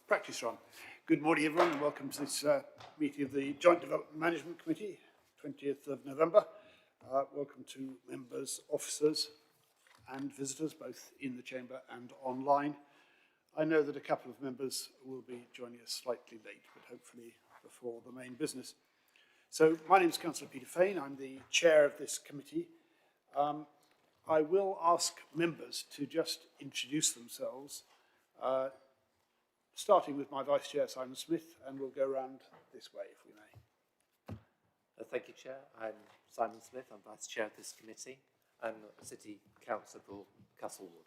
Practice run. Good morning, everyone, and welcome to this meeting of the Joint Development Management Committee, 20th of November. Welcome to members, officers and visitors, both in the chamber and online. I know that a couple of members will be joining us slightly late, but hopefully before the main business. So my name is Councillor Peter Fain. I'm the chair of this committee. I will ask members to just introduce themselves, starting with my Vice Chair, Simon Smith, and we'll go around this way, if we may. Thank you, Chair. I'm Simon Smith. I'm Vice Chair of this committee and City Councillor for Castleward.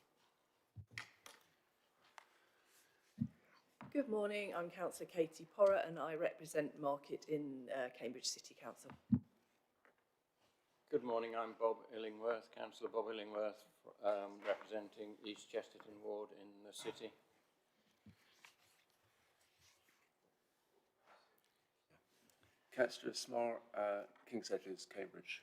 Good morning. I'm Councillor Katie Porra and I represent Market in Cambridge City Council. Good morning. I'm Bob Illingworth, Councillor Bob Illingworth, representing East Chesterton Ward in the City. Councillor Smart, King's Edges, Cambridge.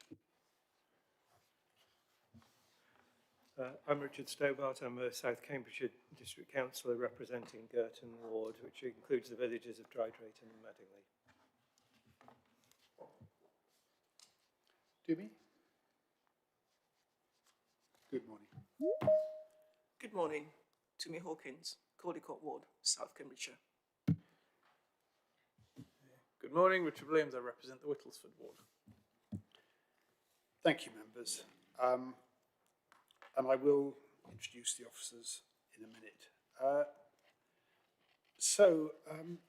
I'm Richard Stobart. I'm a South Cambridgeshire District Councillor representing Girton Ward, which includes the villages of Drydrate and Madingley. Dumi? Good morning. Good morning. Tumi Hawkins, Caldycott Ward, South Cambridgeshire. Good morning, Richard Williams. I represent the Whittlesford Ward. Thank you, members. And I will introduce the officers in a minute.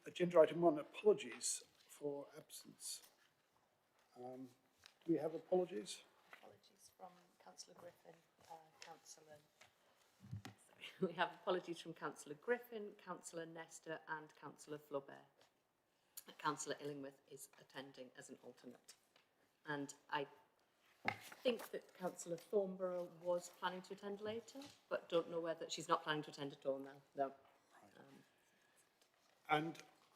Agenda item 1, apologies for absence. Do we have apologies? Apologies from Councillor Griffin, we have apologies from Councillor Griffin, Councillor Nestor and Councillor Flaubert. Councillor Illingworth is attending as an alternate. And I think that Councillor Thornborough was planning to attend later, but don't know whether she's not planning to attend at all now. No. And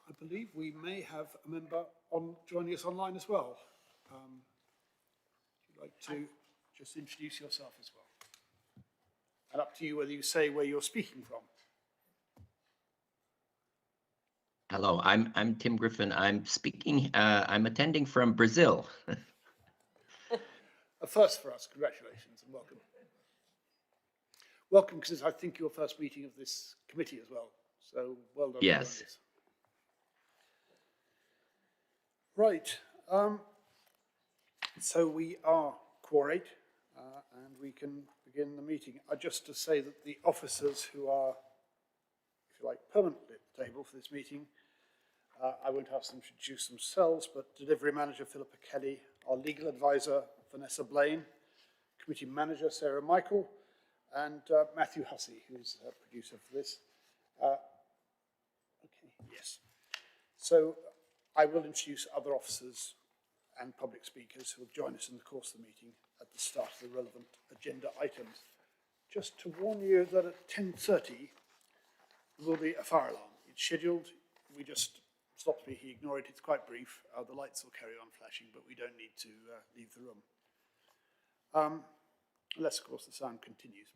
I believe we may have a member joining us online as well. Would you like to just introduce yourself as well? And up to you whether you say where you're speaking from. Hello, I'm Tim Griffin. I'm speaking. I'm attending from Brazil. A first for us. Congratulations and welcome. Welcome, because it's, I think, your first meeting of this committee as well. So well done. Yes. Right. So we are quorate, and we can begin the meeting. Just to say that the officers who are, if you like, permanently at the table for this meeting, I won't ask them to introduce themselves, but Delivery Manager Philippa Kelly, our Legal Advisor Vanessa Blaine, Committee Manager Sarah Michael, and Matthew Hussey, who's a producer for this. Yes. So I will introduce other officers and public speakers who will join us in the course of the meeting at the start of the relevant agenda items. Just to warn you that at 10:30 there will be a fire alarm. It's scheduled. We just stop speaking, ignore it. It's quite brief. The lights will carry on flashing, but we don't need to leave the room. Unless, of course, the sound continues.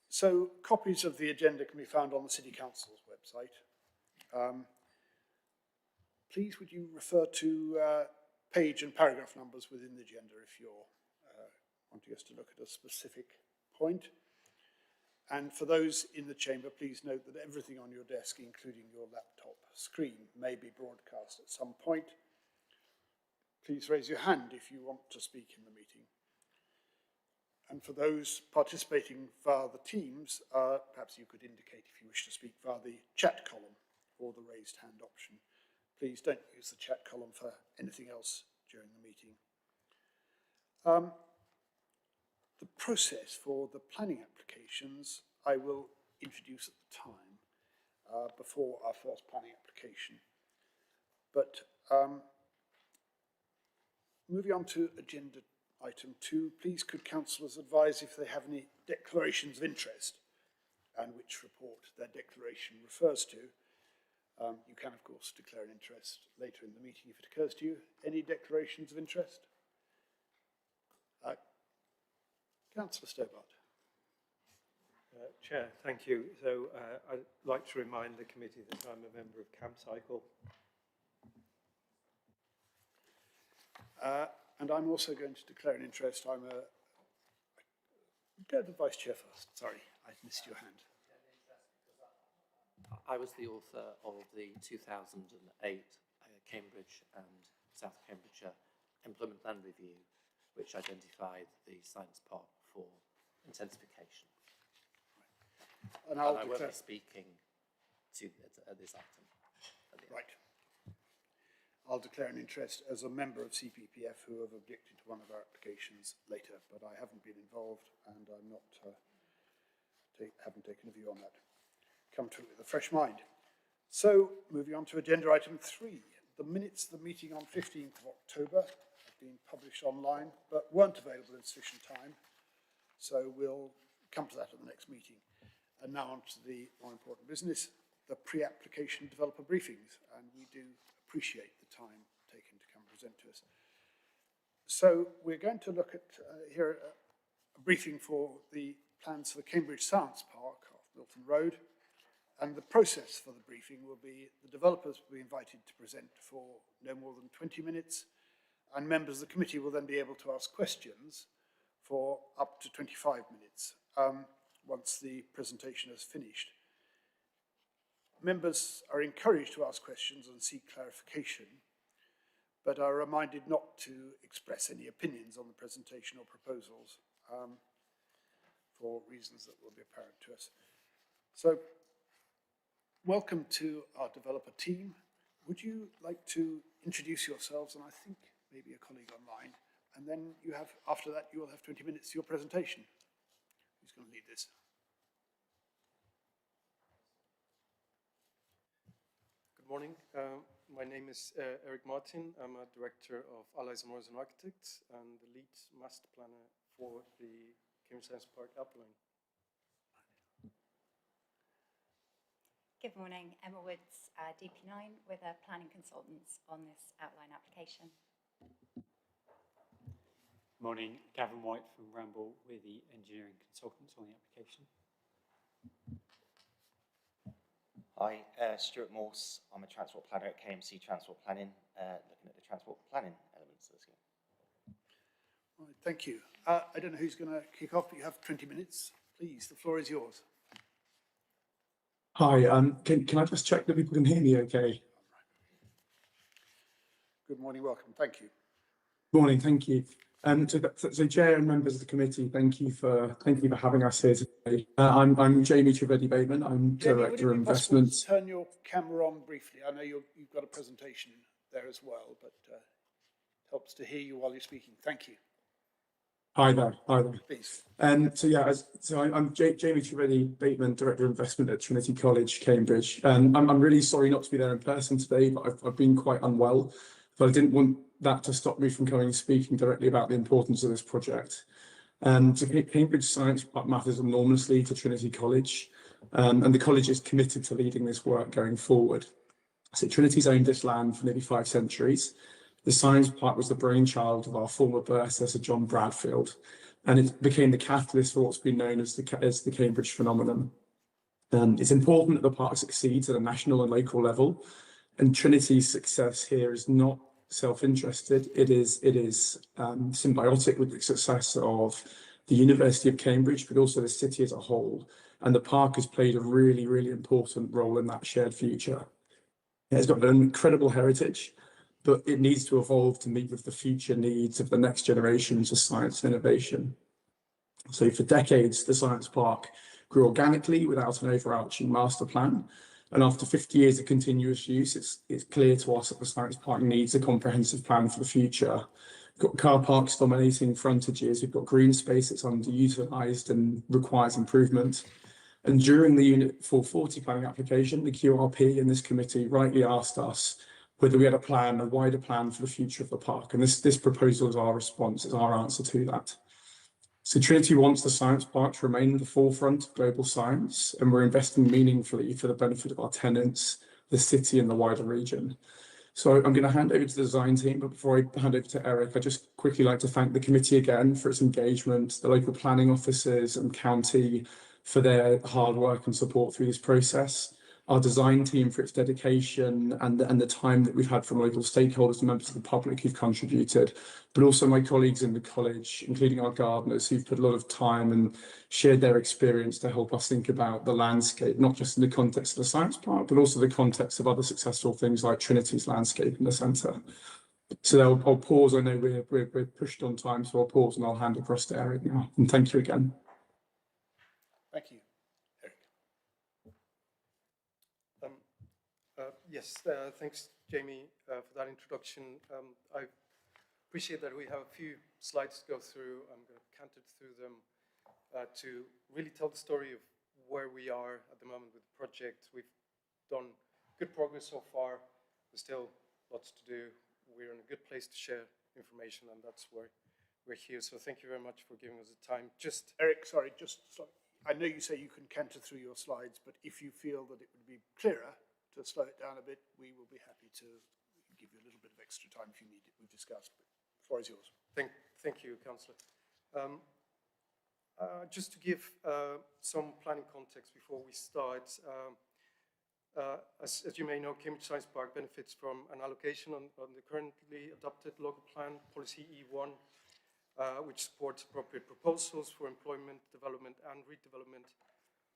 So copies of the agenda can be found on the City Council's website. Please would you refer to page and paragraph numbers within the agenda if you're wanting us to look at a specific point. And for those in the chamber, please note that everything on your desk, including your laptop screen, may be broadcast at some point. Please raise your hand if you want to speak in the meeting. And for those participating via the Teams, perhaps you could indicate if you wish to speak via the chat column or the raised hand option. Please don't use the chat column for anything else during the meeting. The process for the planning applications I will introduce at the time before our first planning application. But moving on to agenda item 2, please could councillors advise if they have any declarations of interest and which report their declaration refers to. You can, of course, declare an interest later in the meeting if it occurs to you. Any declarations of interest? Councillor Stobart. Chair, thank you. So I'd like to remind the committee that I'm a member of CampCycle. And I'm also going to declare an interest. Go to the Vice Chair first. Sorry, I missed your hand. I was the author of the 2008 Cambridge and South Cambridgeshire Employment Land Review, which identified the science park for intensification. And I won't be speaking to this item. Right. I'll declare an interest as a member of CPPF who have objected to one of our applications later, but I haven't been involved and I'm not, haven't taken a view on that. Come to it with a fresh mind. So, moving on to agenda item 3. The minutes of the meeting on 15th of October have been published online, but weren't available in sufficient time. So we'll come to that at the next meeting. And now on to the more important business, the pre-application developer briefings. And we do appreciate the time taken to come present to us. So we're going to look at here a briefing for the plans for the Cambridge Science Park off Milton Road. And the process for the briefing will be the developers will be invited to present for no more than 20 minutes, and members of the committee will then be able to ask questions for up to 25 minutes once the presentation is finished. Members are encouraged to ask questions and seek clarification, but are reminded not to express any opinions on the presentation or proposals for reasons that will be apparent to us. So, welcome to our developer team. Would you like to introduce yourselves, and I think maybe a colleague online, and then you have, after that, you will have 20 minutes to your presentation. Who's going to lead this? Good morning. My name is Eric Martin. I'm a director of Allies Morrison Architects and the lead master planner for the Cambridge Science Park outline. Good morning, Emma Woods, DP9, with planning consultants on this outline application. Morning, Gavin White from Ramble, we're the engineering consultants on the application. Hi, Stuart Morse, I'm a transport planner at KMC Transport Planning, looking at the transport planning elements of the scheme. All right, thank you. I don't know who's going to kick off, but you have 20 minutes. Please, the floor is yours. Hi, can I just check that people can hear me okay? Good morning, welcome, thank you. Morning, thank you. So Chair and members of the committee, thank you for having us here today. I'm Jamie Trivedi-Bateman, I'm Director of Investments. Turn your camera on briefly. I know you've got a presentation there as well, but it helps to hear you while you're speaking. Thank you. Hi there. Please. So I'm Jamie Trivedi-Bateman, Director of Investment at Trinity College, Cambridge. I'm really sorry not to be there in person today, but I've been quite unwell. But I didn't want that to stop me from coming and speaking directly about the importance of this project. So Cambridge Science Park matters enormously to Trinity College, and the college is committed to leading this work going forward. So Trinity's owned this land for nearly 5 centuries. The Science Park was the brainchild of our former predecessor, John Bradfield, and it became the catalyst for what's been known as the Cambridge phenomenon. It's important that the park succeeds at a national and local level, and Trinity's success here is not self-interested. It is symbiotic with the success of the University of Cambridge, but also the city as a whole. And the park has played a really, really important role in that shared future. It's got an incredible heritage, but it needs to evolve to meet with the future needs of the next generations of science and innovation. So for decades, the Science Park grew organically without an overarching master plan. And after 50 years of continuous use, it's clear to us that the Science Park needs a comprehensive plan for the future. We've got car parks dominating frontages, we've got green space that's underutilised and requires improvement. And during the Unit 440 planning application, the QRP and this committee rightly asked us whether we had a wider plan for the future of the park. And this proposal is our response, is our answer to that. So Trinity wants the Science Park to remain at the forefront of global science, and we're investing meaningfully for the benefit of our tenants, the city and the wider region. So I'm going to hand over to the design team, but before I hand over to Eric, I'd just quickly like to thank the committee again for its engagement, the local planning officers and county, for their hard work and support through this process, our design team for its dedication and the time that we've had from local stakeholders and members of the public who've contributed, but also my colleagues in the college, including our gardeners, who've put a lot of time and shared their experience to help us think about the landscape, not just in the context of the science park, but also the context of other successful things like Trinity's landscape in the centre. So I'll pause. I know we're pushed on time, so I'll pause and I'll hand across to Eric now. And thank you again. Thank you. Eric. Yes, thanks, Jamie, for that introduction. I appreciate that we have a few slides to go through. I'm going to canter through them to really tell the story of where we are at the moment with the project. We've done good progress so far. There's still lots to do. We're in a good place to share information, and that's where we're here. So thank you very much for giving us the time. Eric, sorry, I know you say you can canter through your slides, but if you feel that it would be clearer to slow it down a bit, we will be happy to give you a little bit of extra time if you need it. We've discussed, but the floor is yours. Thank you, Councillor. Just to give some planning context before we start, as you may know, Cambridge Science Park benefits from an allocation on the currently adopted local plan, Policy E1, which supports appropriate proposals for employment, development and redevelopment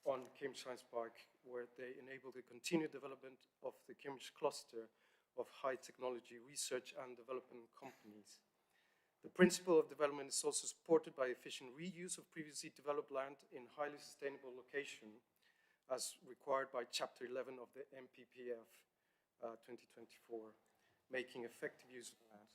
on Cambridge Science Park, where they enable the continued development of the Cambridge cluster of high technology research and development companies. The principle of development is also supported by efficient reuse of previously developed land in highly sustainable location, as required by Chapter 11 of the MPPF 2024, making effective use of land.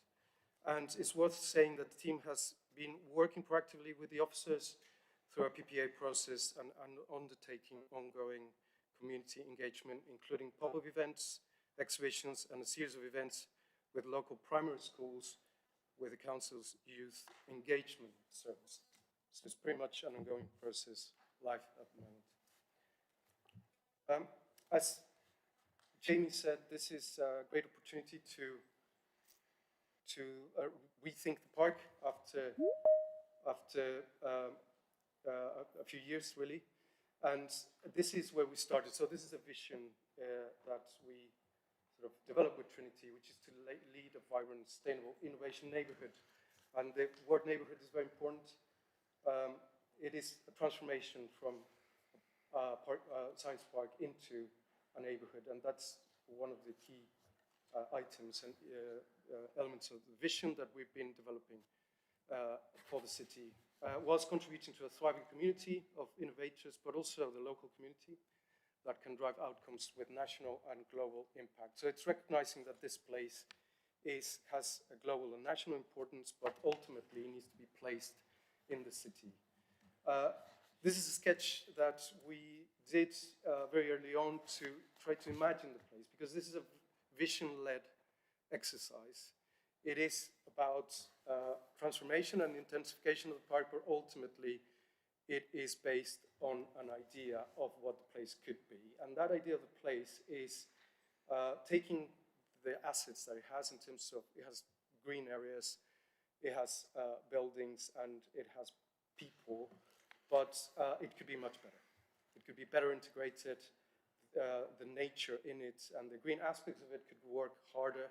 And it's worth saying that the team has been working proactively with the officers through our PPA process and undertaking ongoing community engagement, including pop-up events, exhibitions, and a series of events with local primary schools with the Council's Youth Engagement Service. So it's pretty much an ongoing process live at the moment. As Jamie said, this is a great opportunity to rethink the park after a few years, really. And this is where we started. So this is a vision that we sort of developed with Trinity, which is to lead a vibrant, sustainable innovation neighborhood. And the word neighborhood is very important. It is a transformation from science park into a neighborhood, and that's one of the key items and elements of the vision that we've been developing for the city, whilst contributing to a thriving community of innovators, but also the local community that can drive outcomes with national and global impact. So it's recognizing that this place has a global and national importance, but ultimately needs to be placed in the city. This is a sketch that we did very early on to try to imagine the place, because this is a vision-led exercise. It is about transformation and intensification of the park, but ultimately it is based on an idea of what the place could be. And that idea of the place is taking the assets that it has in terms of, it has green areas, it has buildings, and it has people, but it could be much better. It could be better integrated. The nature in it and the green aspects of it could work harder,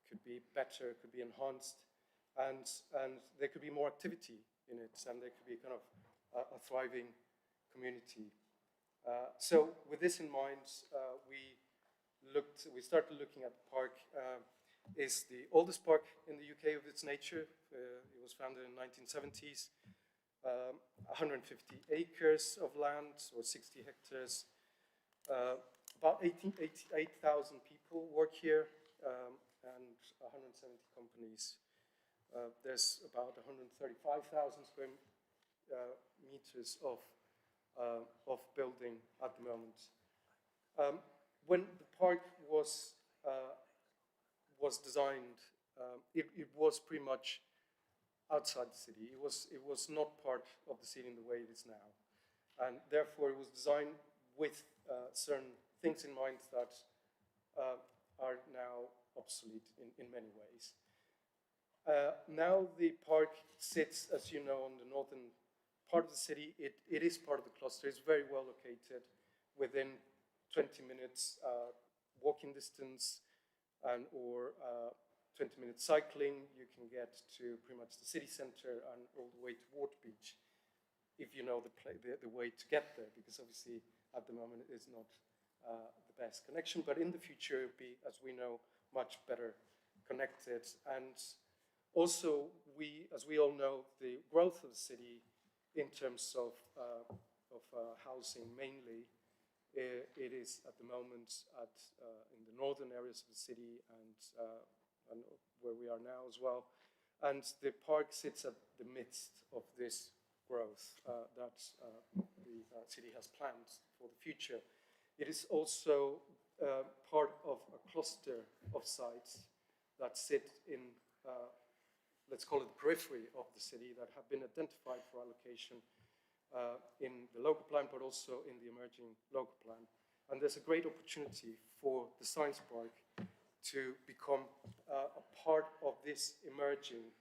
could be better, could be enhanced, and there could be more activity in it, and there could be kind of a thriving community. So with this in mind, we started looking at the park. It's the oldest park in the UK of its nature. It was founded in the 1970s. 150 acres of land, or 60 hectares. About 88,000 people work here, and 170 companies. There's about 135,000 square meters of building at the moment. When the park was designed, it was pretty much outside the city. It was not part of the city in the way it is now, and therefore it was designed with certain things in mind that are now obsolete in many ways. Now the park sits, as you know, on the northern part of the city. It is part of the cluster. It's very well located within 20 minutes walking distance or 20 minutes cycling. You can get to pretty much the city center and all the way to Water Beach if you know the way to get there, because obviously at the moment it is not the best connection, but in the future it'll be, as we know, much better connected. And also, as we all know, the growth of the city in terms of housing mainly, it is at the moment in the northern areas of the city and where we are now as well. And the park sits at the midst of this growth that the city has planned for the future. It is also part of a cluster of sites that sit in, let's call it the periphery of the city, that have been identified for allocation in the local plan, but also in the emerging local plan. And there's a great opportunity for the science park to become a part of this emerging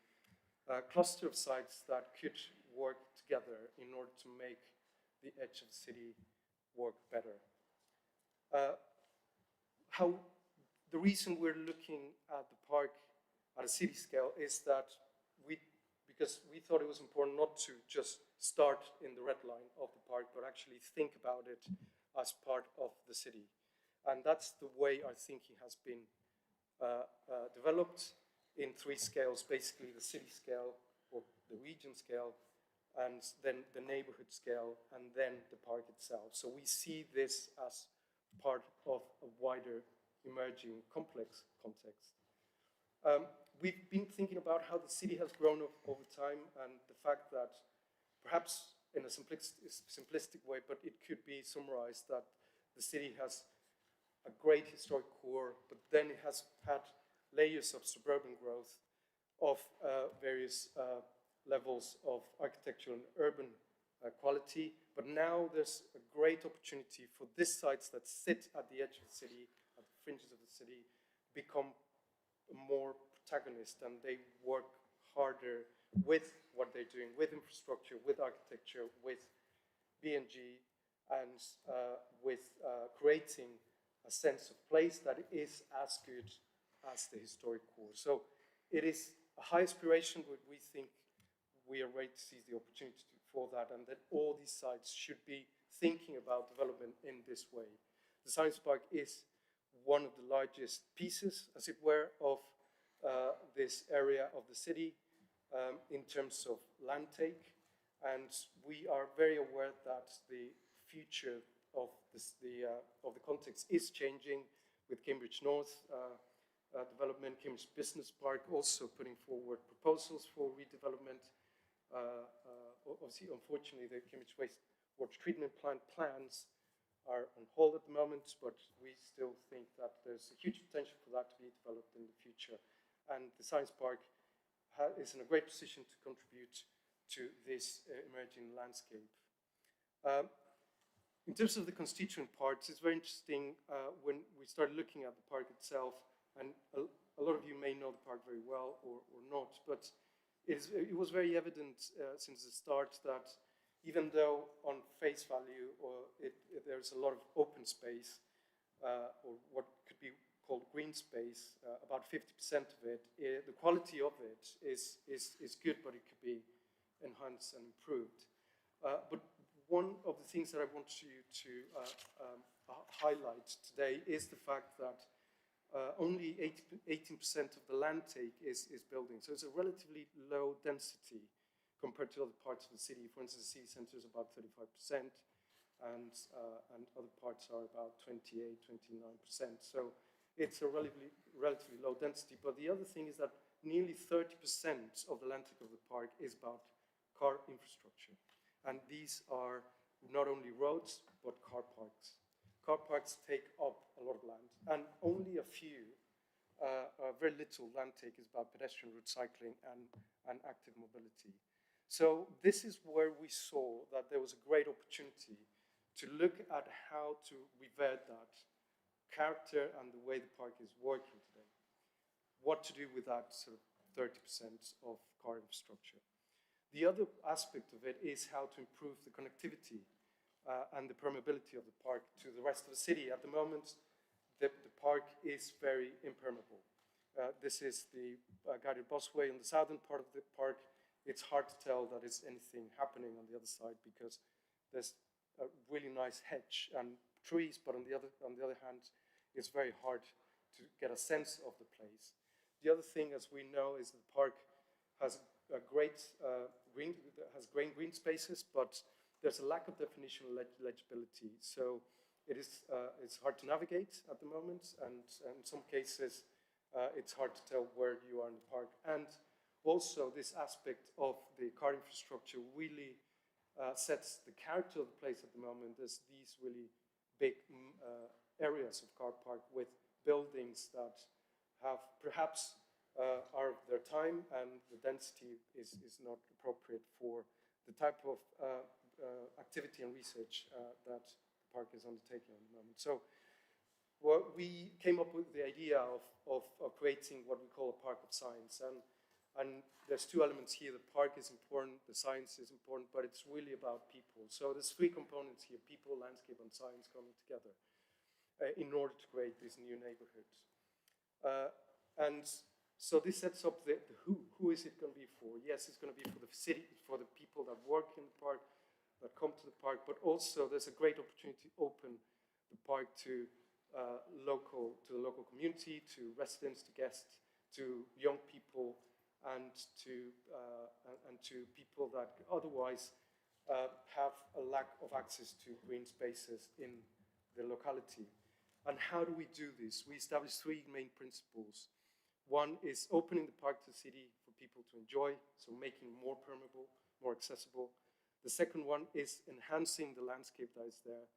cluster of sites that could work together in order to make the edge of the city work better. The reason we're looking at the park at a city scale is that because we thought it was important not to just start in the red line of the park, but actually think about it as part of the city. And that's the way our thinking has been developed in 3 scales, basically the city scale or the region scale, and then the neighborhood scale, and then the park itself. So we see this as part of a wider emerging complex context. We've been thinking about how the city has grown over time, and the fact that perhaps in a simplistic way, but it could be summarized that the city has a great historic core, but then it has had layers of suburban growth of various levels of architectural and urban quality. But now there's a great opportunity for these sites that sit at the edge of the city, at the fringes of the city, become more protagonist, and they work harder with what they're doing, with infrastructure, with architecture, with B&G, and with creating a sense of place that is as good as the historic core. So it is a high aspiration, but we think we are ready to seize the opportunity for that, and that all these sites should be thinking about development in this way. The Science Park is one of the largest pieces, as it were, of this area of the city in terms of land take, and we are very aware that the future of the context is changing with Cambridge North development, Cambridge Business Park also putting forward proposals for redevelopment. Obviously, unfortunately, the Cambridge Wastewater Treatment Plant plans are on hold at the moment, but we still think that there's a huge potential for that to be developed in the future. And the Science Park is in a great position to contribute to this emerging landscape. In terms of the constituent parts, it's very interesting when we started looking at the park itself, and a lot of you may know the park very well or not, but it was very evident since the start that even though on face value there's a lot of open space, or what could be called green space, about 50% of it, the quality of it is good, but it could be enhanced and improved. But one of the things that I want you to highlight today is the fact that only 18% of the land take is building. So it's a relatively low density compared to other parts of the city. For instance, the city center is about 35%, and other parts are about 28, 29%. So it's a relatively low density. But the other thing is that nearly 30% of the land take of the park is about car infrastructure. And these are not only roads, but car parks. Car parks take up a lot of land, and only a few, very little land take is about pedestrian route cycling and active mobility. So this is where we saw that there was a great opportunity to look at how to revert that character and the way the park is working today. What to do with that sort of 30% of car infrastructure. The other aspect of it is how to improve the connectivity and the permeability of the park to the rest of the city. At the moment, the park is very impermeable. This is the guided busway on the southern part of the park. It's hard to tell that there's anything happening on the other side because there's a really nice hedge and trees, but on the other hand, it's very hard to get a sense of the place. The other thing, as we know, is the park has a great green spaces, but there's a lack of definition and legibility. So it's hard to navigate at the moment, and in some cases, it's hard to tell where you are in the park. And also, this aspect of the car infrastructure really sets the character of the place at the moment. There's these really big areas of car park with buildings that have perhaps are of their time, and the density is not appropriate for the type of activity and research that the park is undertaking at the moment. So we came up with the idea of creating what we call a park of science. And there's two elements here. The park is important, the science is important, but it's really about people. So there's three components here: people, landscape, and science coming together in order to create this new neighborhood. And so this sets up the who. Who is it going to be for? Yes, it's going to be for the city, for the people that work in the park, that come to the park, but also there's a great opportunity to open the park to the local community, to residents, to guests, to young people, and to people that otherwise have a lack of access to green spaces in the locality. And how do we do this? We established three main principles. One is opening the park to the city for people to enjoy, so making more permeable, more accessible. The second one is enhancing the landscape that is there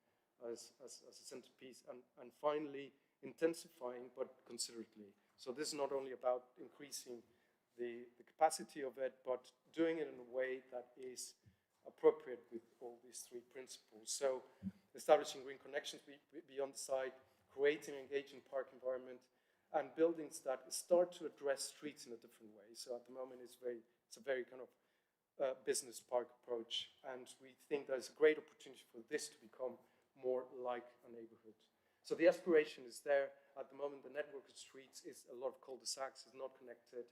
as a centerpiece. And finally, intensifying, but considerately. So this is not only about increasing the capacity of it, but doing it in a way that is appropriate with all these three principles. So establishing green connections beyond the site, creating an engaging park environment, and buildings that start to address streets in a different way. So at the moment, it's a very kind of business park approach, and we think there's a great opportunity for this to become more like a neighborhood. So the aspiration is there. At the moment, the network of streets is a lot of cul-de-sacs, is not connected.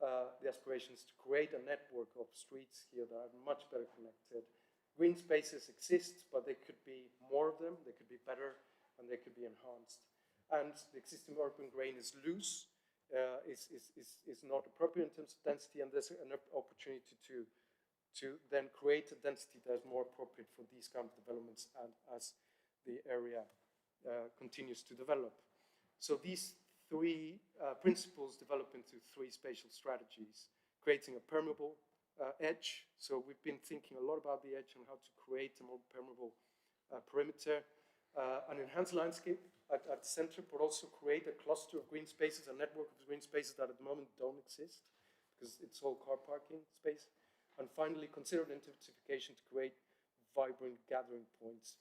The aspiration is to create a network of streets here that are much better connected. Green spaces exist, but there could be more of them, they could be better, and they could be enhanced. And the existing urban grain is loose, is not appropriate in terms of density, and there's an opportunity to then create a density that is more appropriate for these kind of developments and as the area continues to develop. So these three principles develop into three spatial strategies: creating a permeable edge. So we've been thinking a lot about the edge and how to create a more permeable perimeter, an enhanced landscape at the center, but also create a cluster of green spaces, a network of green spaces that at the moment don't exist because it's all car parking space. And finally, consider intensification to create vibrant gathering points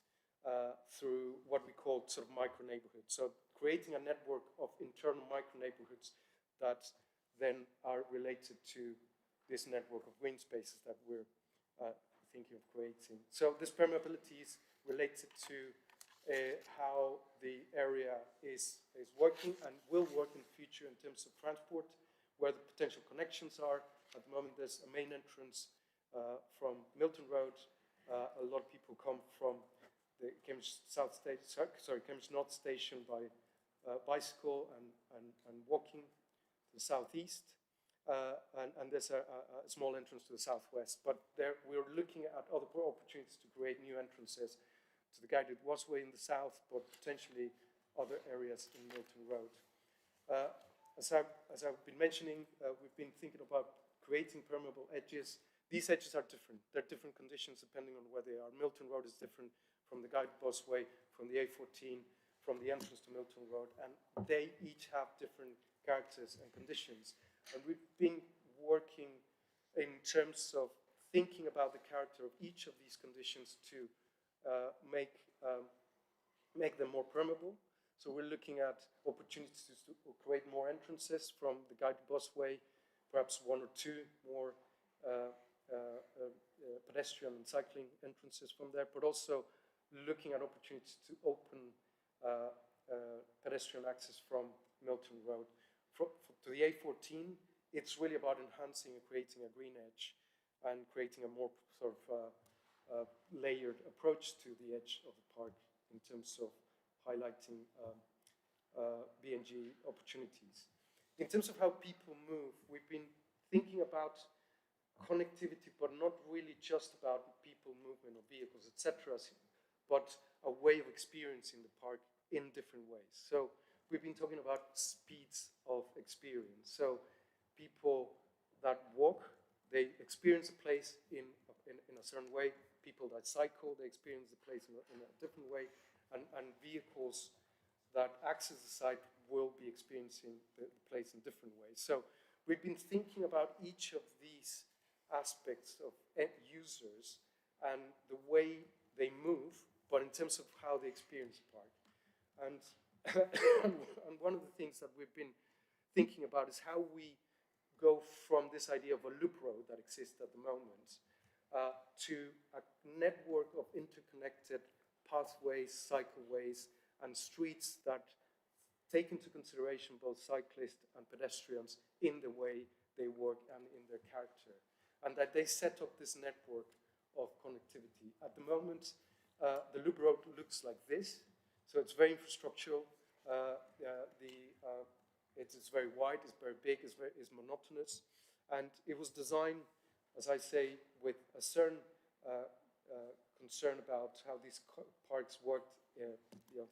through what we call sort of micro-neighborhoods. So creating a network of internal micro-neighborhoods that then are related to this network of green spaces that we're thinking of creating. So this permeability is related to how the area is working and will work in the future in terms of transport, where the potential connections are. At the moment, there's a main entrance from Milton Road. A lot of people come from the Cambridge North Station by bicycle and walking to the southeast. And there's a small entrance to the southwest. But we're looking at other opportunities to create new entrances to the guided busway in the south, but potentially other areas in Milton Road. As I've been mentioning, we've been thinking about creating permeable edges. These edges are different. They're different conditions depending on where they are. Milton Road is different from the guided busway, from the A14, from the entrance to Milton Road, and they each have different characters and conditions. And we've been working in terms of thinking about the character of each of these conditions to make them more permeable. So we're looking at opportunities to create more entrances from the guided busway, perhaps one or two more pedestrian and cycling entrances from there, but also looking at opportunities to open pedestrian access from Milton Road. To the A14, it's really about enhancing and creating a green edge and creating a more sort of layered approach to the edge of the park in terms of highlighting B&G opportunities. In terms of how people move, we've been thinking about connectivity, but not really just about people movement or vehicles, etc., but a way of experiencing the park in different ways. So we've been talking about speeds of experience. So people that walk, they experience a place in a certain way. People that cycle, they experience the place in a different way. And vehicles that access the site will be experiencing the place in different ways. So we've been thinking about each of these aspects of end users and the way they move, but in terms of how they experience the park. And, and one of the things that we've been thinking about is how we go from this idea of a loop road that exists at the moment to a network of interconnected pathways, cycleways, and streets that take into consideration both cyclists and pedestrians in the way they work and in their character, and that they set up this network of connectivity. At the moment, the loop road looks like this, so it's very infrastructural. It's very wide, it's very big, it's monotonous, and it was designed, as I say, with a certain concern about how these parks worked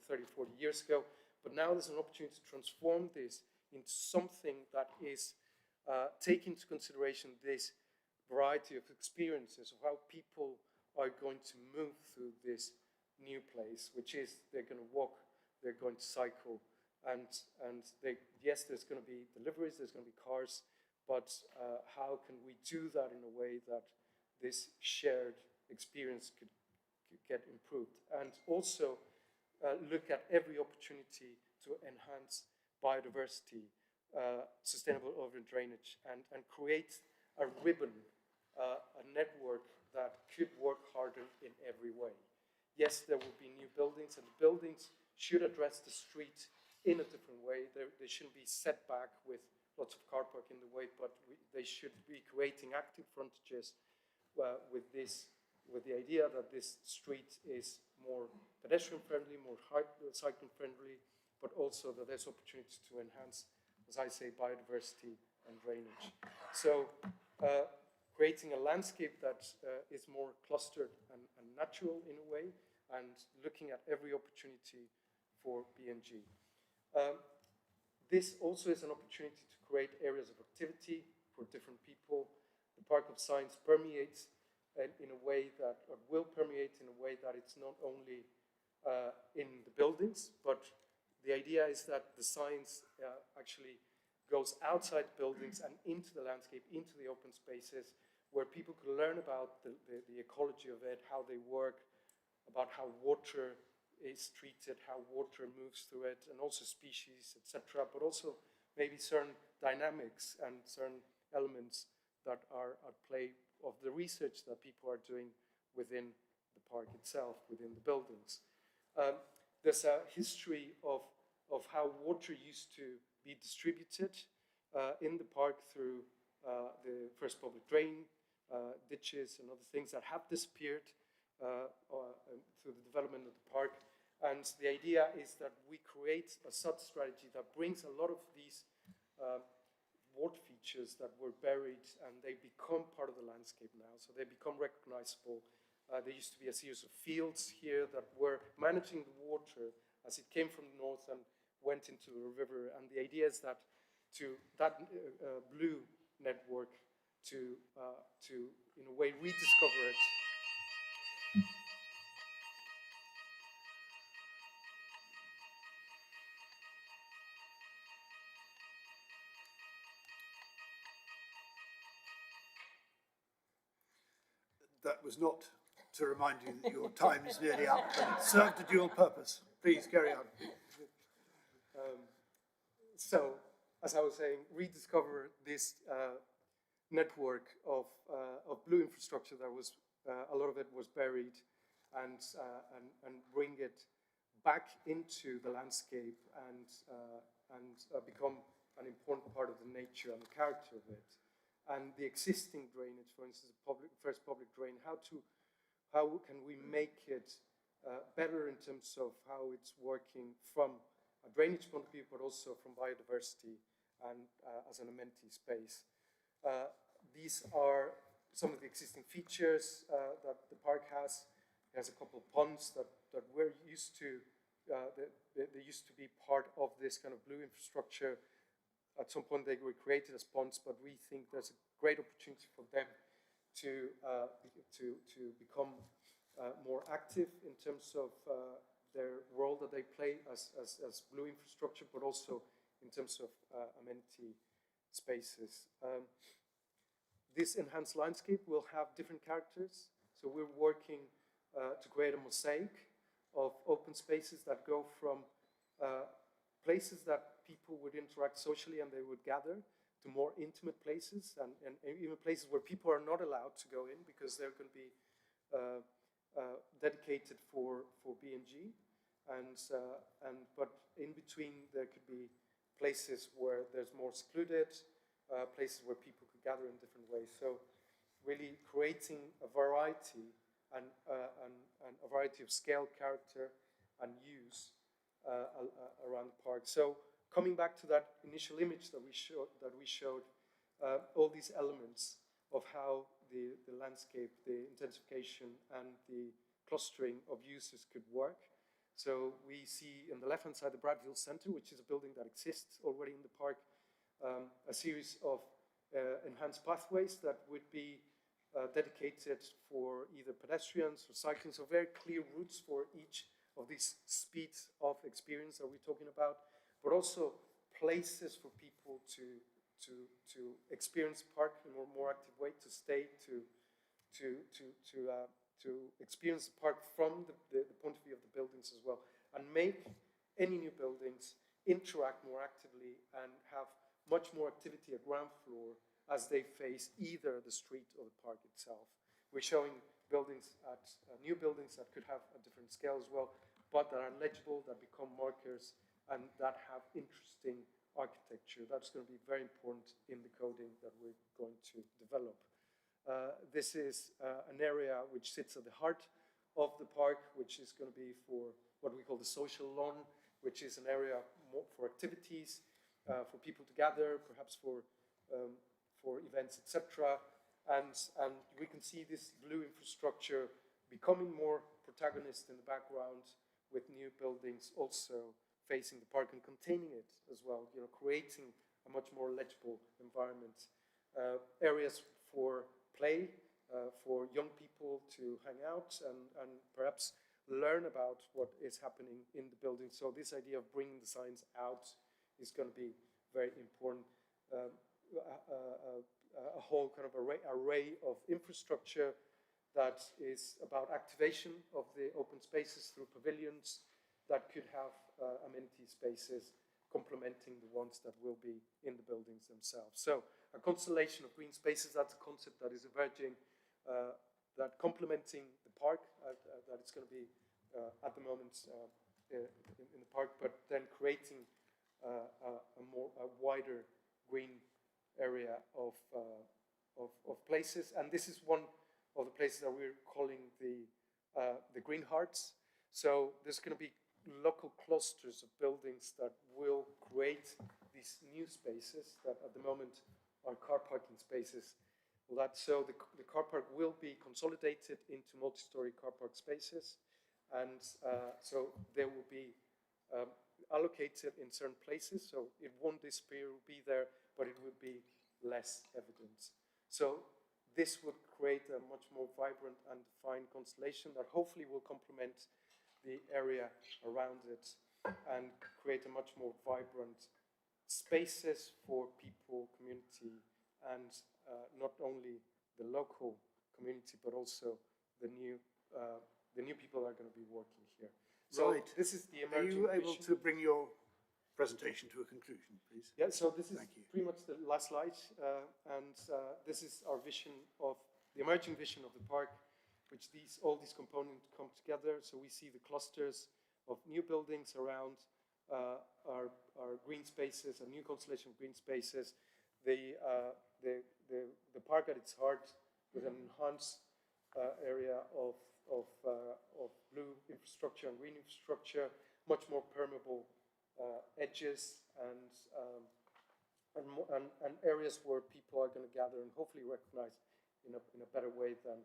30, 40 years ago. But now there's an opportunity to transform this into something that is taking into consideration this variety of experiences of how people are going to move through this new place, which is they're going to walk, they're going to cycle, and yes, there's going to be deliveries, there's going to be cars, but how can we do that in a way that this shared experience could get improved? And also look at every opportunity to enhance biodiversity, sustainable urban drainage, and create a ribbon, a network that could work harder in every way. Yes, there will be new buildings, and the buildings should address the street in a different way. They shouldn't be set back with lots of car park in the way, but they should be creating active frontages with the idea that this street is more pedestrian friendly, more cycling friendly, but also that there's opportunities to enhance, as I say, biodiversity and drainage. So creating a landscape that is more clustered and natural in a way, and looking at every opportunity for B&G. This also is an opportunity to create areas of activity for different people. The Park of Science permeates in a way that, or will permeate in a way that it's not only in the buildings, but the idea is that the science actually goes outside buildings and into the landscape, into the open spaces, where people can learn about the ecology of it, how they work, about how water is treated, how water moves through it, and also species, etc., but also maybe certain dynamics and certain elements that are at play of the research that people are doing within the park itself, within the buildings. There's a history of how water used to be distributed in the park through the first public drain, ditches and other things that have disappeared through the development of the park. And the idea is that we create a sub-strategy that brings a lot of these water features that were buried, and they become part of the landscape now. So they become recognizable. There used to be a series of fields here that were managing the water as it came from the north and went into the river. And the idea is that that blue network to in a way rediscover it. That was not to remind you that your time is nearly up, but it served a dual purpose. Please carry on. So, as I was saying, rediscover this network of blue infrastructure that was, a lot of it was buried, and bring it back into the landscape and become an important part of the nature and the character of it. And the existing drainage, for instance, first public drain, how can we make it better in terms of how it's working from a drainage point of view, but also from biodiversity and as an amenity space. These are some of the existing features that the park has. It has a couple of ponds that we're used to, they used to be part of this kind of blue infrastructure. At some point they were created as ponds, but we think there's a great opportunity for them to become more active in terms of their role that they play as blue infrastructure, but also in terms of amenity spaces. This enhanced landscape will have different characters. So we're working to create a mosaic of open spaces that go from places that people would interact socially and they would gather, to more intimate places, and even places where people are not allowed to go in because they're going to be dedicated for B&G. But in between there could be places where there's more secluded, places where people could gather in different ways. So really creating a variety and a variety of scale, character, and use around the park. So coming back to that initial image that we showed, all these elements of how the landscape, the intensification, and the clustering of uses could work. So we see on the left-hand side the Bradville Center, which is a building that exists already in the park, a series of enhanced pathways that would be dedicated for either pedestrians or cyclists, or very clear routes for each of these speeds of experience that we're talking about, but also places for people to experience the park in a more active way, to stay, to experience the park from the point of view of the buildings as well, and make any new buildings interact more actively and have much more activity at ground floor as they face either the street or the park itself. We're showing buildings new buildings that could have a different scale as well, but that are legible, that become markers, and that have interesting architecture. That's going to be very important in the coding that we're going to develop. This is an area which sits at the heart of the park, which is going to be for what we call the social lawn, which is an area more for activities, for people to gather, perhaps for events, etc. And we can see this blue infrastructure becoming more protagonist in the background, with new buildings also facing the park and containing it as well, creating a much more legible environment. Areas for play, for young people to hang out and perhaps learn about what is happening in the building. So this idea of bringing the signs out is going to be very important. A whole kind of array of infrastructure that is about activation of the open spaces through pavilions that could have amenity spaces complementing the ones that will be in the buildings themselves. So a constellation of green spaces, that's a concept that is emerging, that complementing the park, that it's going to be at the moment in the park, but then creating a wider green area of places. And this is one of the places that we're calling the green hearts. So there's going to be local clusters of buildings that will create these new spaces that at the moment are car parking spaces. So the car park will be consolidated into multi-story car park spaces, and so they will be allocated in certain places, so it won't disappear, it will be there, but it will be less evident. So this would create a much more vibrant and defined constellation that hopefully will complement the area around it and create a much more vibrant spaces for people, community, and not only the local community, but also the new people that are going to be working here. So right. this is the emerging Are you able vision. to bring your presentation to a conclusion, please. Yeah, so this is Thank you. pretty much the last slide, this is our vision of the emerging vision of the park, which all these components come together. So we see the clusters of new buildings around our green spaces, a new constellation of green spaces. The park at its heart with an enhanced area of blue infrastructure and green infrastructure, much more permeable edges and areas where people are going to gather and hopefully recognize in a better way than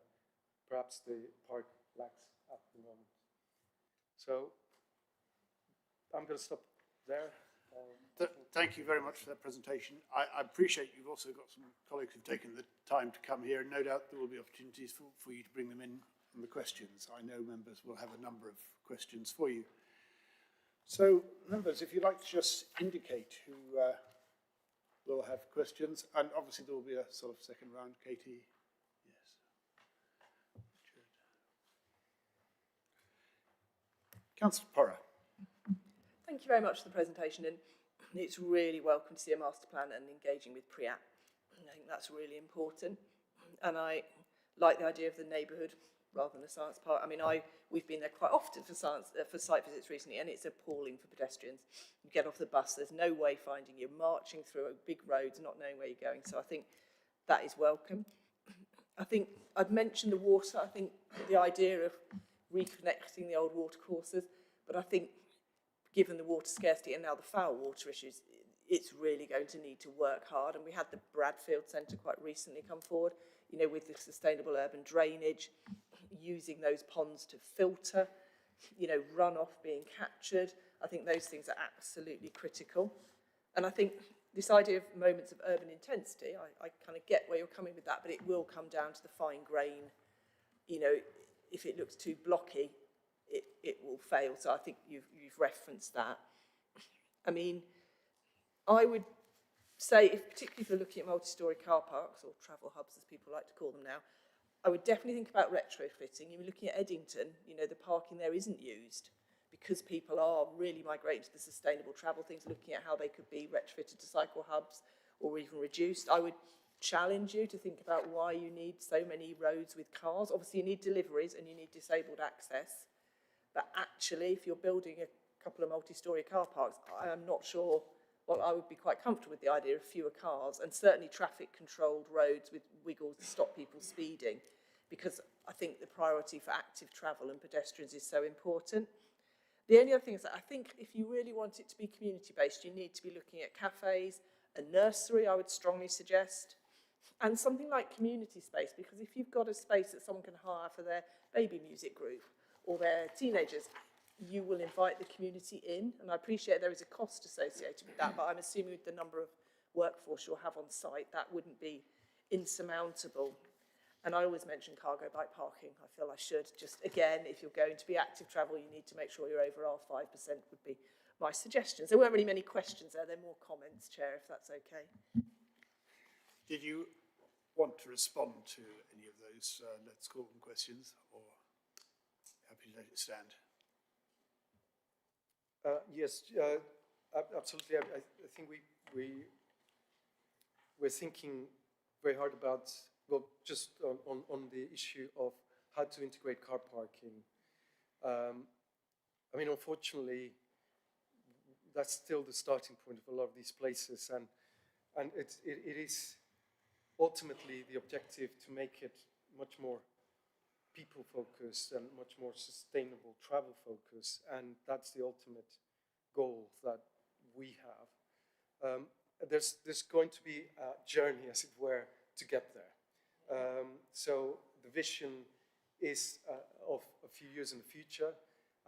perhaps the park lacks at the moment. So I'm going to stop there. Thank you very much for that presentation. I appreciate you've also got some colleagues who've taken the time to come here, and no doubt there will be opportunities for you to bring them in on the questions. I know members will have a number of questions for you. So, members, if you'd like to just indicate who will have questions, and obviously there will be a sort of second round. Katie? Yes. Richard. Councillor Porra. Thank you very much for the presentation, and it's really welcome to see a master plan and engaging with pre-app. I think that's really important, and I like the idea of the neighbourhood rather than a science park. I mean, we've been there quite often for site visits recently, and it's appalling for pedestrians. You get off the bus, there's no way finding you, marching through big roads, not knowing where you're going. So I think that is welcome. I think I'd mentioned the water. I think the idea of reconnecting the old water courses, but I think given the water scarcity and now the foul water issues, it's really going to need to work hard. And we had the Bradfield Centre quite recently come forward, you know, with the sustainable urban drainage, using those ponds to filter, you know, runoff being captured. I think those things are absolutely critical. And I think this idea of moments of urban intensity, I kind of get where you're coming with that, but it will come down to the fine grain. You know, if it looks too blocky, it will fail. So I think you've referenced that. I mean, I would say, particularly if you're looking at multi-storey car parks, or travel hubs as people like to call them now, I would definitely think about retrofitting. You're looking at Eddington, you know, the parking there isn't used because people are really migrating to the sustainable travel things, looking at how they could be retrofitted to cycle hubs or even reduced. I would challenge you to think about why you need so many roads with cars. Obviously, you need deliveries and you need disabled access. But actually, if you're building a couple of multi-storey car parks, I am not sure, well, I would be quite comfortable with the idea of fewer cars and certainly traffic-controlled roads with wiggles to stop people speeding, because I think the priority for active travel and pedestrians is so important. The only other thing is that I think if you really want it to be community-based, you need to be looking at cafes, a nursery, I would strongly suggest, and something like community space, because if you've got a space that someone can hire for their baby music group, or their teenagers, you will invite the community in. And I appreciate there is a cost associated with that, but I'm assuming with the number of workforce you'll have on site, that wouldn't be insurmountable. And I always mention cargo bike parking. I feel I should. Just again, if you're going to be active travel, you need to make sure you're over R5% would be my suggestions. There weren't really many questions there. They're more comments, Chair, if that's okay. Did you want to respond to any of those, let's call them questions, or happy to let it stand? Yes, absolutely. I think we're thinking very hard about, well, just on the issue of how to integrate car parking. I mean, unfortunately, that's still the starting point of a lot of these places, and it is ultimately the objective to make it much more people-focused and much more sustainable travel-focused, and that's the ultimate goal that we have. There's going to be a journey, as it were, to get there. So the vision is of a few years in the future,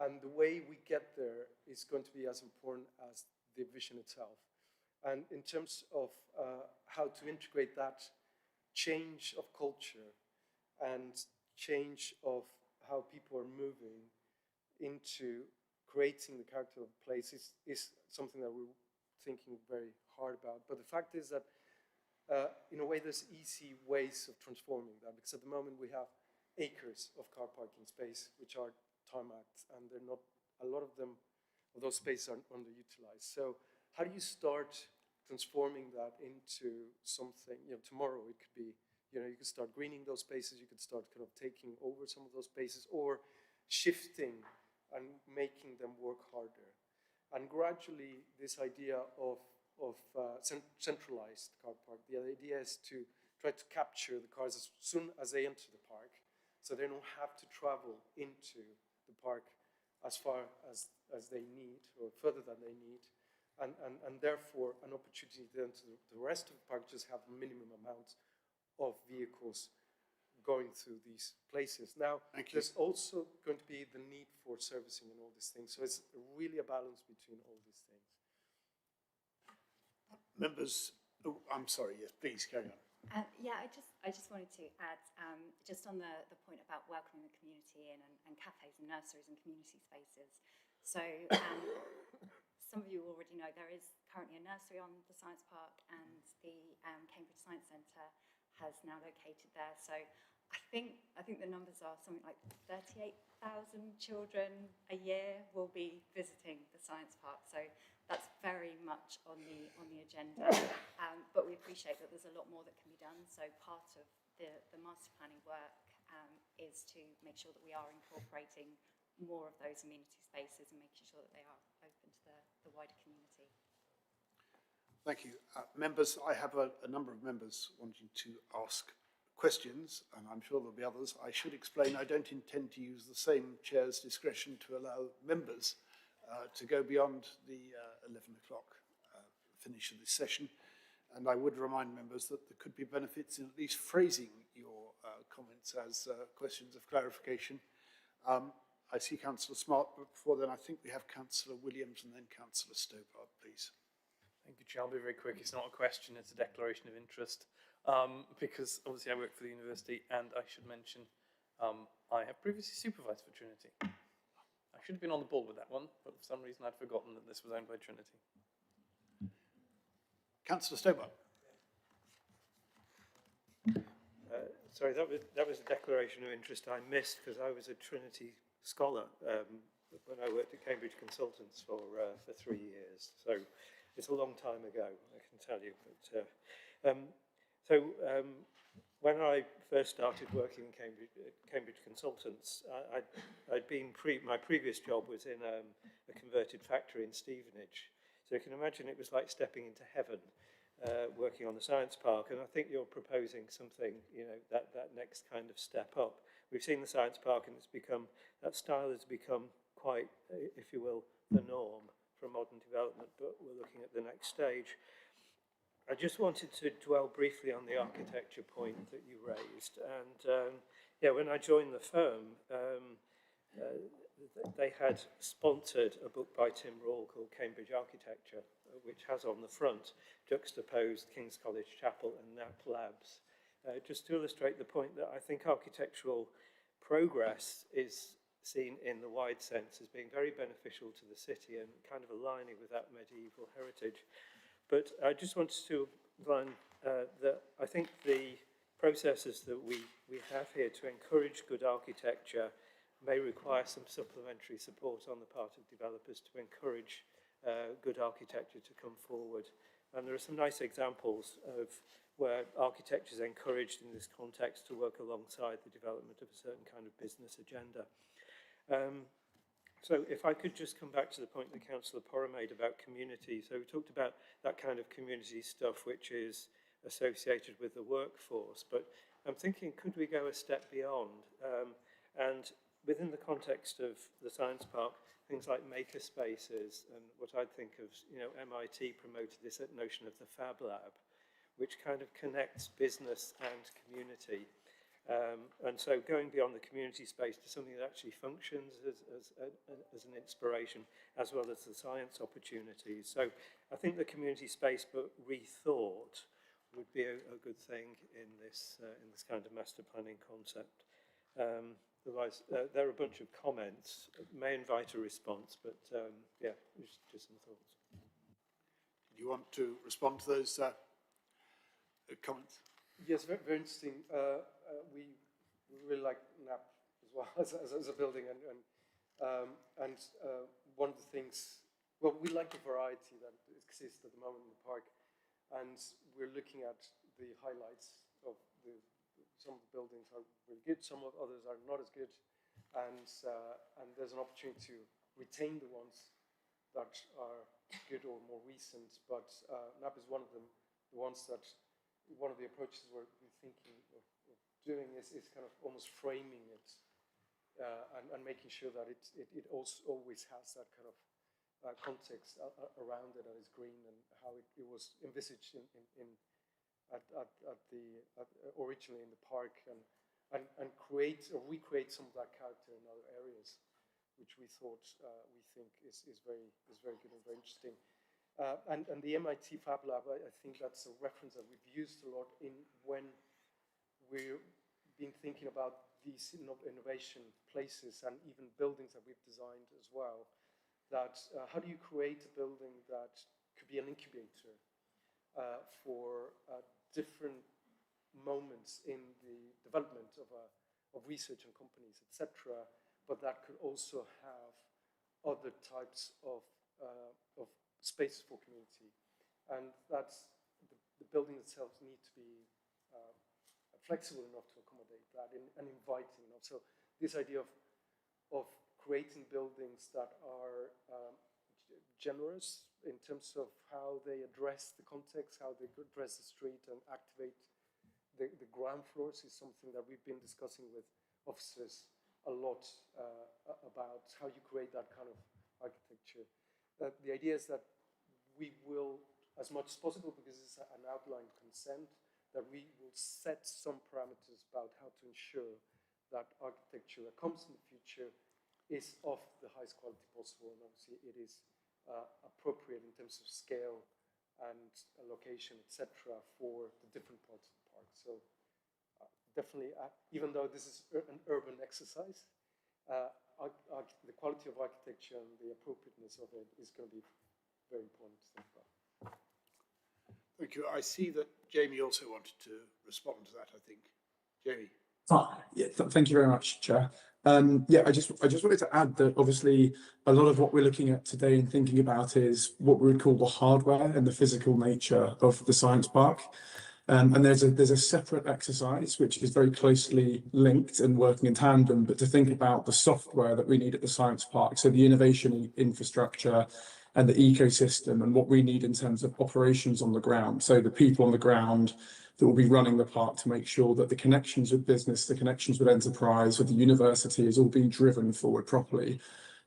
and the way we get there is going to be as important as the vision itself. And in terms of how to integrate that change of culture and change of how people are moving into creating the character of the place is something that we're thinking very hard about. But the fact is that, in a way, there's easy ways of transforming that, because at the moment we have acres of car parking space which are tarmacked, and they're not, a lot of them, of those spaces are underutilized. So how do you start transforming that into something, tomorrow it could be, you could start greening those spaces, you could start kind of taking over some of those spaces, or shifting and making them work harder. And gradually, this idea of centralized car park, the idea is to try to capture the cars as soon as they enter the park, so they don't have to travel into the park as far as they need, or further than they need, and therefore an opportunity then to the rest of the park just have a minimum amount of vehicles going through these places. Now, there's also going to be the need for servicing and all these things, so it's really a balance between all these things. Members, oh, I'm sorry, yes, please carry on. Yeah, I just wanted to add, just on the point about welcoming the community in and cafes and nurseries and community spaces. So some of you already know there is currently a nursery on the Science Park, and the Cambridge Science Centre has now located there. So I think the numbers are something like 38,000 children a year will be visiting the Science Park. So that's very much on the agenda. But we appreciate that there's a lot more that can be done. So part of the master planning work is to make sure that we are incorporating more of those amenity spaces and making sure that they are open to the wider community. Thank you. Members, I have a number of members wanting to ask questions, and I'm sure there'll be others. I should explain I don't intend to use the same chair's discretion to allow members to go beyond the 11 o'clock finish of this session. And I would remind members that there could be benefits in at least phrasing your comments as questions of clarification. I see Councillor Smart, but before then I think we have Councillor Williams and then Councillor Stobart, please. Thank you, Chair. I'll be very quick. It's not a question, it's a declaration of interest. Because obviously I work for the university, and I should mention I have previously supervised for Trinity. I should have been on the ball with that one, but for some reason I'd forgotten that this was owned by Trinity. Councillor Stobart. Sorry, that was a declaration of interest I missed because I was a Trinity scholar when I worked at Cambridge Consultants for 3 years. So it's a long time ago, I can tell you. But when I first started working in Cambridge Consultants, I'd been my previous job was in a converted factory in Stevenage. So you can imagine it was like stepping into heaven, working on the Science Park. And I think you're proposing something, that next kind of step up. We've seen the Science Park, and that style has become quite, if you will, the norm for modern development. But we're looking at the next stage. I just wanted to dwell briefly on the architecture point that you raised. And when I joined the firm, they had sponsored a book by Tim Rawle called Cambridge Architecture, which has on the front juxtaposed King's College Chapel and Knapp Labs, just to illustrate the point that I think architectural progress is seen in the wide sense as being very beneficial to the city and kind of aligning with that medieval heritage. But I just wanted to line that I think the processes that we have here to encourage good architecture may require some supplementary support on the part of developers to encourage good architecture to come forward. And there are some nice examples of where architecture is encouraged in this context to work alongside the development of a certain kind of business agenda. So if I could just come back to the point that Councillor Porra made about community. So we talked about that kind of community stuff which is associated with the workforce, but I'm thinking, could we go a step beyond? And within the context of the Science Park, things like maker spaces and what I'd think of, MIT promoted this notion of the Fab Lab, which kind of connects business and community. And so going beyond the community space to something that actually functions as an inspiration, as well as the science opportunities. So I think the community space, but rethought, would be a good thing in this kind of master planning concept. Otherwise, there are a bunch of comments. May invite a response, but just some thoughts. Do you want to respond to those comments? Yes, very, very interesting. We really like Knapp as well as a building, and one of the things well, we like the variety that exists at the moment in the park, and we're looking at the highlights of some of the buildings are really good, some of others are not as good, and there's an opportunity to retain the ones that are good or more recent, but NAP is one of them. The ones that, one of the approaches we're thinking of doing is kind of almost framing it and making sure that it also always has that kind of context around it that is green and how it was envisaged originally in the park, and create or recreate some of that character in other areas, which we think is very good and very interesting. And the MIT Fab Lab, I think that's a reference that we've used a lot when we've been thinking about these innovation places and even buildings that we've designed as well. That how do you create a building that could be an incubator for different moments in the development of research and companies, etc., but that could also have other types of spaces for community, and that's the building itself need to be flexible enough to accommodate that and inviting enough. So this idea of creating buildings that are generous in terms of how they address the context, how they address the street and activate the ground floors is something that we've been discussing with officers a lot about how you create that kind of architecture. The idea is that we will, as much as possible, because it's an outline consent, that we will set some parameters about how to ensure that architecture that comes in the future is of the highest quality possible, and obviously it is appropriate in terms of scale and location, etc., for the different parts of the park. So definitely, even though this is an urban exercise, the quality of architecture and the appropriateness of it is going to be very important to think about. Thank you. I see that Jamie also wanted to respond to that, I think. Jamie. Yeah, thank you very much, Chair. Yeah, I just wanted to add that obviously a lot of what we're looking at today and thinking about is what we would call the hardware and the physical nature of the science park. And there's a separate exercise which is very closely linked and working in tandem, but to think about the software that we need at the science park, so the innovation infrastructure and the ecosystem and what we need in terms of operations on the ground. So the people on the ground that will be running the park to make sure that the connections with business, the connections with enterprise, with the university is all being driven forward properly.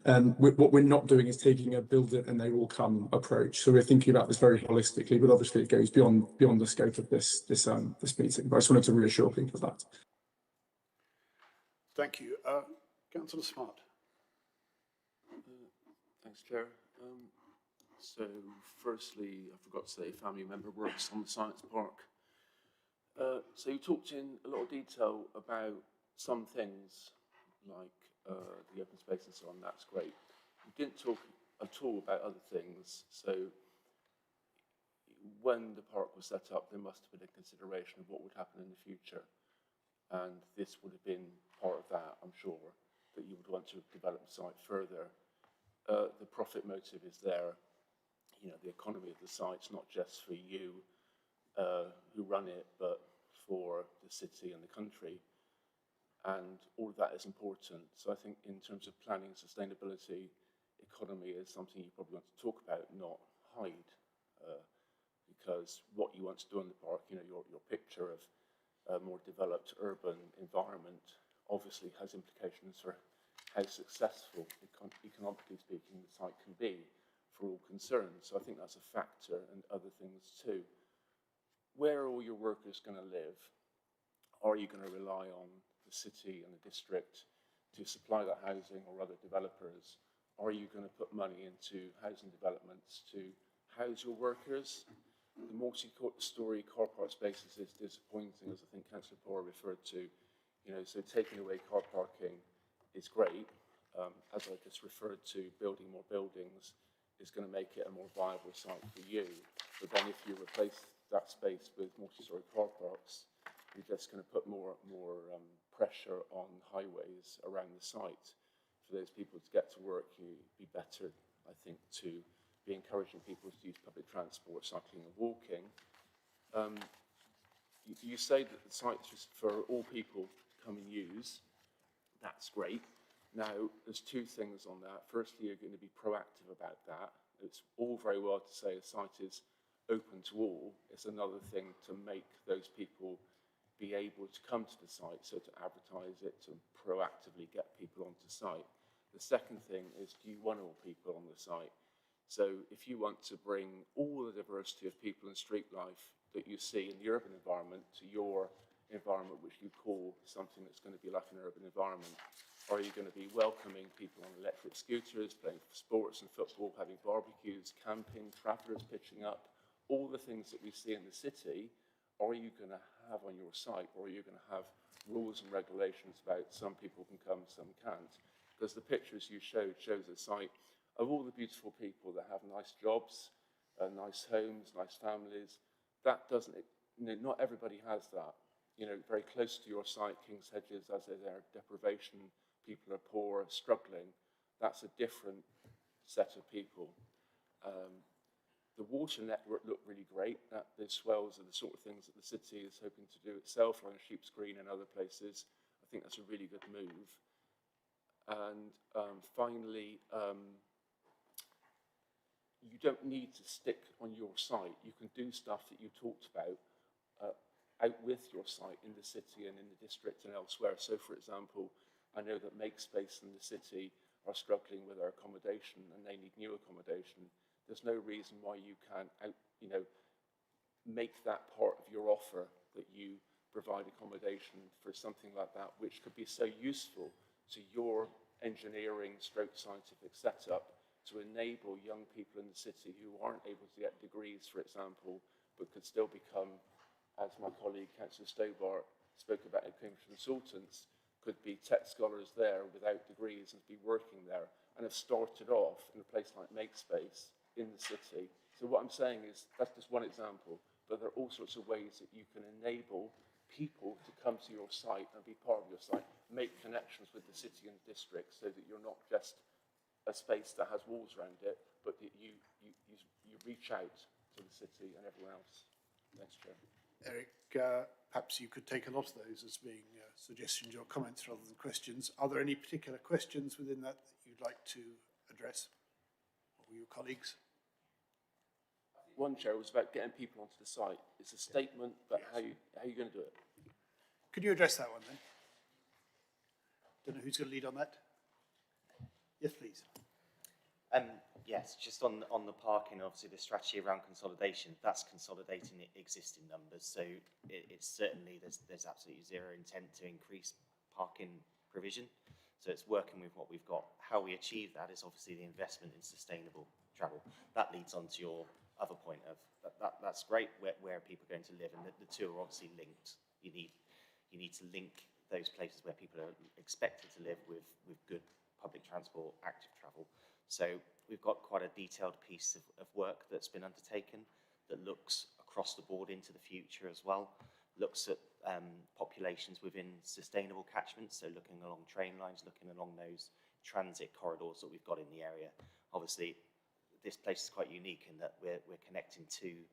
What we're not doing is taking a build it and they will come approach. So we're thinking about this very holistically, but obviously it goes beyond the scope of this meeting. But I just wanted to reassure people of that. Thank you. Councillor Smart. Thanks, Chair. So firstly, I forgot to say, a family member works on the science park. So you talked in a lot of detail about some things like the open space and so on. That's great. You didn't talk at all about other things. So when the park was set up, there must have been a consideration of what would happen in the future. And this would have been part of that, I'm sure, that you would want to develop the site further. The profit motive is there. You know, the economy of the site's not just for you who run it, but for the city and the country. And all of that is important. So I think in terms of planning sustainability, economy is something you probably want to talk about, not hide. Because what you want to do in the park, you know, your picture of a more developed urban environment obviously has implications for how successful, economically speaking, the site can be for all concerned. So I think that's a factor, and other things too. Where are all your workers going to live? Are you going to rely on the city and the district to supply that housing or other developers? Are you going to put money into housing developments to house your workers? The multi-story car park spaces is disappointing, as I think Councillor Poor referred to. You know, so taking away car parking is great. As I just referred to, building more buildings is going to make it a more viable site for you. But then if you replace that space with multi-story car parks, you're just going to put more pressure on highways around the site. For those people to get to work, you'd be better, I think, to be encouraging people to use public transport, cycling and walking. You say that the site's just for all people come and use. That's great. Now, there's two things on that. Firstly, you're going to be proactive about that. It's all very well to say a site is open to all. It's another thing to make those people be able to come to the site, so to advertise it, to proactively get people onto site. The second thing is, do you want all people on the site? So if you want to bring all the diversity of people in street life that you see in the urban environment to your environment, which you call something that's going to be like an urban environment, are you going to be welcoming people on electric scooters, playing sports and football, having barbecues, camping, travellers pitching up, all the things that we see in the city, are you going to have on your site, or are you going to have rules and regulations about some people can come, some can't? Because the pictures you showed shows a site of all the beautiful people that have nice jobs, nice homes, nice families. That doesn't, not everybody has that. Very close to your site, King's Hedges, as is their deprivation, people are poor, struggling. That's a different set of people. The water network looked really great. The swells are the sort of things that the city is hoping to do itself, like Sheep's Green and other places. I think that's a really good move. And finally, you don't need to stick on your site. You can do stuff that you talked about out with your site in the city and in the district and elsewhere. So, for example, I know that Makespace in the city are struggling with their accommodation and they need new accommodation. There's no reason why you can't make that part of your offer, that you provide accommodation for something like that, which could be so useful to your engineering stroke scientific setup to enable young people in the city who aren't able to get degrees, for example, but could still become, as my colleague Councillor Stobart spoke about, Cambridge consultants, could be tech scholars there without degrees and be working there and have started off in a place like Makespace in the city. So what I'm saying is, that's just one example, but there are all sorts of ways that you can enable people to come to your site and be part of your site, make connections with the city and district so that you're not just a space that has walls around it, but that you reach out to the city and everyone else. Thanks, Chair. Eric, perhaps you could take a lot of those as being suggestions or comments rather than questions. Are there any particular questions within that you'd like to address, or your colleagues? One, Chair, was about getting people onto the site. It's a statement, but how are you going to do it? Could you address that one then? Don't know who's going to lead on that. Yes, please. Yes, just on the parking, obviously the strategy around consolidation, that's consolidating existing numbers. So it's certainly, there's absolutely zero intent to increase parking provision. So it's working with what we've got. How we achieve that is obviously the investment in sustainable travel. That leads on to your other point of, that's great, where are people going to live? And the two are obviously linked. You need to link those places where people are expected to live with good public transport, active travel. So we've got quite a detailed piece of work that's been undertaken that looks across the board into the future as well, looks at populations within sustainable catchments, so looking along train lines, looking along those transit corridors that we've got in the area. Obviously, this place is quite unique in that we're connecting two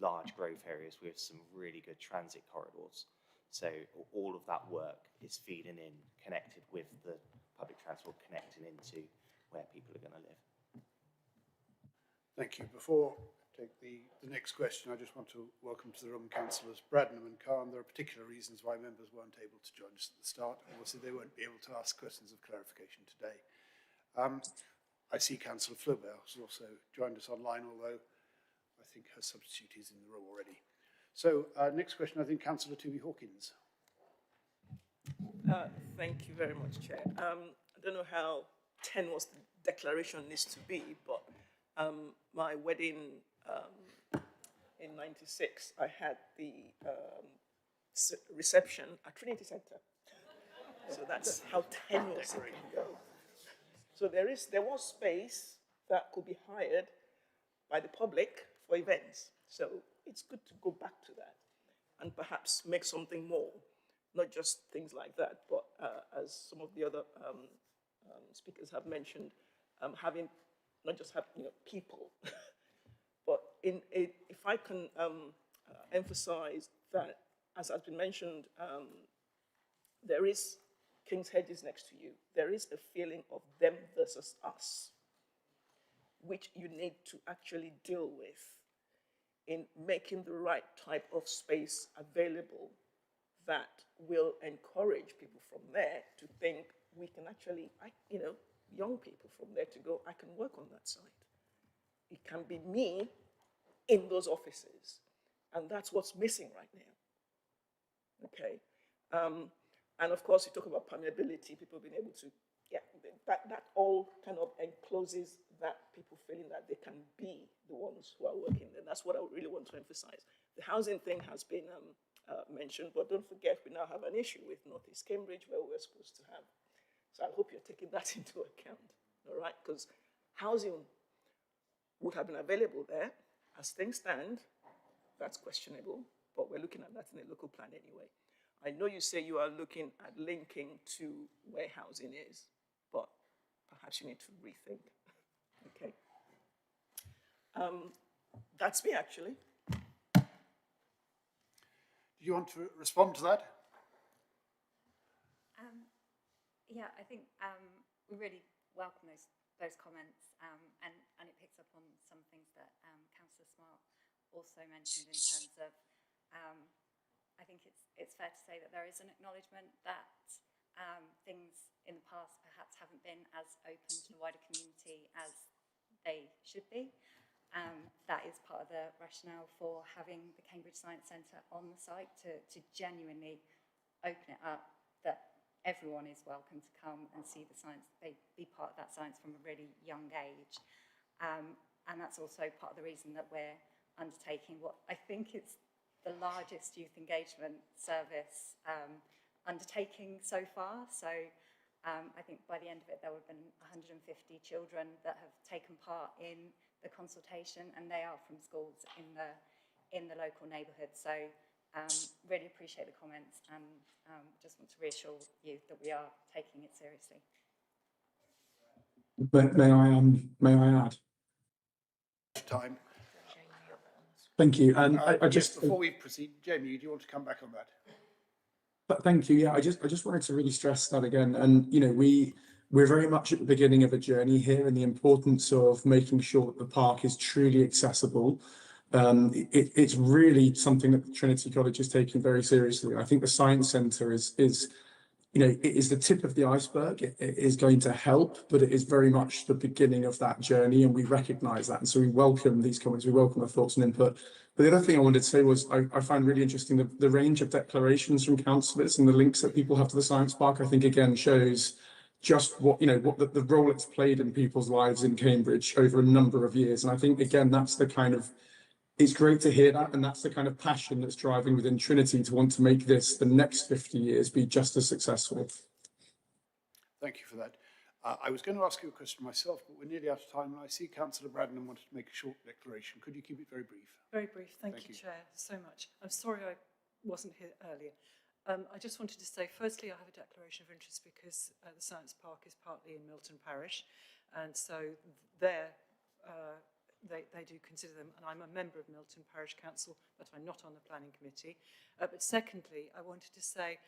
large growth areas with some really good transit corridors. So all of that work is feeding in, connected with the public transport, connecting into where people are going to live. Thank you. Before I take the next question, I just want to welcome to the room Councillors Bradnam and Khan. There are particular reasons why members weren't able to join us at the start. Obviously, they won't be able to ask questions of clarification today. I see Councillor Flaubert has also joined us online, although I think her substitute is in the room already. So, next question, I think Councillor Toomey Hawkins. Thank you very much, Chair. I don't know how tenuous the declaration needs to be, but my wedding in '96, I had the reception at Trinity Centre. So that's how tenuous it can go. So there was space that could be hired by the public for events. So it's good to go back to that and perhaps make something more, not just things like that, but as some of the other speakers have mentioned, having not just have, people. But if I can emphasize that, as has been mentioned, there is King's Head is next to you. There is a feeling of them versus us, which you need to actually deal with in making the right type of space available that will encourage people from there to think we can actually, young people from there to go, I can work on that site. It can be me in those offices. And that's what's missing right now. Okay. And of course, you talk about permeability, people being able to, that all kind of encloses that people feeling that they can be the ones who are working there. That's what I really want to emphasize. The housing thing has been mentioned, but don't forget we now have an issue with Northeast Cambridge where we're supposed to have. So I hope you're taking that into account, all right? Because housing would have been available there. As things stand, that's questionable, but we're looking at that in the local plan anyway. I know you say you are looking at linking to where housing is, but perhaps you need to rethink, okay? That's me, actually. Do you want to respond to that? Yeah, I think we really welcome those comments, and it picks up on some things that Councillor Smart also mentioned in terms of, I think it's fair to say that there is an acknowledgement that things in the past perhaps haven't been as open to the wider community as they should be. That is part of the rationale for having the Cambridge Science Centre on the site, to genuinely open it up, that everyone is welcome to come and see the science, be part of that science from a really young age. And that's also part of the reason that we're undertaking what I think is the largest youth engagement service undertaking so far. So I think by the end of it, there would have been 150 children that have taken part in the consultation, and they are from schools in the local neighbourhood. So really appreciate the comments, and just want to reassure you that we are taking it seriously. But may I add? Time. Thank you. And I just, before we proceed, Jamie, do you want to come back on that? but thank you. Yeah, I just wanted to really stress that again. And we're very much at the beginning of a journey here, and the importance of making sure that the park is truly accessible. It's really something that Trinity College is taking very seriously. I think the Science Centre is it is the tip of the iceberg. It is going to help, but it is very much the beginning of that journey, and we recognise that. And so we welcome these comments, we welcome the thoughts and input. But the other thing I wanted to say was I find really interesting the range of declarations from councillors and the links that people have to the Science Park. I think again shows just what the role it's played in people's lives in Cambridge over a number of years. And I think again that's the kind of, it's great to hear that, and that's the kind of passion that's driving within Trinity to want to make this, the next 50 years, be just as successful. Thank you for that. I was going to ask you a question myself, but we're nearly out of time, and I see Councillor Braddon wanted to make a short declaration. Could you keep it very brief? Very brief. Thank you, Chair, so much. I'm sorry I wasn't here earlier. I just wanted to say, firstly, I have a declaration of interest because the Science Park is partly in Milton Parish, and so there they do consider them, and I'm a member of Milton Parish Council, but I'm not on the planning committee. But secondly, I wanted to say,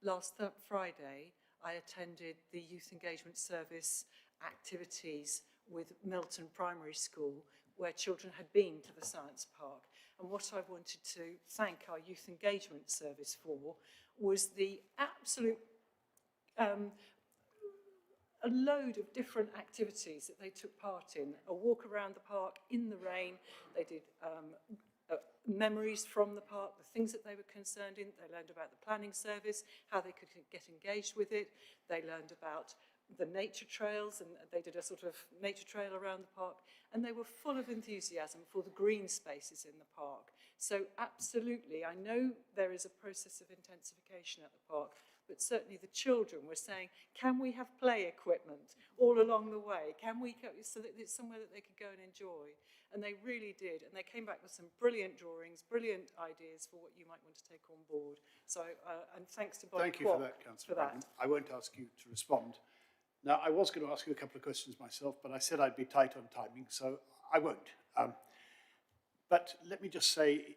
last Friday, I attended the Youth Engagement Service activities with Milton Primary School, where children had been to the Science Park. And what I wanted to thank our Youth Engagement Service for was the absolute a load of different activities that they took part in. A walk around the park in the rain. They did memories from the park, the things that they were concerned in. They learned about the planning service, how they could get engaged with it. They learned about the nature trails, and they did a sort of nature trail around the park. And they were full of enthusiasm for the green spaces in the park. So absolutely, I know there is a process of intensification at the park, but certainly the children were saying, can we have play equipment all along the way? Can we, so that it's somewhere that they could go and enjoy? And they really did. And they came back with some brilliant drawings, brilliant ideas for what you might want to take on board. So, and thanks to Bob. Thank you for that, Councillor Braddon. I won't ask you to respond. Now, I was going to ask you a couple of questions myself, but I said I'd be tight on timing, so I won't. But let me just say,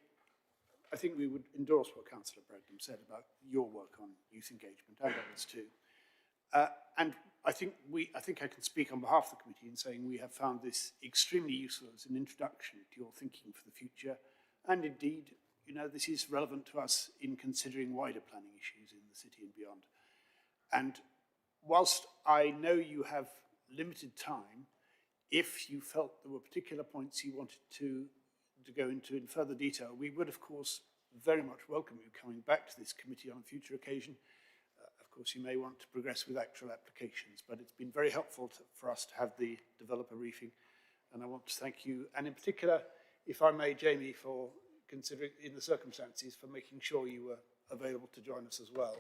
I think we would endorse what Councillor Bradham said about your work on youth engagement and others too. And I think I can speak on behalf of the committee in saying we have found this extremely useful as an introduction to your thinking for the future. And indeed, you know, this is relevant to us in considering wider planning issues in the city and beyond. And whilst I know you have limited time, if you felt there were particular points you wanted to go into in further detail, we would, of course, very much welcome you coming back to this committee on a future occasion. Of course, you may want to progress with actual applications, but it's been very helpful for us to have the developer briefing. And I want to thank you, and in particular, if I may, Jamie, for considering, in the circumstances, for making sure you were available to join us as well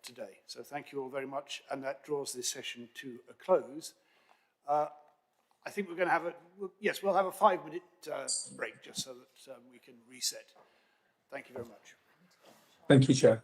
today. So thank you all very much, and that draws this session to a close. I think we're going to have we'll have a 5-minute break just so that we can reset. Thank you very much. Thank you, Chair.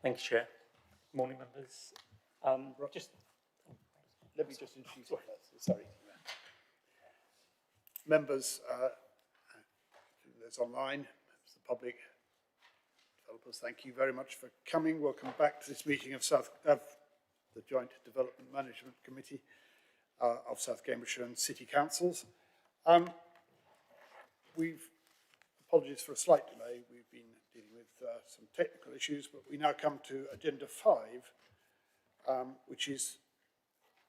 Thank you, Chair. Morning, members. Let me just introduce you first. Sorry. Members, those online, members of the public, developers, thank you very much for coming. Welcome back to this meeting of the Joint Development Management Committee of South Cambridgeshire and City Councils. Apologies for a slight delay. We've been dealing with some technical issues, but we now come to Agenda 5, which is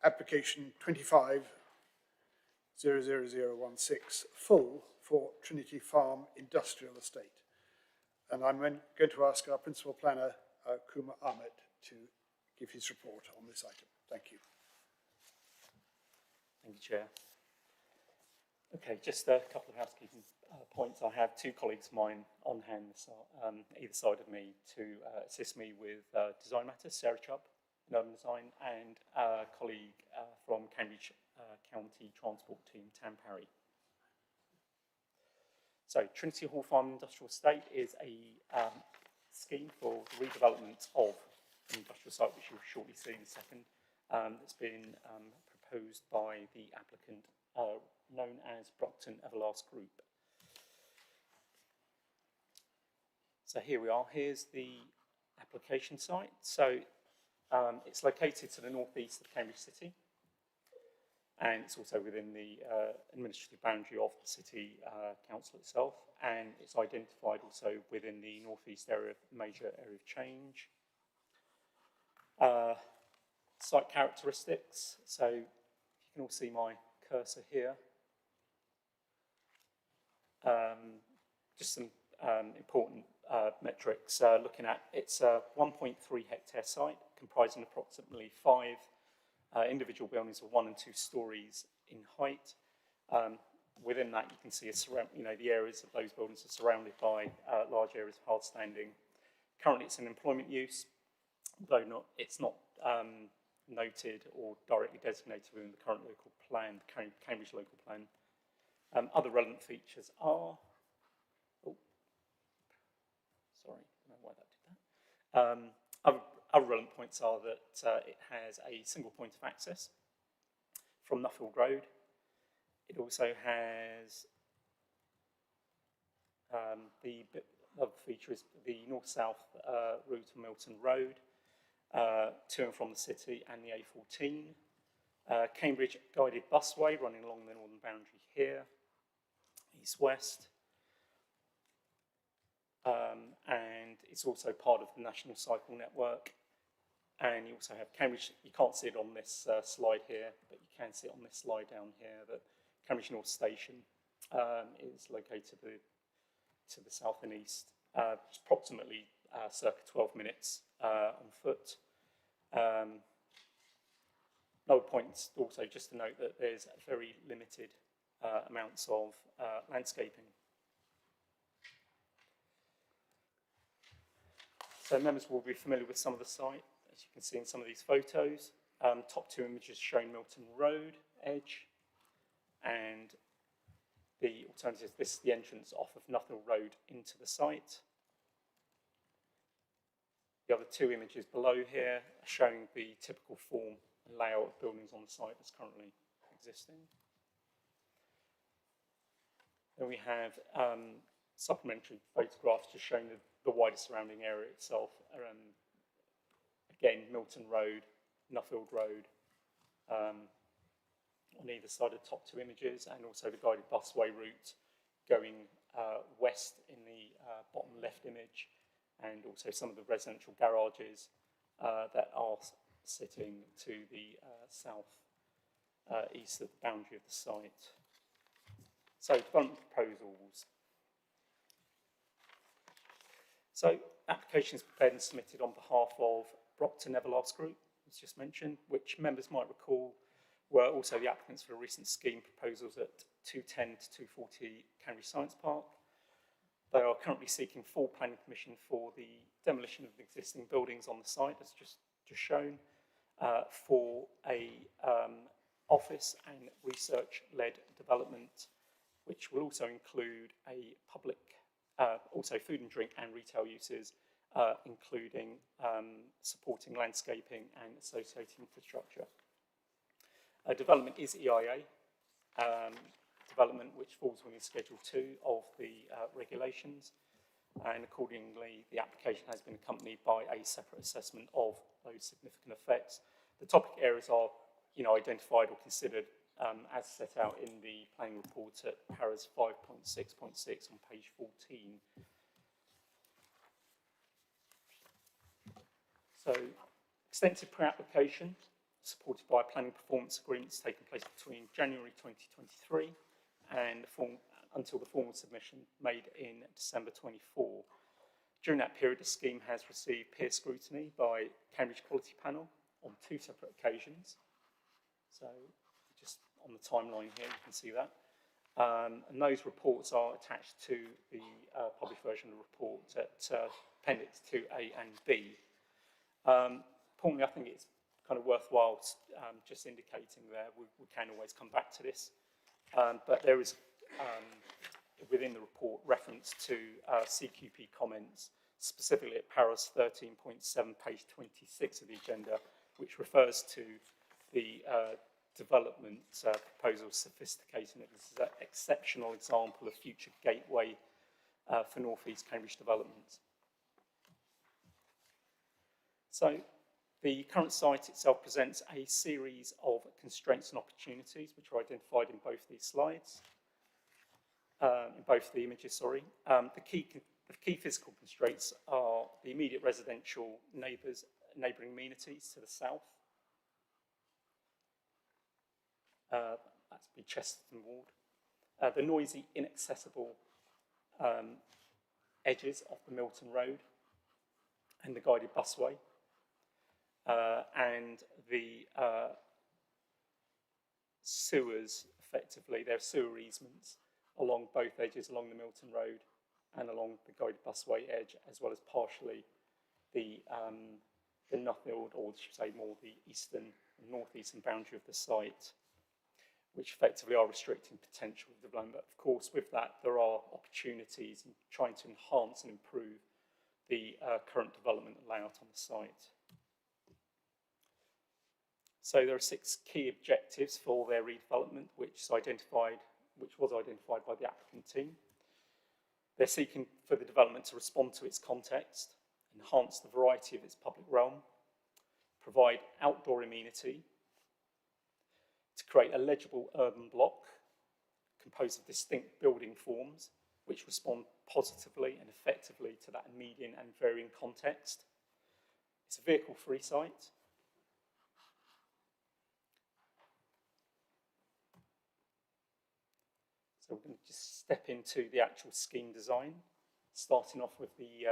application 25-00016 full for Trinity Farm Industrial Estate. And I'm going to ask our Principal Planner, Kumar Ahmed, to give his report on this item. Thank you. Thank you, Chair. Okay, just a couple of housekeeping points. I have two colleagues of mine on hand either side of me to assist me with design matters, Sarah Chubb in urban design, and a colleague from Cambridge County Transport Team, Tam Parry. So Trinity Hall Farm Industrial Estate is a scheme for the redevelopment of an industrial site, which you'll shortly see in a second. It's been proposed by the applicant known as Brockton Everlast Group. So here we are. Here's the application site. So it's located to the northeast of Cambridge City, and it's also within the administrative boundary of the City Council itself, and it's identified also within the northeast area, major area of change. Site characteristics. So you can all see my cursor here. Just some important metrics looking at. It's a 1.3 hectare site comprising approximately 5 individual buildings of 1 and 2 stories in height. Within that, you can see the areas of those buildings are surrounded by large areas of hard standing. Currently, it's an employment use, though it's not noted or directly designated within the current local plan, the Cambridge local plan. Other relevant features are, sorry, I don't know why that did that. Other relevant points are that it has a single point of access from Nuffield Road. It also has the other feature is the north-south route of Milton Road to and from the city, and the A14. Cambridge guided busway running along the northern boundary here, east-west. And it's also part of the National Cycle Network. And you also have Cambridge, you can't see it on this slide here, but you can see it on this slide down here, that Cambridge North Station is located to the south and east, approximately circa 12 minutes on foot. Another point also just to note that there's very limited amounts of landscaping. So members will be familiar with some of the site, as you can see in some of these photos. Top 2 images showing Milton Road edge, and the alternative, this is the entrance off of Nuffield Road into the site. The other 2 images below here are showing the typical form and layout of buildings on the site that's currently existing. Then we have supplementary photographs just showing the wider surrounding area itself. Again, Milton Road, Nuffield Road, on either side of the top 2 images, and also the guided busway route going west in the bottom left image, and also some of the residential garages that are sitting to the south east of the boundary of the site. So development proposals. So applications prepared and submitted on behalf of Brockton Everlast Group, as just mentioned, which members might recall were also the applicants for the recent scheme proposals at 210 to 240 Cambridge Science Park. They are currently seeking full planning permission for the demolition of the existing buildings on the site, as just shown, for a office and research-led development, which will also include a public, also food and drink and retail uses, including supporting landscaping and associated infrastructure. Development is EIA, development which falls within Schedule 2 of the regulations, and accordingly the application has been accompanied by a separate assessment of those significant effects. The topic areas are identified or considered as set out in the planning report at paras 5.6.6 on page 14. So, extensive pre-application supported by planning performance agreements taking place between January 2023 and until the formal submission made in December 24. During that period, the scheme has received peer scrutiny by Cambridge Quality Panel on 2 separate occasions. So, just on the timeline here, you can see that. And those reports are attached to the published version of the report at Appendix 2A and B. Importantly, I think it's kind of worthwhile just indicating there, we can always come back to this, but there is within the report reference to CQP comments, specifically at paras 13.7, page 26 of the agenda, which refers to the development proposal sophisticating it. This is an exceptional example of future gateway for North East Cambridge development. So the current site itself presents a series of constraints and opportunities which are identified in both these slides, in both the images, sorry. The key physical constraints are the immediate residential neighbouring amenities to the south. That's the Chesterton Ward. The noisy, inaccessible edges of the Milton Road and the guided busway. And the sewers, effectively, there are sewer easements along both edges, along the Milton Road and along the guided busway edge, as well as partially the Nuffield, or should say more the eastern and northeastern boundary of the site, which effectively are restricting potential development. But of course, with that, there are opportunities in trying to enhance and improve the current development layout on the site. So there are 6 key objectives for their redevelopment, which was identified by the applicant team. They're seeking for the development to respond to its context, enhance the variety of its public realm, provide outdoor amenity, to create a legible urban block composed of distinct building forms which respond positively and effectively to that immediate and varying context. It's a vehicle-free site. So we're going to just step into the actual scheme design, starting off with the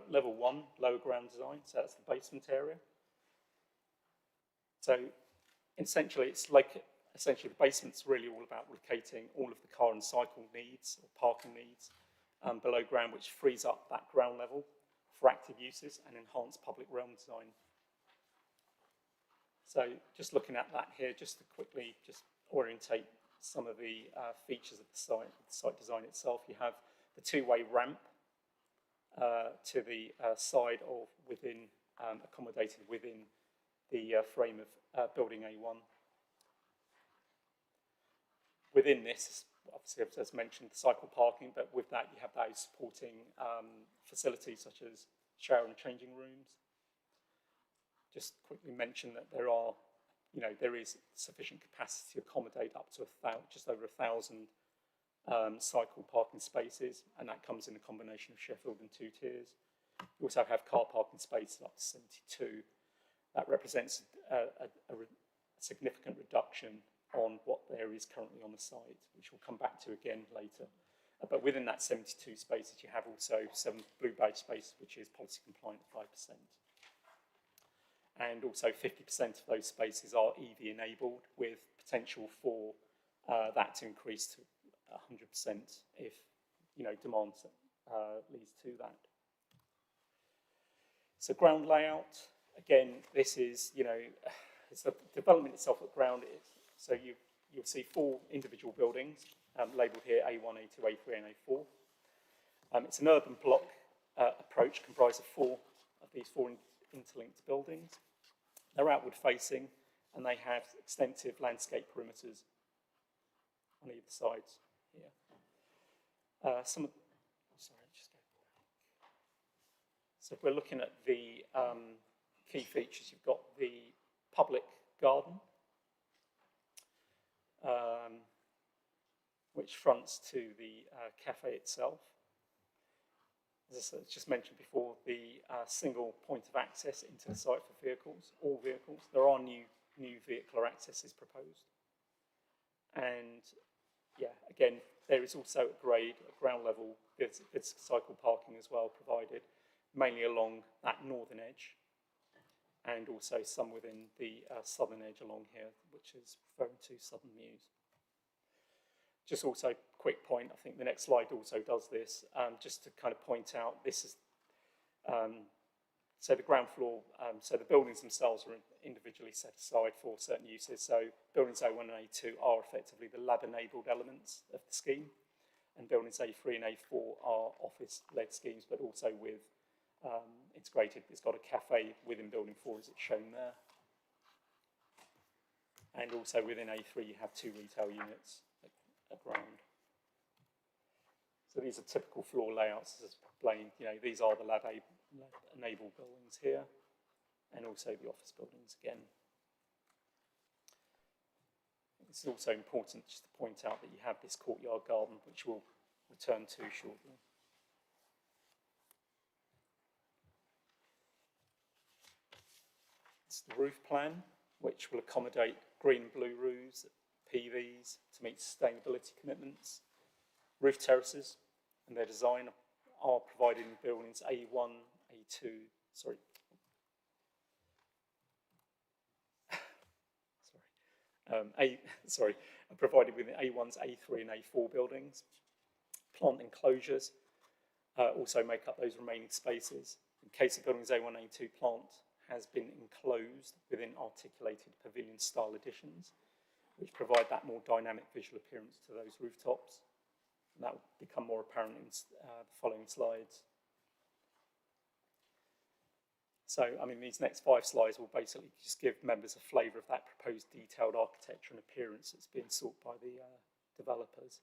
level 1, lower ground design. So that's the basement area. So essentially, the basement's really all about locating all of the car and cycle needs, or parking needs, below ground, which frees up that ground level for active uses and enhanced public realm design. So just looking at that here, just to quickly just orientate some of the features of the site design itself. You have the 2-way ramp to the side of within, accommodated within the frame of building A1. Within this, obviously, as mentioned, the cycle parking, but with that you have those supporting facilities such as shower and changing rooms. Just quickly mention that there is sufficient capacity to accommodate up to just over 1,000 cycle parking spaces, and that comes in a combination of Sheffield and 2 tiers. You also have car parking spaces up to 72. That represents a significant reduction on what there is currently on the site, which we'll come back to again later. But within that 72 spaces, you have also 7 blue badge spaces, which is policy compliant at 5%. And also 50% of those spaces are EV enabled, with potential for that to increase to 100% if demand leads to that. So ground layout, again, this is it's the development itself at ground. So you'll see 4 individual buildings labelled here A1, A2, A3, and A4. It's an urban block approach comprise of these four interlinked buildings. They're outward facing and they have extensive landscape perimeters on either sides here. So if we're looking at the key features, you've got the public garden, which fronts to the cafe itself. As I just mentioned before, the single point of access into the site for vehicles, all vehicles. There are new vehicular accesses proposed. And yeah, again, there is also at ground level, there's cycle parking as well provided, mainly along that northern edge, and also some within the southern edge along here, which is referring to Southern Mews. Just also, quick point, I think the next slide also does this, just to kind of point out, this is, so the ground floor, so the buildings themselves are individually set aside for certain uses. So buildings A1 and A2 are effectively the lab-enabled elements of the scheme, and buildings A3 and A4 are office-led schemes, but also with integrated, it's got a cafe within building 4 as it's shown there. And also within A3 you have 2 retail units at ground. So these are typical floor layouts as explained. You know, these are the lab-enabled buildings here, and also the office buildings again. It's also important just to point out that you have this courtyard garden, which we'll return to shortly. It's the roof plan, which will accommodate green and blue roofs, PVs to meet sustainability commitments. Roof terraces and their design are provided in buildings A1, A2, are provided within A1's A3 and A4 buildings. Plant enclosures also make up those remaining spaces. In case of buildings A1 and A2, plant has been enclosed within articulated pavilion-style additions, which provide that more dynamic visual appearance to those rooftops. And that will become more apparent in the following slides. So, I mean, these next 5 slides will basically just give members a flavour of that proposed detailed architecture and appearance that's being sought by the developers.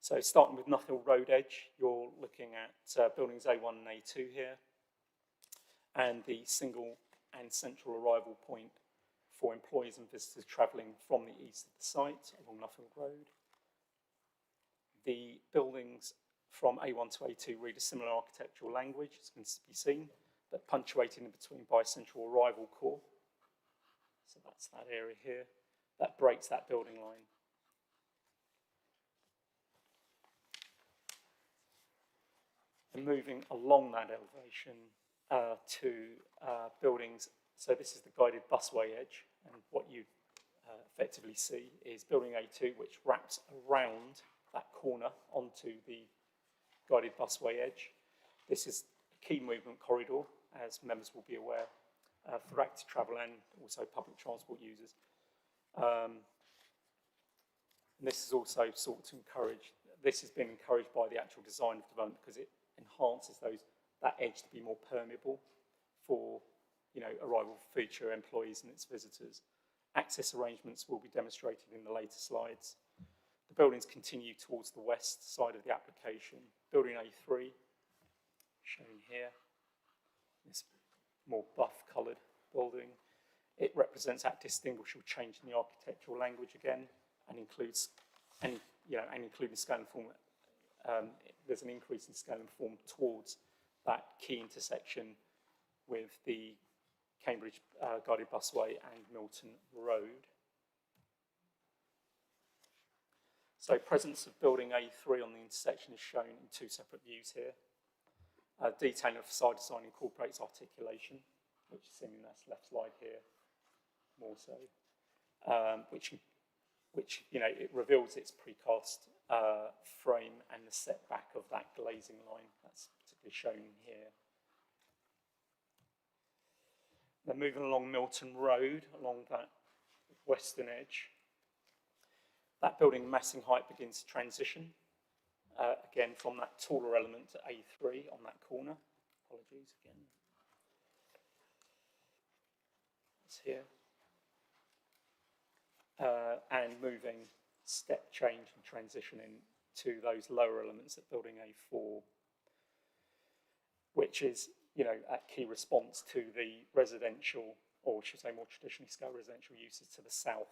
So, starting with Nuffield Road Edge, you're looking at buildings A1 and A2 here, and the single and central arrival point for employees and visitors travelling from the east of the site along Nuffield Road. The buildings from A1 to A2 read a similar architectural language, as can be seen, but punctuated in between by a central arrival core. So that's that area here. That breaks that building line. And moving along that elevation to buildings, so this is the guided busway edge, and what you effectively see is building A2, which wraps around that corner onto the guided busway edge. This is a key movement corridor, as members will be aware, for active travel and also public transport users. And this is also sought to encourage, this has been encouraged by the actual design of development because it enhances that edge to be more permeable for, you know, arrival future employees and its visitors. Access arrangements will be demonstrated in the later slides. The buildings continue towards the west side of the application. Building A3, shown here, this more buff-coloured building. It represents that distinguishable change in the architectural language again, and includes, including scale and form. There's an increase in scale and form towards that key intersection with the Cambridge guided busway and Milton Road. So presence of building A3 on the intersection is shown in 2 separate views here. Detailing of facade design incorporates articulation, which is seen in that left slide here, more so, which you know, it reveals its precast frame and the setback of that glazing line. That's particularly shown here. Then moving along Milton Road, along that western edge, that building massing height begins to transition again, from that taller element to A3 on that corner. Apologies again. It's here. And moving step change and transitioning to those lower elements at building A4, which is, you know, a key response to the residential, or should I say more traditionally scale residential uses to the south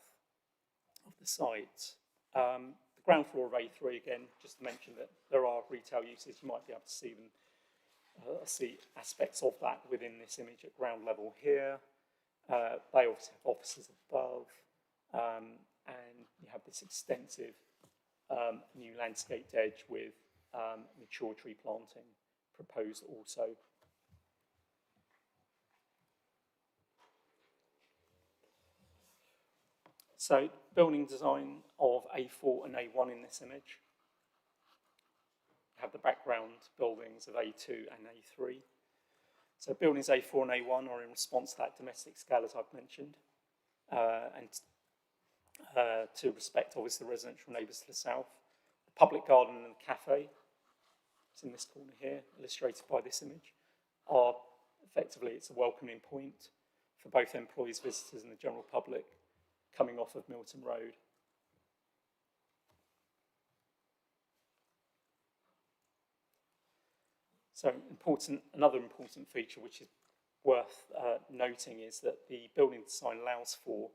of the site. The ground floor of A3, again, just to mention that there are retail uses, you might be able to see them, see aspects of that within this image at ground level here. They obviously have offices above, and you have this extensive new landscaped edge with mature tree planting proposed also. So building design of A4 and A1 in this image. Have the background buildings of A2 and A3. So buildings A4 and A1 are in response to that domestic scale, as I've mentioned, and to respect, obviously, the residential neighbours to the south. The public garden and the cafe, it's in this corner here, illustrated by this image, are effectively, it's a welcoming point for both employees, visitors and the general public coming off of Milton Road. So another important feature which is worth noting is that the building design allows for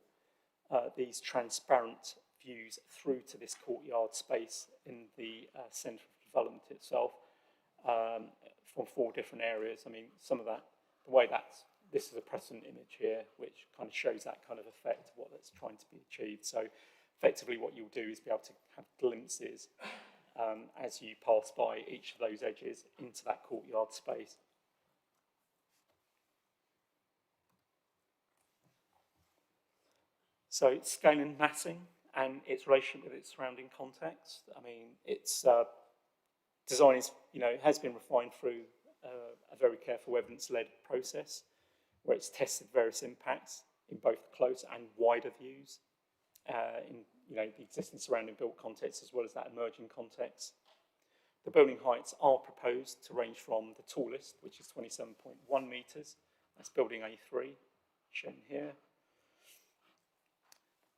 these transparent views through to this courtyard space in the centre of development itself from 4 different areas. I mean, some of that, the way this is a precedent image here, which kind of shows that kind of effect of what that's trying to be achieved. So effectively what you'll do is be able to have glimpses as you pass by each of those edges into that courtyard space. So it's scale and massing and its relationship with its surrounding context. I mean, its design is, you know, has been refined through a very careful evidence-led process where it's tested various impacts in both close and wider views in, you know, the existing surrounding built context as well as that emerging context. The building heights are proposed to range from the tallest, which is 27.1 metres, that's building A3, shown here,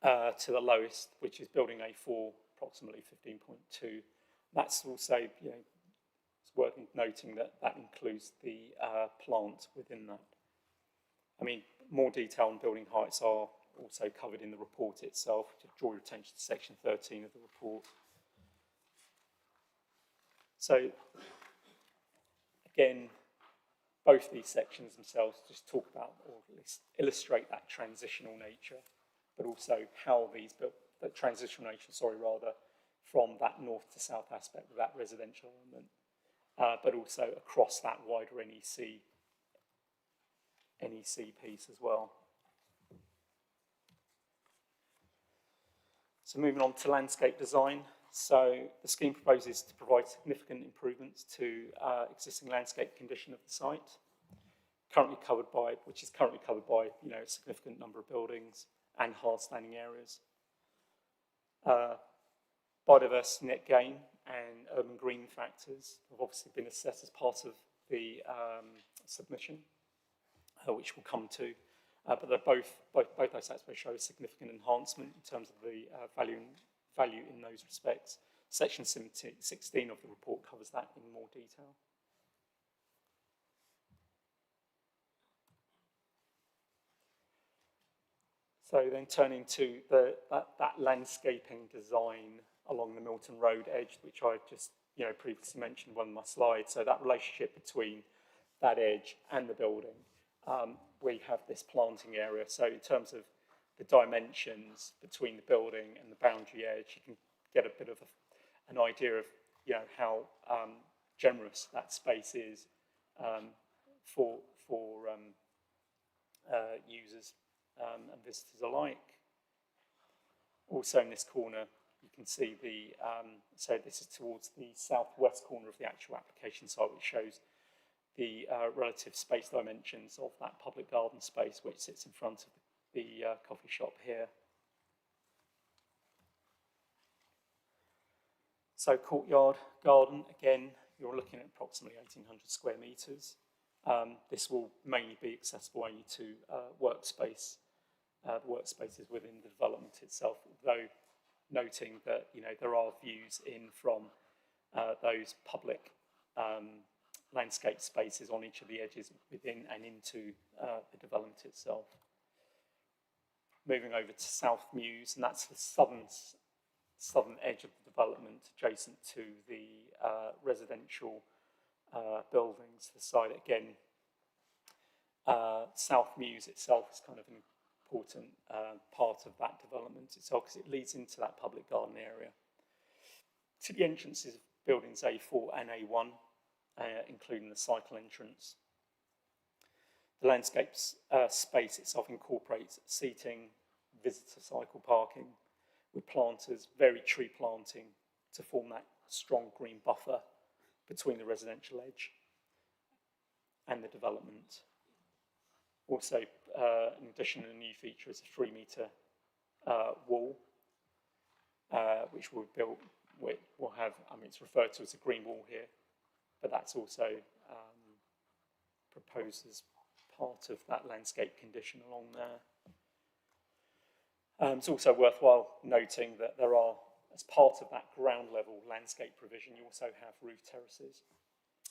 to the lowest, which is building A4, approximately 15.2. That's also, you know, it's worth noting that that includes the plant within that. I mean, more detail on building heights are also covered in the report itself. To draw your attention to section 13 of the report. So, again, both these sections themselves just talk about, or at least illustrate that transitional nature, but also how these built, that transitional nature, from that north to south aspect of that residential element, but also across that wider NEC piece as well. So moving on to landscape design. So the scheme proposes to provide significant improvements to existing landscape condition of the site, which is currently covered by, you know, a significant number of buildings and hard standing areas. Biodiversity net gain and urban green factors have obviously been assessed as part of the submission, which we'll come to. But they're both those aspects show a significant enhancement in terms of the value in those respects. Section 16 of the report covers that in more detail. So then turning to that landscaping design along the Milton Road edge, which I just, you know, previously mentioned on my slide. So that relationship between that edge and the building. We have this planting area. So in terms of the dimensions between the building and the boundary edge, you can get a bit of an idea of, you know, how generous that space is for users and visitors alike. Also in this corner, you can see the, so this is towards the southwest corner of the actual application site, which shows the relative space dimensions of that public garden space, which sits in front of the coffee shop here. So courtyard, garden, again, you're looking at approximately 1,800 square metres. This will mainly be accessible only to workspace, the workspaces within the development itself, though noting that, you know, there are views in from those public landscape spaces on each of the edges within and into the development itself. Moving over to South Mews, and that's the southern edge of the development, adjacent to the residential buildings. The side again, South Mews itself is kind of an important part of that development itself because it leads into that public garden area. To the entrances of buildings A4 and A1, including the cycle entrance. The landscape space itself incorporates seating, visitor cycle parking, with planters, varied tree planting to form that strong green buffer between the residential edge and the development. Also, in addition, a new feature is a 3-metre wall, which will build. Will have. I mean, it's referred to as a green wall here, but that's also proposed as part of that landscape condition along there. It's also worthwhile noting that there are, as part of that ground level landscape provision, you also have roof terraces,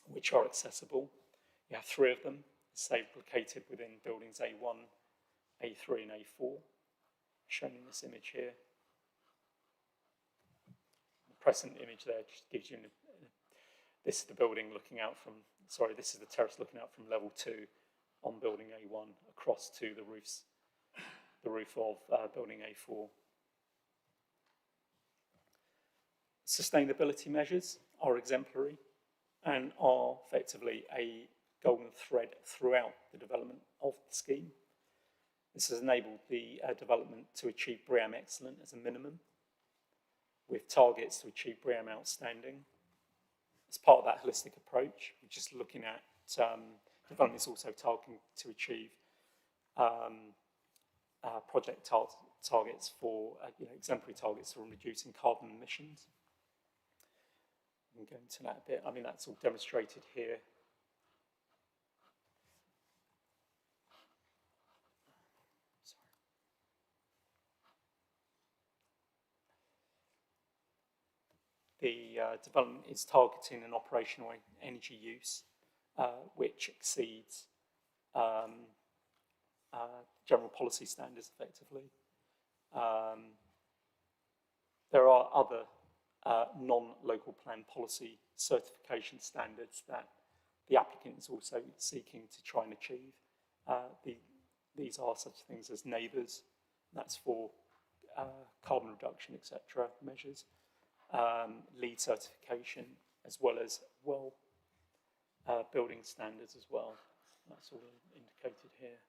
which are accessible. You have 3 of them, say, located within buildings A1, A3 and A4, shown in this image here. The present image there just gives you, this is the building looking out from, sorry, this is the terrace looking out from level 2 on building A1 across to the roofs, the roof of building A4. Sustainability measures are exemplary and are effectively a golden thread throughout the development of the scheme. This has enabled the development to achieve BREEAM Excellent as a minimum, with targets to achieve BREEAM Outstanding. As part of that holistic approach, we're just looking at development is also targeting to achieve project targets for exemplary targets for reducing carbon emissions. We can go into that a bit. I mean, that's all demonstrated here. The development is targeting an operational energy use which exceeds general policy standards effectively. There are other non-local plan policy certification standards that the applicant is also seeking to try and achieve. These are such things as neighbours, that's for carbon reduction, etc. measures. LEED certification, as well as building standards as well. That's all indicated here.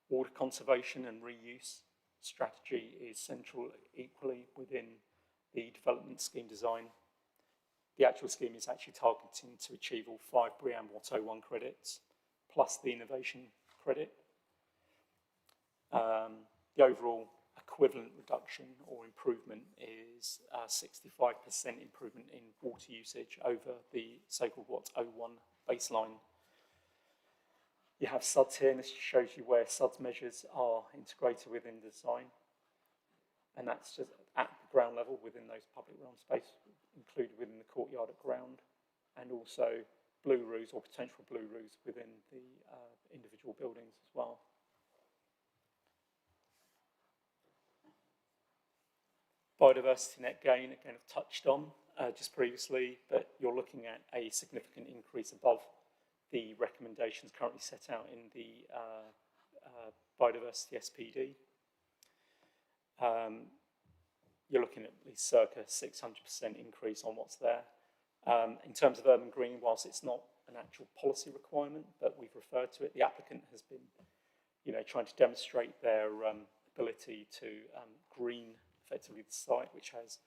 Water conservation and reuse strategy is central equally within the development scheme design. The actual scheme is actually targeting to achieve all 5 BREEAM 101 credits, plus the innovation credit. The overall equivalent reduction or improvement is 65% improvement in water usage over the so-called WAT 01 baseline. You have SUDS here, and this shows you where SUDS measures are integrated within the design. And that's just at the ground level within those public realm space, included within the courtyard at ground, and also blue roofs or potential blue roofs within the individual buildings as well. Biodiversity net gain, again, I've touched on just previously, but you're looking at a significant increase above the recommendations currently set out in the biodiversity SPD. You're looking at least circa 600% increase on what's there. In terms of urban green, whilst it's not an actual policy requirement, but we've referred to it, the applicant has been, trying to demonstrate their ability to green effectively the site, which has,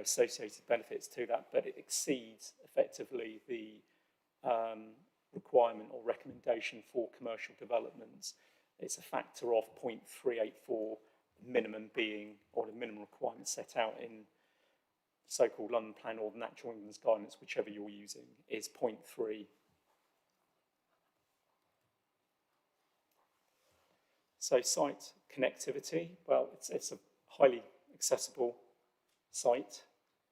associated benefits to that, but it exceeds effectively the requirement or recommendation for commercial developments. It's a factor of 0.384 minimum being, or the minimum requirement set out in so-called London Plan or the Natural England's guidance, whichever you're using, is 0.3. So site connectivity, well, it's a highly accessible site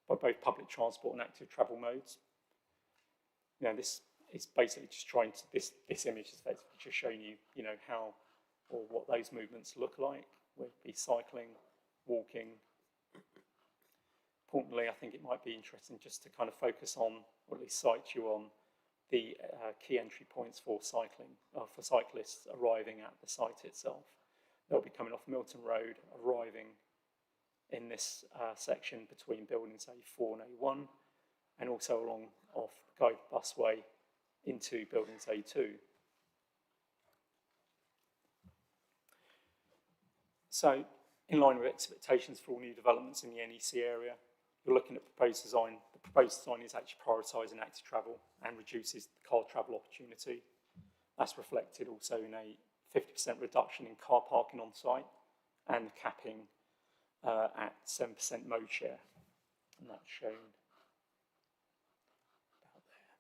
by both public transport and active travel modes. You know, this is basically just trying to, this image is effectively just showing you, you know, how or what those movements look like. We'd be cycling, walking. Importantly, I think it might be interesting just to kind of focus on, or at least cite you on, the key entry points for cycling, for cyclists arriving at the site itself. They'll be coming off Milton Road, arriving in this section between buildings A4 and A1, and also along off the guided busway into buildings A2. So, in line with expectations for all new developments in the NEC area, you're looking at proposed design. The proposed design is actually prioritising active travel and reduces the car travel opportunity. That's reflected also in a 50% reduction in car parking on site and capping at 7% mode share. And that's shown about there.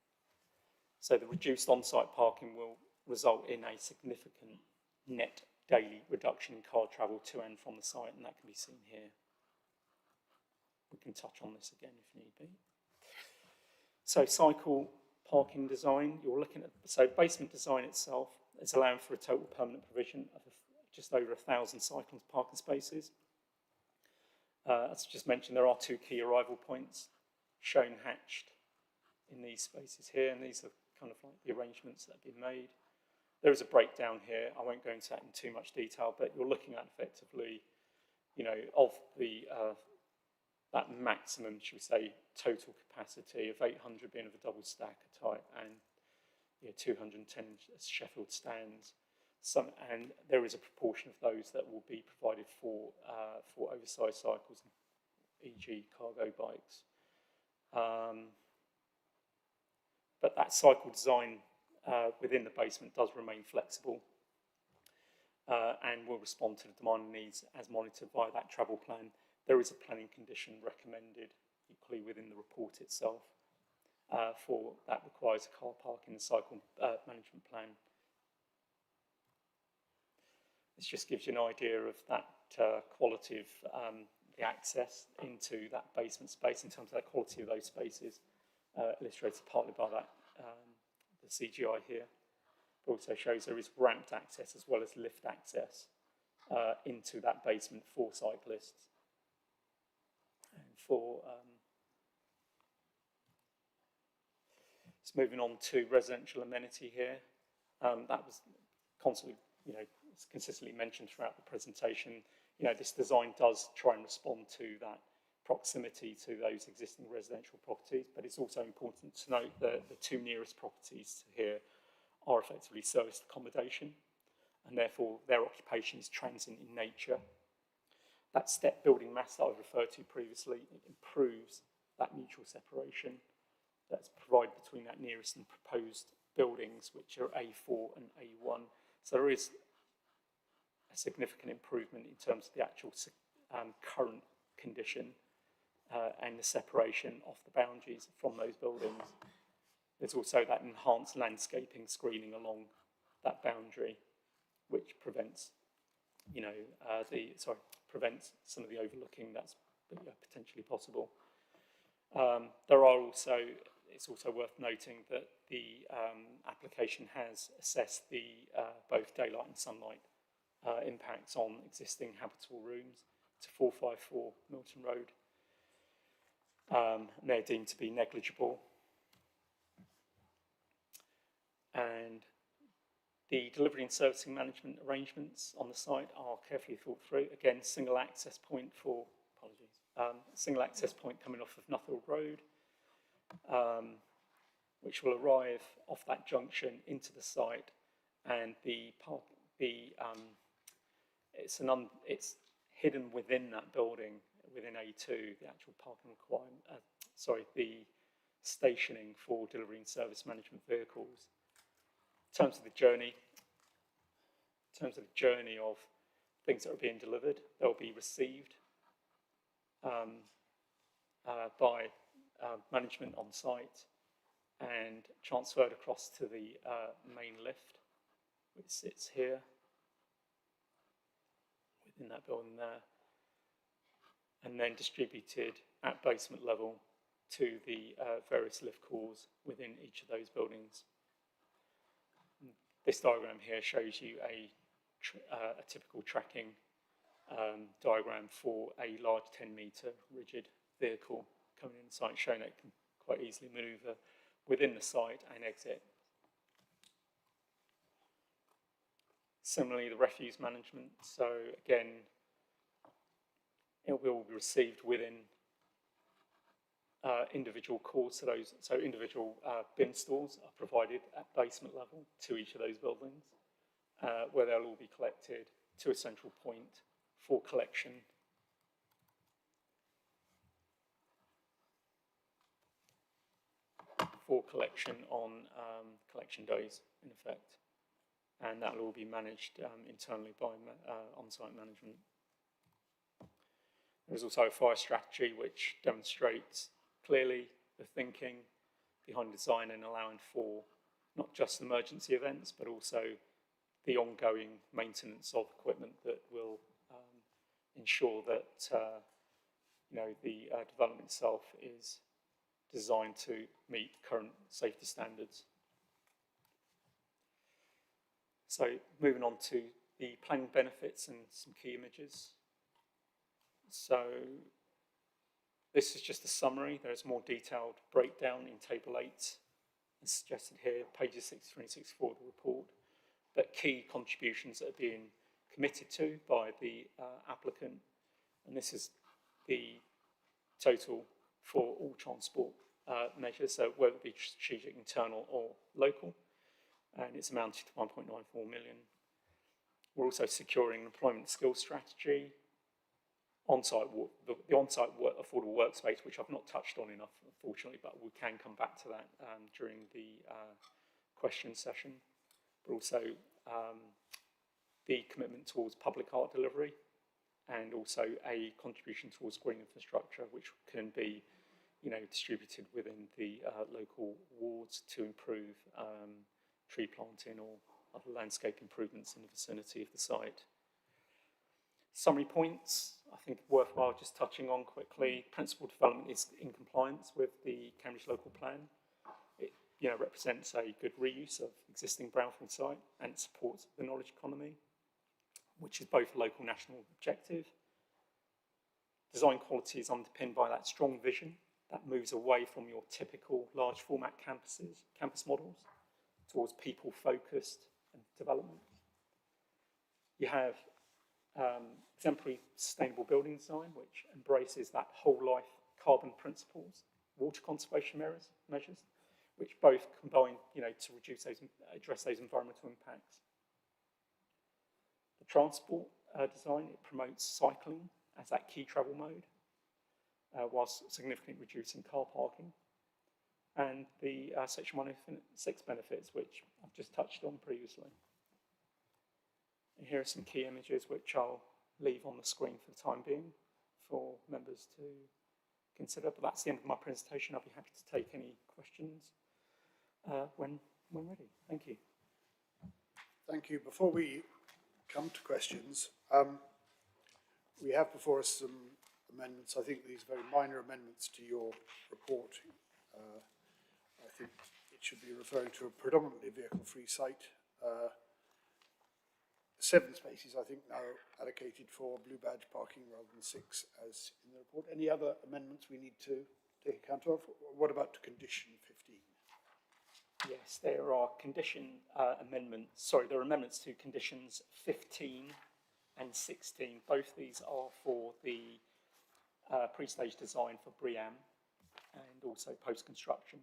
So the reduced on-site parking will result in a significant net daily reduction in car travel to and from the site, and that can be seen here. We can touch on this again if need be. So cycle parking design, you're looking at, so basement design itself is allowing for a total permanent provision of just over 1,000 cycling parking spaces. As I just mentioned, there are 2 key arrival points shown hatched in these spaces here, and these are kind of like the arrangements that have been made. There is a breakdown here. I won't go into that in too much detail, but you're looking at effectively, you know, of the that maximum, should we say, total capacity of 800 being of a double stacker type and, you know, 210 Sheffield stands. And there is a proportion of those that will be provided for oversized cycles, e.g. cargo bikes. But that cycle design within the basement does remain flexible and will respond to the demand and needs as monitored via that travel plan. There is a planning condition recommended equally within the report itself for that requires a car park in the cycle management plan. This just gives you an idea of that quality of the access into that basement space in terms of that quality of those spaces, illustrated partly by that the CGI here. It also shows there is ramped access as well as lift access into that basement for cyclists. And for just moving on to residential amenity here, that was constantly, you know, it's consistently mentioned throughout the presentation. You know, this design does try and respond to that proximity to those existing residential properties, but it's also important to note that the 2 nearest properties here are effectively serviced accommodation, and therefore their occupation is transient in nature. That step building mass that I referred to previously improves that mutual separation that's provided between that nearest and proposed buildings, which are A4 and A1. So there is a significant improvement in terms of the actual current condition and the separation of the boundaries from those buildings. There's also that enhanced landscaping screening along that boundary, which prevents, you know, prevents some of the overlooking that's potentially possible. There are also, it's also worth noting that the application has assessed the both daylight and sunlight impacts on existing habitable rooms to 454 Milton Road. They're deemed to be negligible. And the delivery and servicing management arrangements on the site are carefully thought through. Again, single access point for, single access point coming off of Nuffield Road, which will arrive off that junction into the site, and it's hidden within that building, within A2, the actual parking requirement, the stationing for delivery and service management vehicles. In terms of the journey of things that are being delivered. They'll be received by management on site and transferred across to the main lift, which sits here within that building there, and then distributed at basement level to the various lift cores within each of those buildings. This diagram here shows you a typical tracking diagram for a large 10-metre rigid vehicle coming in the site, showing that it can quite easily manoeuvre within the site and exit. Similarly, the refuse management. So again, it will be received within individual cores. So individual bin stores are provided at basement level to each of those buildings, where they'll all be collected to a central point for collection. On collection days, in effect. And that will all be managed internally by on-site management. There's also a fire strategy which demonstrates clearly the thinking behind design and allowing for not just emergency events, but also the ongoing maintenance of equipment that will ensure that the development itself is designed to meet current safety standards. So moving on to the planning benefits and some key images. So this is just a summary. There's more detailed breakdown in Table 8, as suggested here, pages 63 and 64 of the report. But key contributions that are being committed to by the applicant, and this is the total for all transport measures, so whether it be strategic, internal or local, and it's amounted to 1.94 million. We're also securing an employment skills strategy, the on-site affordable workspace, which I've not touched on enough, unfortunately, but we can come back to that during the question session. But also the commitment towards public art delivery, and also a contribution towards green infrastructure, which can be distributed within the local wards to improve tree planting or other landscape improvements in the vicinity of the site. Summary points, I think worthwhile just touching on quickly. Principal development is in compliance with the Cambridge Local Plan. It represents a good reuse of existing brownfield site, and it supports the knowledge economy, which is both a local and national objective. Design quality is underpinned by that strong vision that moves away from your typical large format campus models, towards people-focused development. You have exemplary sustainable building design, which embraces that whole life carbon principles, water conservation measures, which both combine, to address those environmental impacts. The transport design, it promotes cycling as that key travel mode, whilst significantly reducing car parking. And the Section 106 benefits, which I've just touched on previously. And here are some key images which I'll leave on the screen for the time being for members to consider. But that's the end of my presentation. I'll be happy to take any questions when ready. Thank you. Thank you. Before we come to questions, we have before us some amendments. I think these are very minor amendments to your report. I think it should be referring to a predominantly vehicle-free site. 7 spaces, I think, now allocated for blue badge parking rather than 6 as in the report. Any other amendments we need to take account of? What about condition 15? Yes, there are there are amendments to conditions 15 and 16. Both these are for the pre-stage design for BREEAM and also post-construction.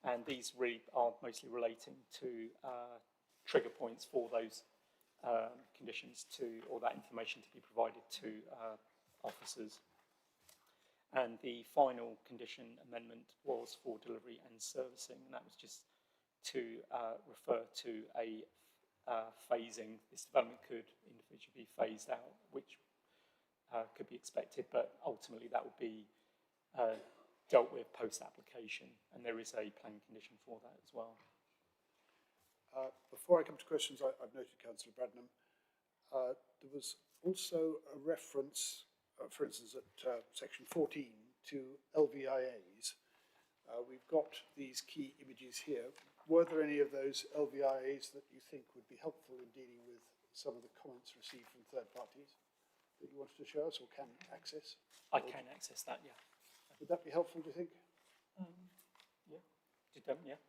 And these really are mostly relating to trigger points for those conditions or that information to be provided to officers. And the final condition amendment was for delivery and servicing, and that was just to refer to a phasing. This development could individually be phased out, which could be expected, but ultimately that will be dealt with post-application, and there is a planning condition for that as well. Before I come to questions, I've noted, Councillor Bradnam, there was also a reference, for instance, at section 14 to LVIAs. We've got these key images here. Were there any of those LVIAs that you think would be helpful in dealing with some of the comments received from third parties that you wanted to show us or can access? I can access that, yeah. Would that be helpful, do you think? Yeah. Yeah.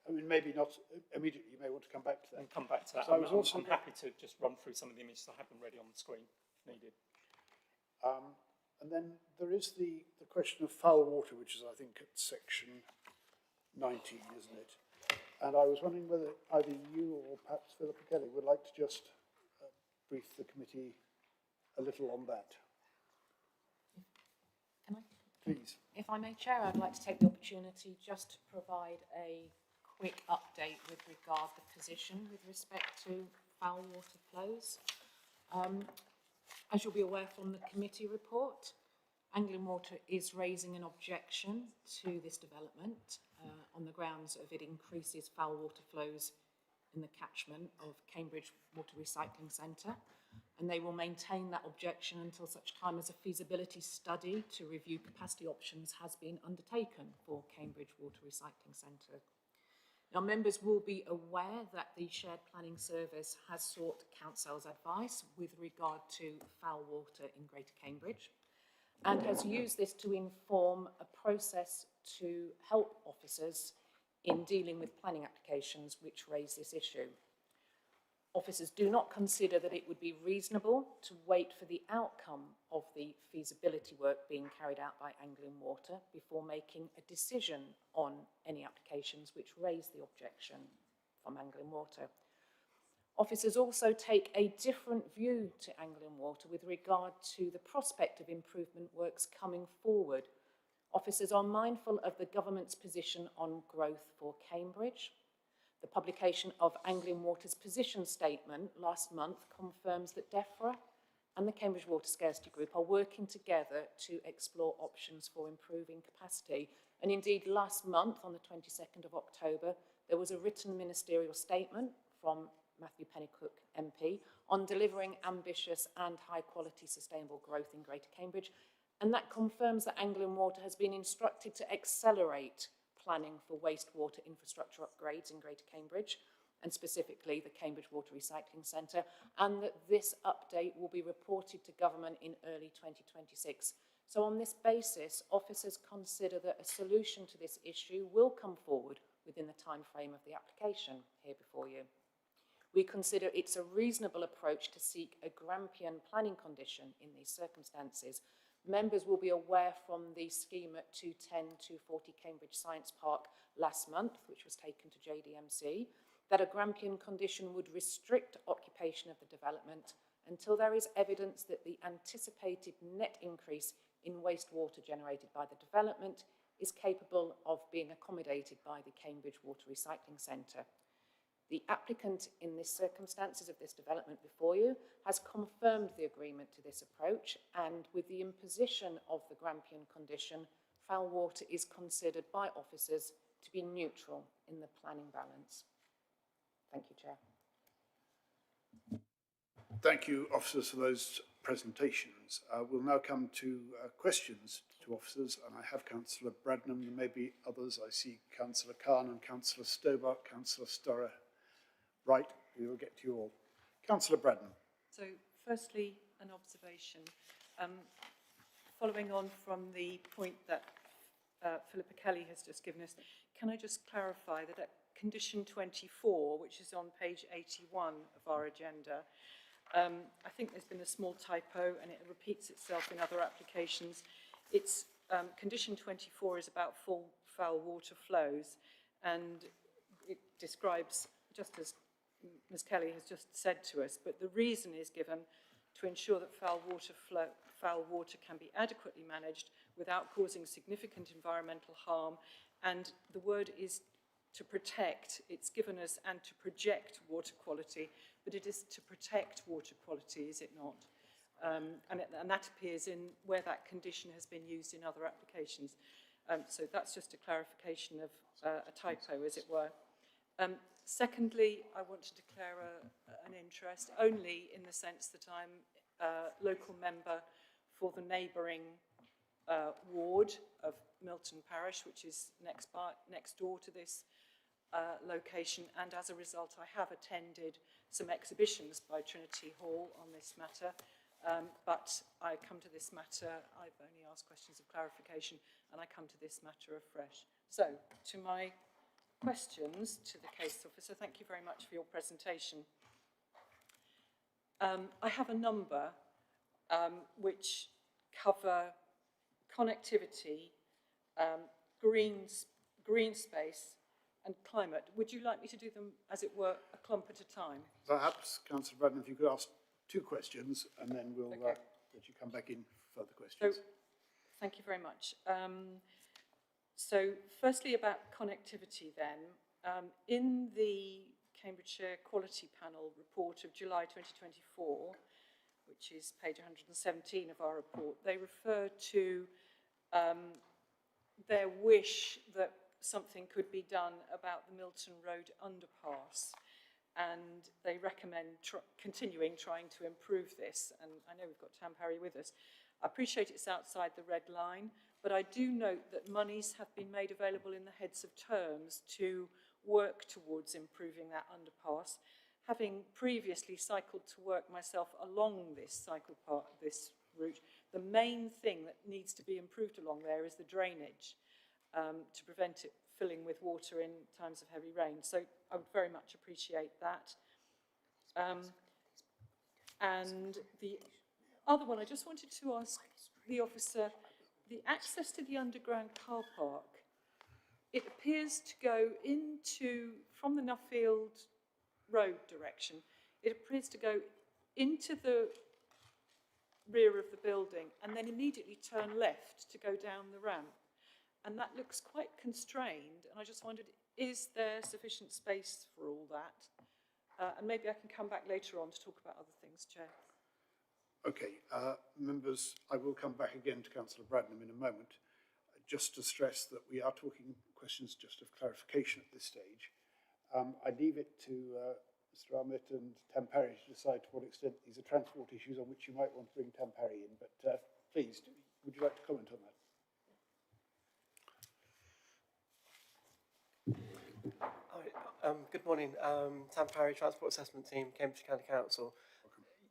I mean, maybe not immediately. You may want to come back to that. And come back to that. So I'm happy to just run through some of the images I have them ready on the screen if needed. And then there is the question of foul water, which is, I think, at section 19, isn't it? And I was wondering whether either you or perhaps Philippa Kelly would like to just brief the committee a little on that. Can I? Please. If I may, Chair, I'd like to take the opportunity just to provide a quick update with regard to the position with respect to foul water flows. As you'll be aware from the committee report, Anglian Water is raising an objection to this development on the grounds of it increases foul water flows in the catchment of Cambridge Water Recycling Centre, and they will maintain that objection until such time as a feasibility study to review capacity options has been undertaken for Cambridge Water Recycling Centre. Now, members will be aware that the Shared Planning Service has sought Council's advice with regard to foul water in Greater Cambridge and has used this to inform a process to help officers in dealing with planning applications which raise this issue. Officers do not consider that it would be reasonable to wait for the outcome of the feasibility work being carried out by Anglian Water before making a decision on any applications which raise the objection from Anglian Water. Officers also take a different view to Anglian Water with regard to the prospect of improvement works coming forward. Officers are mindful of the government's position on growth for Cambridge. The publication of Anglian Water's position statement last month confirms that DEFRA and the Cambridge Water Scarcity Group are working together to explore options for improving capacity. And indeed, last month, on the 22nd of October, there was a written ministerial statement from Matthew Pennycook MP on delivering ambitious and high-quality sustainable growth in Greater Cambridge. And that confirms that Anglian Water has been instructed to accelerate planning for wastewater infrastructure upgrades in Greater Cambridge, and specifically the Cambridge Water Recycling Centre, and that this update will be reported to government in early 2026. So on this basis, officers consider that a solution to this issue will come forward within the time frame of the application here before you. We consider it's a reasonable approach to seek a Grampian planning condition in these circumstances. Members will be aware from the scheme at 210-240 Cambridge Science Park last month, which was taken to JDMC, that a Grampian condition would restrict occupation of the development until there is evidence that the anticipated net increase in wastewater generated by the development is capable of being accommodated by the Cambridge Water Recycling Centre. The applicant in the circumstances of this development before you has confirmed the agreement to this approach, and with the imposition of the Grampian condition, foul water is considered by officers to be neutral in the planning balance. Thank you, Chair. Thank you, officers, for those presentations. We'll now come to questions to officers, and I have Councillor Bradnam. There may be others. I see Councillor Khan and Councillor Stobart, Councillor Storrer. Right, we will get to you all. Councillor Bradnam. So, firstly, an observation. Following on from the point that Philippa Kelly has just given us, can I just clarify that at condition 24, which is on page 81 of our agenda, I think there's been a small typo and it repeats itself in other applications. It's condition 24 is about full foul water flows, and it describes, just as Ms Kelly has just said to us, but the reason is given to ensure that foul water can be adequately managed without causing significant environmental harm, and the word is to protect, it's given us and to project water quality, but it is to protect water quality, is it not? And that appears in where that condition has been used in other applications. So that's just a clarification of a typo, as it were. Secondly, I want to declare an interest only in the sense that I'm a local member for the neighbouring ward of Milton Parish, which is next door to this location, and as a result I have attended some exhibitions by Trinity Hall on this matter, but I come to this matter, I've only asked questions of clarification, and I come to this matter afresh. So, to my questions to the case officer, thank you very much for your presentation. I have a number which cover connectivity, green space and climate. Would you like me to do them, as it were, a clump at a time? Perhaps, Councillor Braddon, if you could ask 2 questions and then we'll let you come back in for further questions. So, thank you very much. So, firstly about connectivity then, in the Cambridgeshire Quality Panel report of July 2024, which is page 117 of our report, they refer to their wish that something could be done about the Milton Road underpass, and they recommend continuing trying to improve this. And I know we've got Tam Parry with us. I appreciate it's outside the red line, but I do note that monies have been made available in the heads of terms to work towards improving that underpass. Having previously cycled to work myself along this this route, the main thing that needs to be improved along there is the drainage to prevent it filling with water in times of heavy rain. So I would very much appreciate that. And the other one, I just wanted to ask the officer, the access to the underground car park, it appears to go from the Nuffield Road direction, it appears to go into the rear of the building and then immediately turn left to go down the ramp. And that looks quite constrained, and I just wondered, is there sufficient space for all that? And maybe I can come back later on to talk about other things, Chair. Okay, members, I will come back again to Councillor Bradnam in a moment, just to stress that we are talking questions just of clarification at this stage. I leave it to Mr. Ahmet and Tam Parry to decide to what extent these are transport issues on which you might want to bring Tam Parry in, but please, would you like to comment on that? Good morning, Tam Parry, Transport Assessment Team, Cambridge County Council.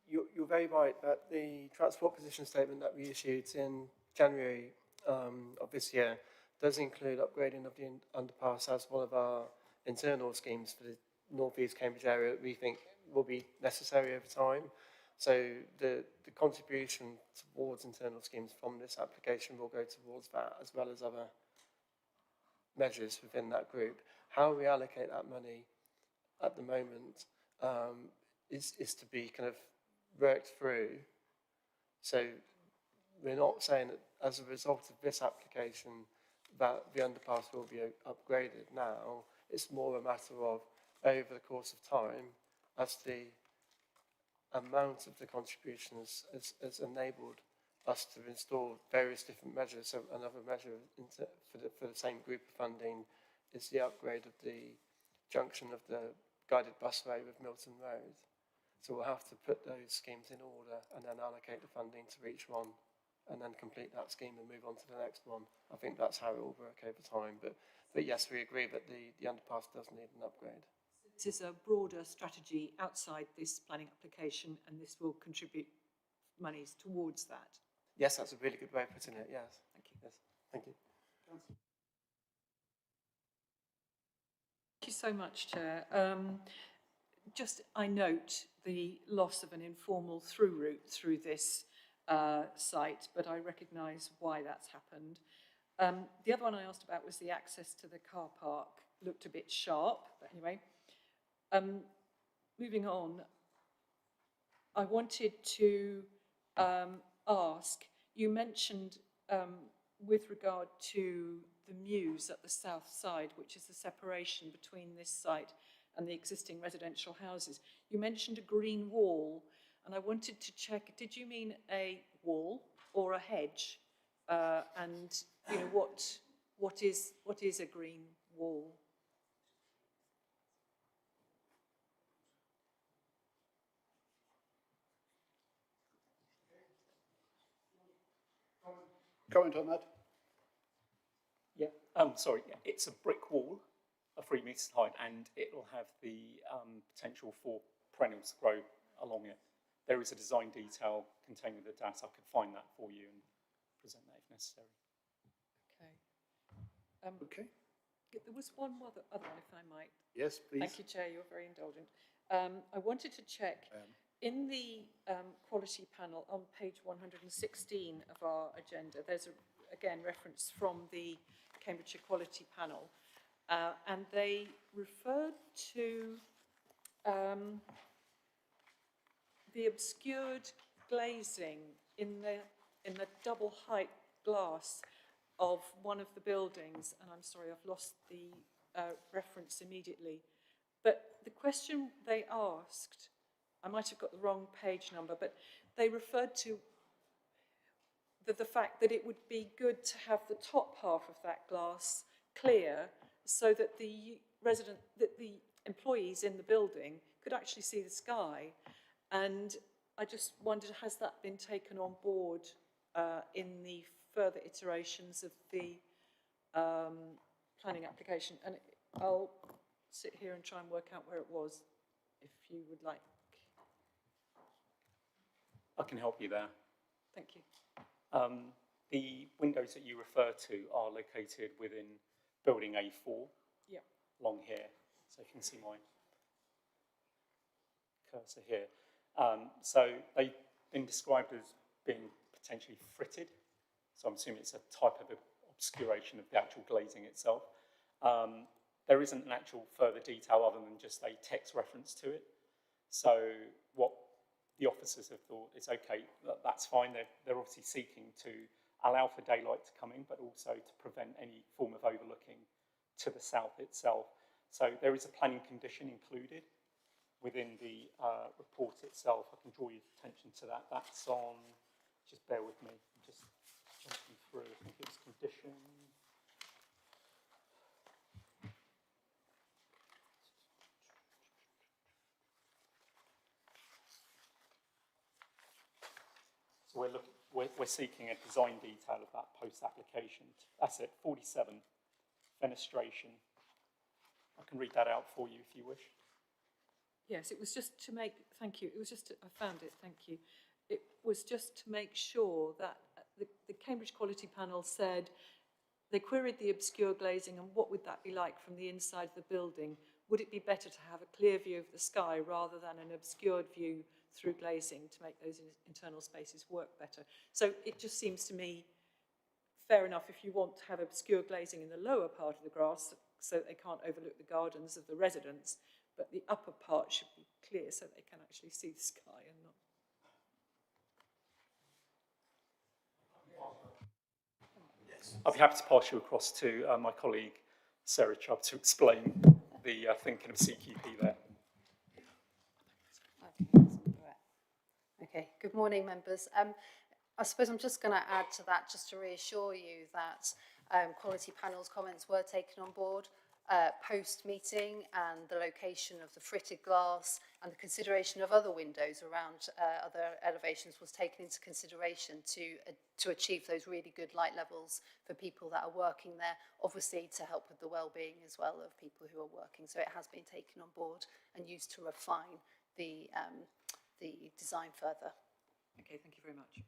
You're very right that the transport position statement that we issued in January of this year does include upgrading of the underpass as one of our internal schemes for the North East Cambridge area that we think will be necessary over time. So the contribution towards internal schemes from this application will go towards that, as well as other measures within that group. How we allocate that money at the moment is to be kind of worked through. So we're not saying that as a result of this application that the underpass will be upgraded now. It's more a matter of, over the course of time, as the amount of the contributions has enabled us to install various different measures. So another measure for the same group of funding is the upgrade of the junction of the guided busway with Milton Road. So we'll have to put those schemes in order and then allocate the funding to each one and then complete that scheme and move on to the next one. I think that's how it will work over time. But yes, we agree that the underpass does need an upgrade. This is a broader strategy outside this planning application, and this will contribute monies towards that. Yes, that's a really good way of putting it, yes. Thank you. Yes, thank you. Thank you so much, Chair. Just, I note the loss of an informal through route through this site, but I recognise why that's happened. The other one I asked about was the access to the car park. Looked a bit sharp, but anyway. Moving on, I wanted to ask, you mentioned with regard to the mews at the south side, which is the separation between this site and the existing residential houses. You mentioned a green wall, and I wanted to check, did you mean a wall or a hedge? And you know, what is a green wall? Comment on that? Yeah, sorry, yeah, it's a brick wall of 3 metres high, and it'll have the potential for perennials to grow along it. There is a design detail contained with the data. I could find that for you and present that if necessary. Okay. Okay. There was one other one, if I might. Yes, please. Thank you, Chair. You're very indulgent. I wanted to check in the quality panel on page 116 of our agenda. There's again reference from the Cambridgeshire Quality Panel, and they referred to the obscured glazing in the double height glass of one of the buildings, and I'm sorry, I've lost the reference immediately. But the question they asked, I might have got the wrong page number, but they referred to the fact that it would be good to have the top half of that glass clear so that the employees in the building could actually see the sky. And I just wondered, has that been taken on board in the further iterations of the planning application? And I'll sit here and try and work out where it was, if you would like. I can help you there. Thank you. The windows that you refer to are located within building A4, yeah, along here. So you can see my cursor here. So they've been described as being potentially fritted. So I'm assuming it's a type of obscuration of the actual glazing itself. There isn't an actual further detail other than just a text reference to it. So what the officers have thought is, okay, that's fine. They're obviously seeking to allow for daylight to come in, but also to prevent any form of overlooking to the south itself. So there is a planning condition included within the report itself. I can draw your attention to that. That's on, just bear with me, I'm just jumping through. I think it's condition. So we're seeking a design detail of that post-application. That's it, 47, fenestration. I can read that out for you if you wish. Yes, it was just to make, thank you, it was just, I found it, thank you. It was just to make sure that the Cambridge Quality Panel said, they queried the obscure glazing and what would that be like from the inside of the building? Would it be better to have a clear view of the sky rather than an obscured view through glazing to make those internal spaces work better? So it just seems to me fair enough if you want to have obscure glazing in the lower part of the grass so they can't overlook the gardens of the residents, but the upper part should be clear so they can actually see the sky and not. I'll be happy to pass you across to my colleague Sarah Chubb to explain the thinking of CQP there. Okay, good morning, members. I suppose I'm just going to add to that just to reassure you that Quality Panel's comments were taken on board post-meeting, and the location of the fritted glass and the consideration of other windows around other elevations was taken into consideration to achieve those really good light levels for people that are working there, obviously to help with the well-being as well of people who are working. So it has been taken on board and used to refine the design further. Okay, thank you very much.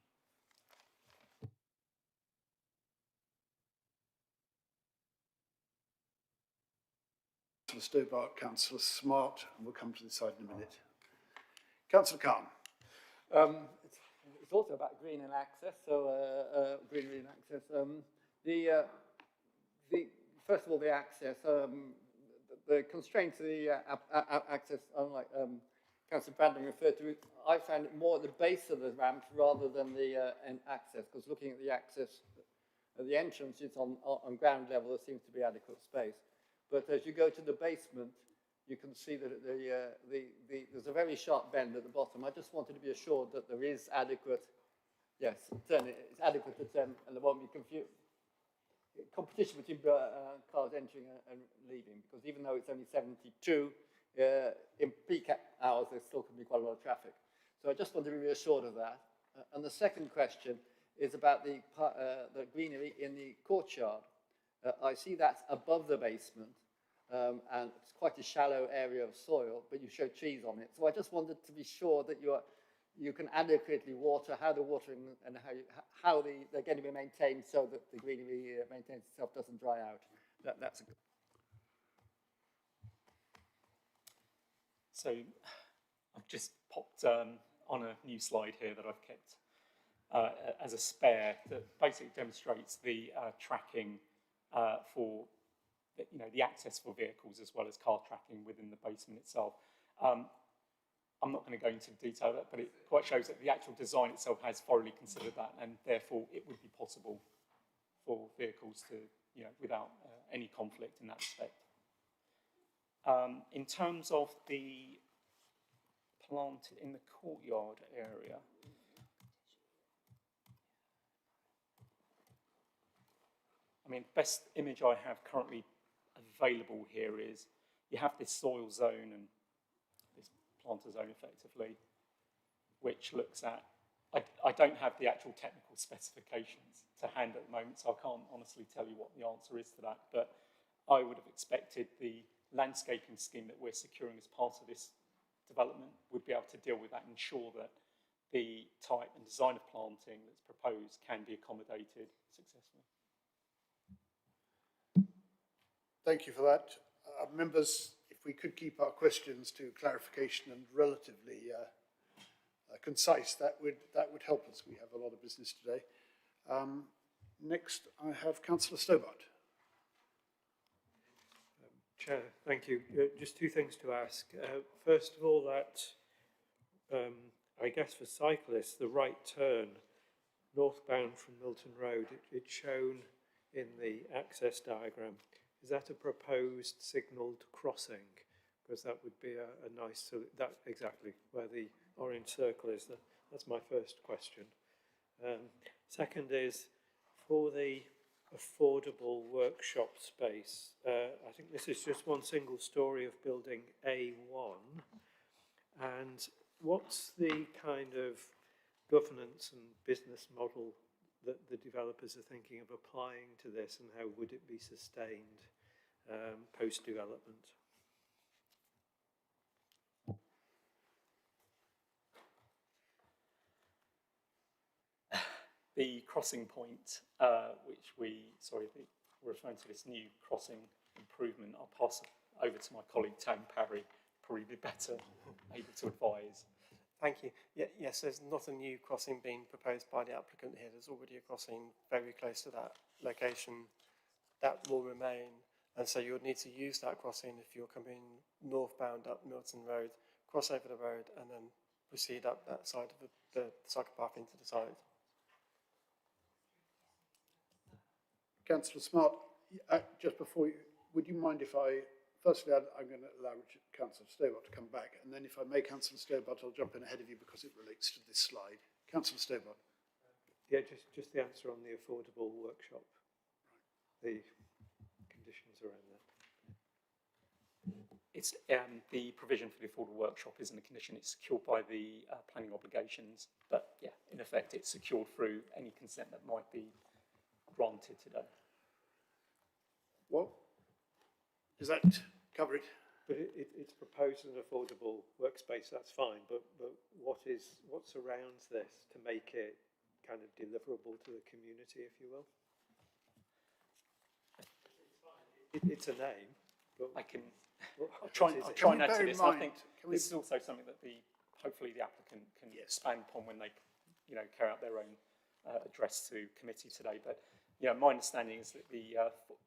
Councillor Stobart, Councillor Smart, and we'll come to this side in a minute. Councillor Khan. It's also about green and access, so greenery and access. First of all, the access. The constraint to the access, unlike Councillor Brandon referred to, I found it more at the base of the ramp rather than the end access, because looking at the access At the entrance, it's on ground level. There seems to be adequate space. But as you go to the basement, you can see that there's a very sharp bend at the bottom. I just wanted to be assured that there is adequate, yes, it's adequate to turn, and there won't be competition between cars entering and leaving, because even though it's only 72, in peak hours, there still can be quite a lot of traffic. So I just want to be reassured of that. And the second question is about the greenery in the courtyard. I see that's above the basement, and it's quite a shallow area of soil, but you show trees on it. So I just wanted to be sure that you can adequately water, how the watering and how they're going to be maintained so that the greenery maintains itself, doesn't dry out. That's a good. So I've just popped on a new slide here that I've kept as a spare that basically demonstrates the tracking for the access for vehicles as well as car tracking within the basement itself. I'm not going to go into detail of that, but it quite shows that the actual design itself has thoroughly considered that, and therefore it would be possible for vehicles to, without any conflict in that respect. In terms of the plant in the courtyard area, I mean, the best image I have currently available here is you have this soil zone and this planter zone effectively, which looks at, I don't have the actual technical specifications to hand at the moment, so I can't honestly tell you what the answer is to that, but I would have expected the landscaping scheme that we're securing as part of this development would be able to deal with that and ensure that the type and design of planting that's proposed can be accommodated successfully. Thank you for that. Members, if we could keep our questions to clarification and relatively concise, that would help us. We have a lot of business today. Next, I have Councillor Stobart. Chair, thank you. Just two things to ask. First of all, that I guess for cyclists, the right turn northbound from Milton Road, it's shown in the access diagram. Is that a proposed signalled crossing? Because that would be a nice, that exactly where the orange circle is. That's my first question. Second is, for the affordable workshop space, I think this is just one single story of building A1. And what's the kind of governance and business model that the developers are thinking of applying to this, and how would it be sustained post-development? The crossing point, which we're referring to this new crossing improvement, I'll pass over to my colleague Tam Parry, probably be better able to advise. Thank you. Yes, there's not a new crossing being proposed by the applicant here. There's already a crossing very close to that location that will remain. And so you would need to use that crossing if you're coming northbound up Milton Road, cross over the road and then proceed up that side of the cycle path into the site. Councillor Smart, just before you, would you mind if firstly, I'm going to allow Councillor Stobart to come back, and then if I may, Councillor Stobart, I'll jump in ahead of you because it relates to this slide. Councillor Stobart. Yeah, just the answer on the affordable workshop, the conditions around that. It's the provision for the affordable workshop isn't a condition, it's secured by the planning obligations, but yeah, in effect it's secured through any consent that might be granted today. Well, does that cover it? But it's proposed an affordable workspace, that's fine, but what surrounds this to make it kind of deliverable to the community, if you will? It's a name, but I'll try and add to this. I think this is also something that hopefully the applicant can expand upon when they carry out their own address to committee today. But my understanding is that the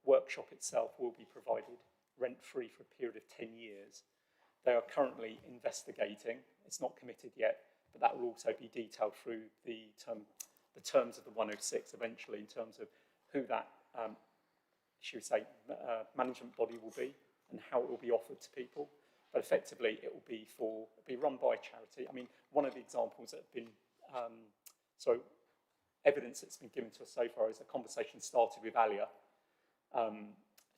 workshop itself will be provided rent-free for a period of 10 years. They are currently investigating. It's not committed yet, but that will also be detailed through the terms of the 106 eventually in terms of who that, should we say, management body will be and how it will be offered to people. But effectively, it will be run by charity. I mean, one of the examples that have been, evidence that's been given to us so far is a conversation started with ALIA,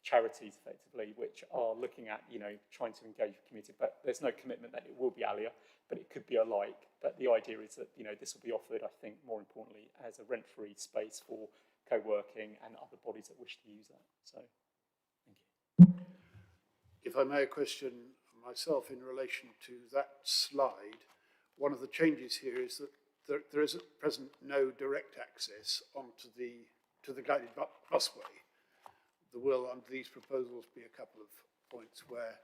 charities effectively, which are looking at, trying to engage the community, but there's no commitment that it will be ALIA, but it could be alike. But the idea is that, this will be offered, I think, more importantly, as a rent-free space for co-working and other bodies that wish to use that. So, thank you. If I may, a question myself in relation to that slide. One of the changes here is that there is at present no direct access onto the guided busway. There will, under these proposals, be a couple of points where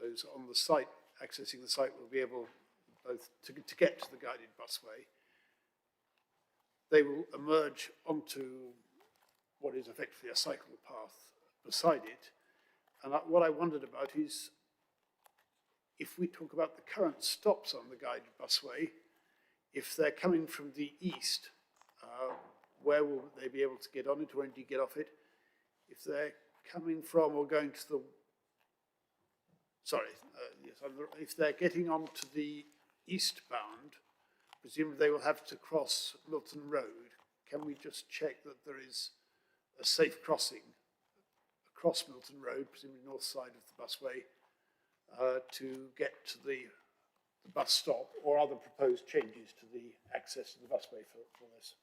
those on the site, accessing the site, will be able both to get to the guided busway. They will emerge onto what is effectively a cycle path beside it. And what I wondered about is, if we talk about the current stops on the guided busway, if they're coming from the east, where will they be able to get on it or indeed get off it? If they're coming from or going to the, if they're getting onto the eastbound, presumably they will have to cross Milton Road. Can we just check that there is a safe crossing across Milton Road, presumably north side of the busway, to get to the bus stop, or other proposed changes to the access to the busway for this?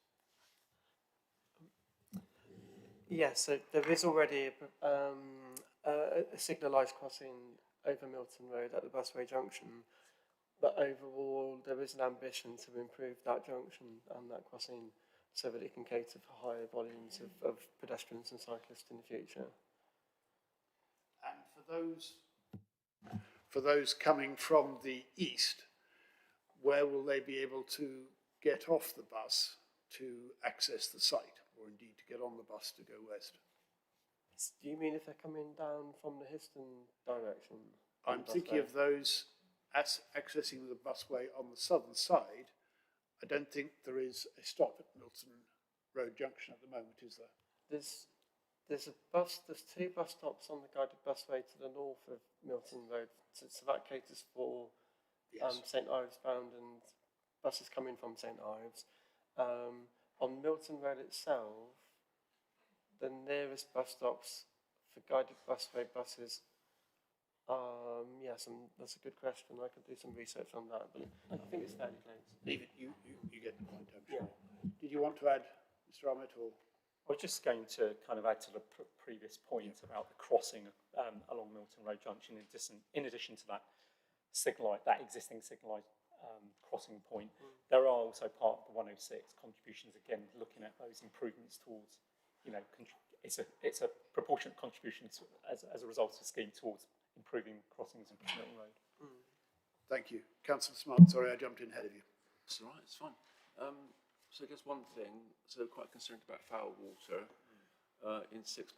Yes, so there is already a signalised crossing over Milton Road at the busway junction, but overall there is an ambition to improve that junction and that crossing so that it can cater for higher volumes of pedestrians and cyclists in the future. And for those coming from the east, where will they be able to get off the bus to access the site, or indeed to get on the bus to go west? Do you mean if they're coming down from the Histon direction? I'm thinking of those accessing the busway on the southern side. I don't think there is a stop at Milton Road Junction at the moment, is there? There's two bus stops on the guided busway to the north of Milton Road, so that caters for St Ives bound and buses coming from St Ives. On Milton Road itself, the nearest bus stops for guided busway buses, yes, that's a good question. I could do some research on that, but I think it's fairly close. Leave it, you get the point, I'm sure. Yeah. Did you want to add, Mr. Ahmet, or? I was just going to kind of add to the previous point about the crossing along Milton Road Junction. In addition to that that existing signalised crossing point, there are also part of the 106 contributions. Again, looking at those improvements towards, it's a proportionate contribution as a result of the scheme towards improving crossings in Milton Road. Thank you, Councillor Smart. Sorry, I jumped in ahead of you. It's all right. It's fine. So I guess one thing, so quite concerned about foul water. In 6.7,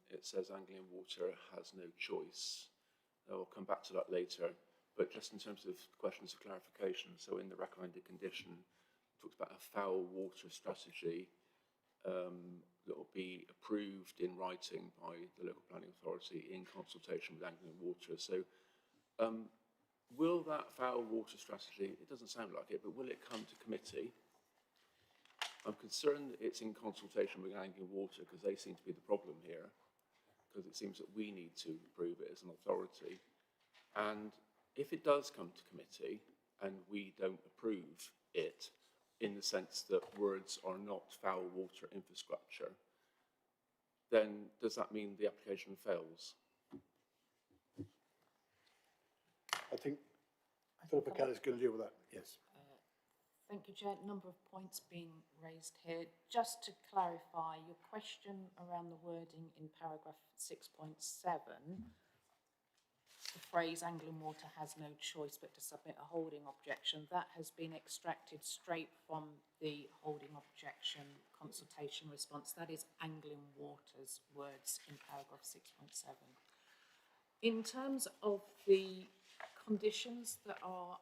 it says Anglian Water has no choice. I'll come back to that later. But just in terms of questions of clarification, so in the recommended condition, it talks about a foul water strategy that will be approved in writing by the local planning authority in consultation with Anglian Water. So will that foul water strategy, it doesn't sound like it, but will it come to committee? I'm concerned that it's in consultation with Anglian Water because they seem to be the problem here, because it seems that we need to approve it as an authority. And if it does come to committee and we don't approve it in the sense that words are not foul water infrastructure, then does that mean the application fails? I think Philippa Kelly's going to deal with that, yes. Thank you, Chair. A number of points being raised here. Just to clarify, your question around the wording in paragraph 6.7, the phrase Anglian Water has no choice but to submit a holding objection, that has been extracted straight from the holding objection consultation response. That is Anglian Water's words in paragraph 6.7. In terms of the conditions that are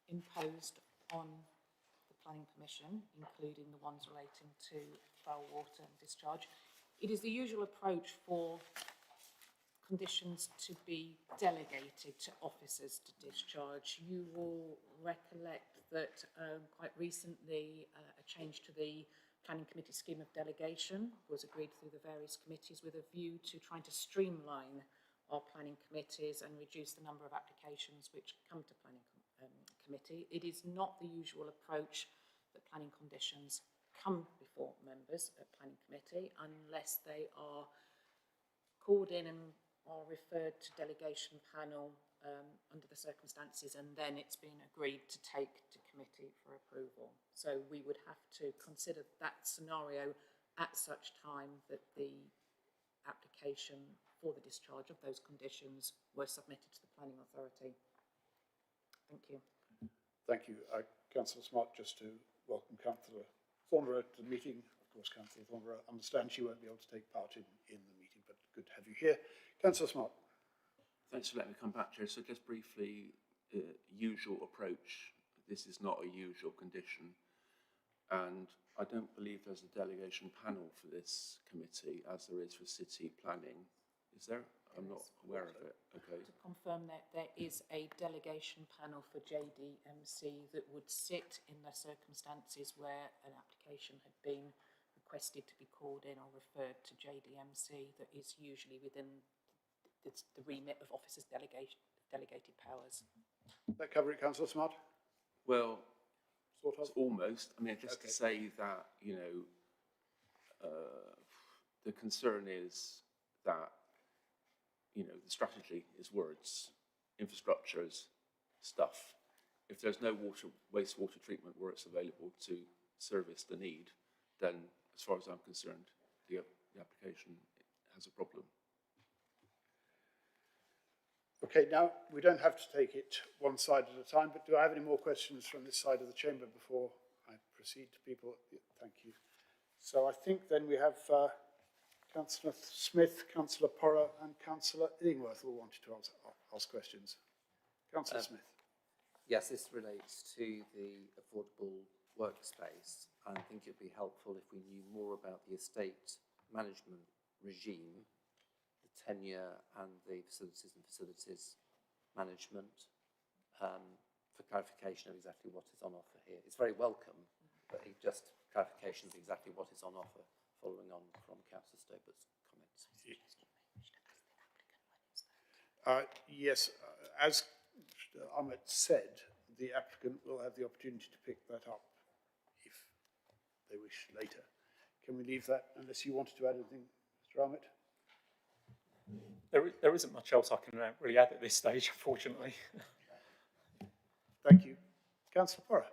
imposed on planning permission, including the ones relating to foul water and discharge. It is the usual approach for conditions to be delegated to officers to discharge. You will recollect that quite recently a change to the Planning Committee scheme of delegation was agreed through the various committees with a view to trying to streamline our planning committees and reduce the number of applications which come to planning committee. It is not the usual approach that planning conditions come before members at planning committee unless they are called in and are referred to delegation panel under the circumstances, and then it's been agreed to take to committee for approval. So we would have to consider that scenario at such time that the application for the discharge of those conditions were submitted to the planning authority. Thank you. Thank you. Councillor Smart, just to welcome Councillor Thornborough to the meeting. Of course, Councillor Thornborough understands she won't be able to take part in the meeting, but good to have you here. Councillor Smart. Thanks for letting me come back, Chair. So just briefly, usual approach. This is not a usual condition. And I don't believe there's a delegation panel for this committee as there is for city planning. Is there? I'm not aware of it. Okay. To confirm that there is a delegation panel for JDMC that would sit in the circumstances where an application had been requested to be called in or referred to JDMC, that is usually within the remit of officers' delegated powers. Does that cover it, Councillor Smart? Well, sort of. Almost. I mean, just to say that, you know, the concern is that, you know, the strategy is words, infrastructure is stuff. If there's no wastewater treatment where it's available to service the need, then as far as I'm concerned, the application has a problem. Okay, now we don't have to take it one side at a time, but do I have any more questions from this side of the chamber before I proceed to people? Thank you. So I think then we have Councillor Smith, Councillor Porrer and Councillor Illingworth all wanted to ask questions. Councillor Smith. Yes, this relates to the affordable workspace. I think it would be helpful if we knew more about the estate management regime, the tenure and the facilities management, for clarification of exactly what is on offer here. It's very welcome, but just clarification of exactly what is on offer, following on from Councillor Stobert's comments. Yes, as Ahmed said, the applicant will have the opportunity to pick that up if they wish later. Can we leave that unless you wanted to add anything, Mr. Ahmed? There isn't much else I can really add at this stage, unfortunately. Thank you. Councillor Porrer.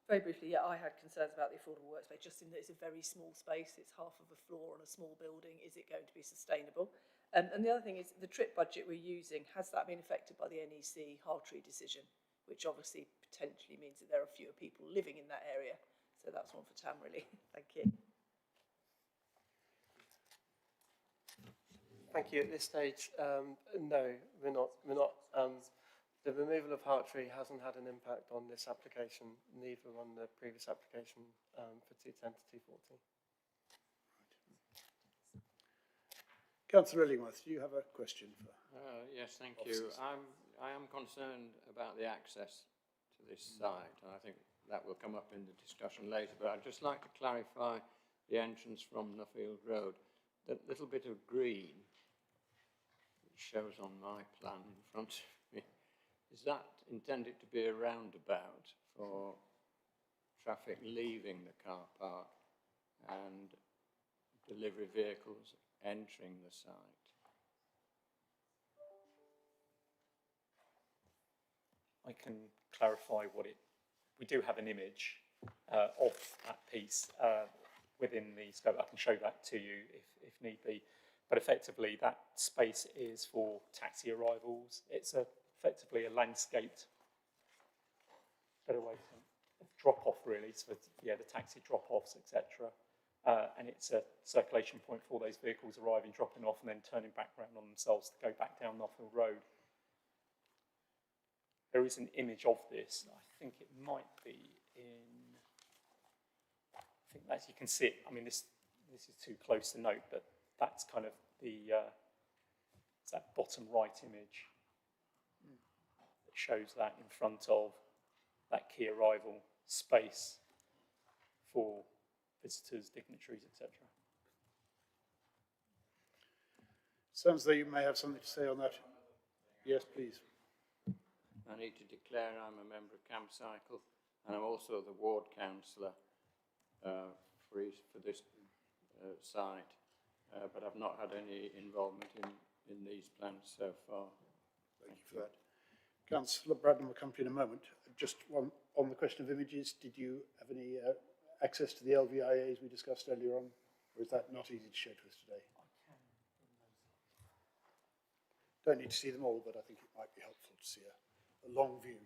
Very briefly, yeah, I had concerns about the affordable workspace, just in that it's a very small space, it's half of a floor on a small building. Is it going to be sustainable? And the other thing is the trip budget we're using, has that been affected by the NEC Hartree decision, which obviously potentially means that there are fewer people living in that area. So that's one for Tam, really. Thank you. Thank you. At this stage, no, we're not. The removal of Hartree hasn't had an impact on this application, neither on the previous application for 210 to 240. Councillor Illingworth, do you have a question for? Yes, thank officers? you. I am concerned about the access to this site, and I think that will come up in the discussion later, but I'd just like to clarify the entrance from Nuffield Road. That little bit of green, which shows on my plan in front of me, is that intended to be a roundabout for traffic leaving the car park and delivery vehicles entering the site? I can clarify what we do have an image of that piece within the scope. I can show that to you if need be. But effectively, that space is for taxi arrivals. It's effectively a landscaped, better way to drop-off, really. So, yeah, the taxi drop-offs, etc. And it's a circulation point for those vehicles arriving, dropping off, and then turning back around on themselves to go back down Nuffield Road. There is an image of this. I think it might be in as you can see, I mean, this is too close to note, but that's kind of the, it's that bottom right image that shows that in front of that key arrival space for visitors, dignitaries, etc. Sounds as though you may have something to say on that. Yes, please. I need to declare I'm a member of Camp Cycle, and I'm also the ward councillor for this site, but I've not had any involvement in these plans so far. Thank you for that. Councillor Bradnam will come to you in a moment. Just one on the question of images, did you have any access to the LVIAs we discussed earlier on, or is that not easy to show to us today? Don't need to see them all, but I think it might be helpful to see a long view.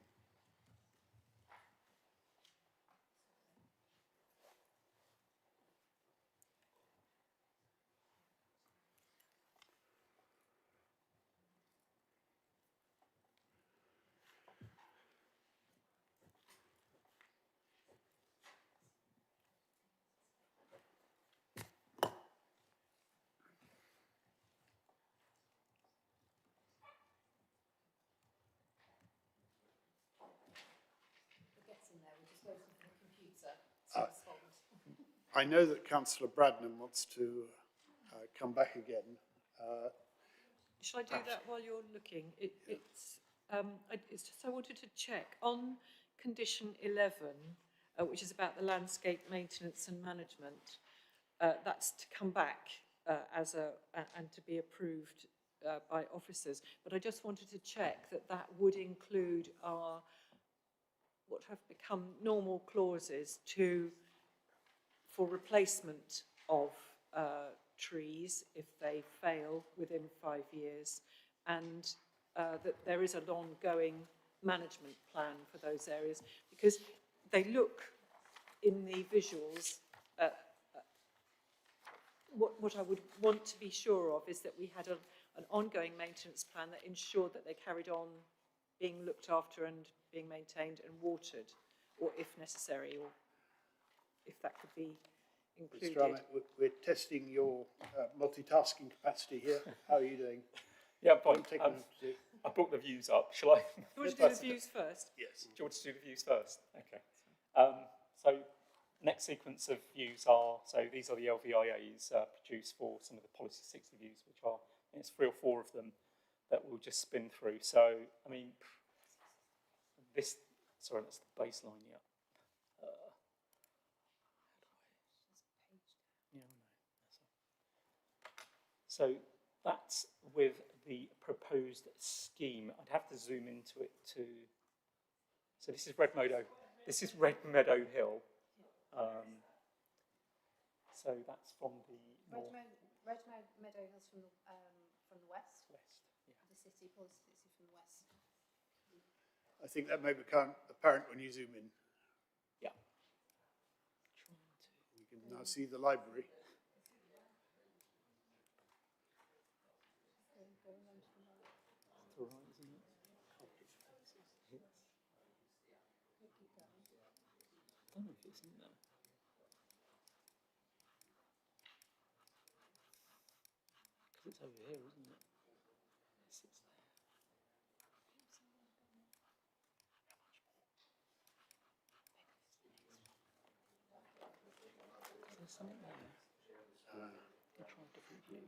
I know that Councillor Bradnam wants to come back again. Shall I do that while you're looking? It's just I wanted to check on condition 11, which is about the landscape maintenance and management. That's to come back and to be approved by officers. But I just wanted to check that that would include our what have become normal clauses for replacement of trees if they fail within 5 years, and that there is an ongoing management plan for those areas, because they look in the visuals. What I would want to be sure of is that we had an ongoing maintenance plan that ensured that they carried on being looked after and being maintained and watered, or if necessary, or if that could be included. Mr. Ahmed, we're testing your multitasking capacity here. How are you doing? Yeah, fine. I brought the views up. Shall I? Do you want to do the views first? Yes. Do you want to do the views first? Okay. So next sequence of views are, so these are the LVIAs produced for some of the Policy 60 views, which are, I think it's 3 or 4 of them that we'll just spin through. So, I mean, this, sorry, that's the baseline, yeah. So that's with the proposed scheme. I'd have to zoom into it to. So this is Red Meadow. This is Red Meadow Hill. So that's from the north. Red Meadow Hills from the west. West, yeah. The city, Policy 60 from the west. I think that may become apparent when you zoom in. Yeah. You can now see the library. All right, isn't it? I don't know if it's in there. Because it's over here, isn't it? It sits there. Is there something there? I'll try a different view.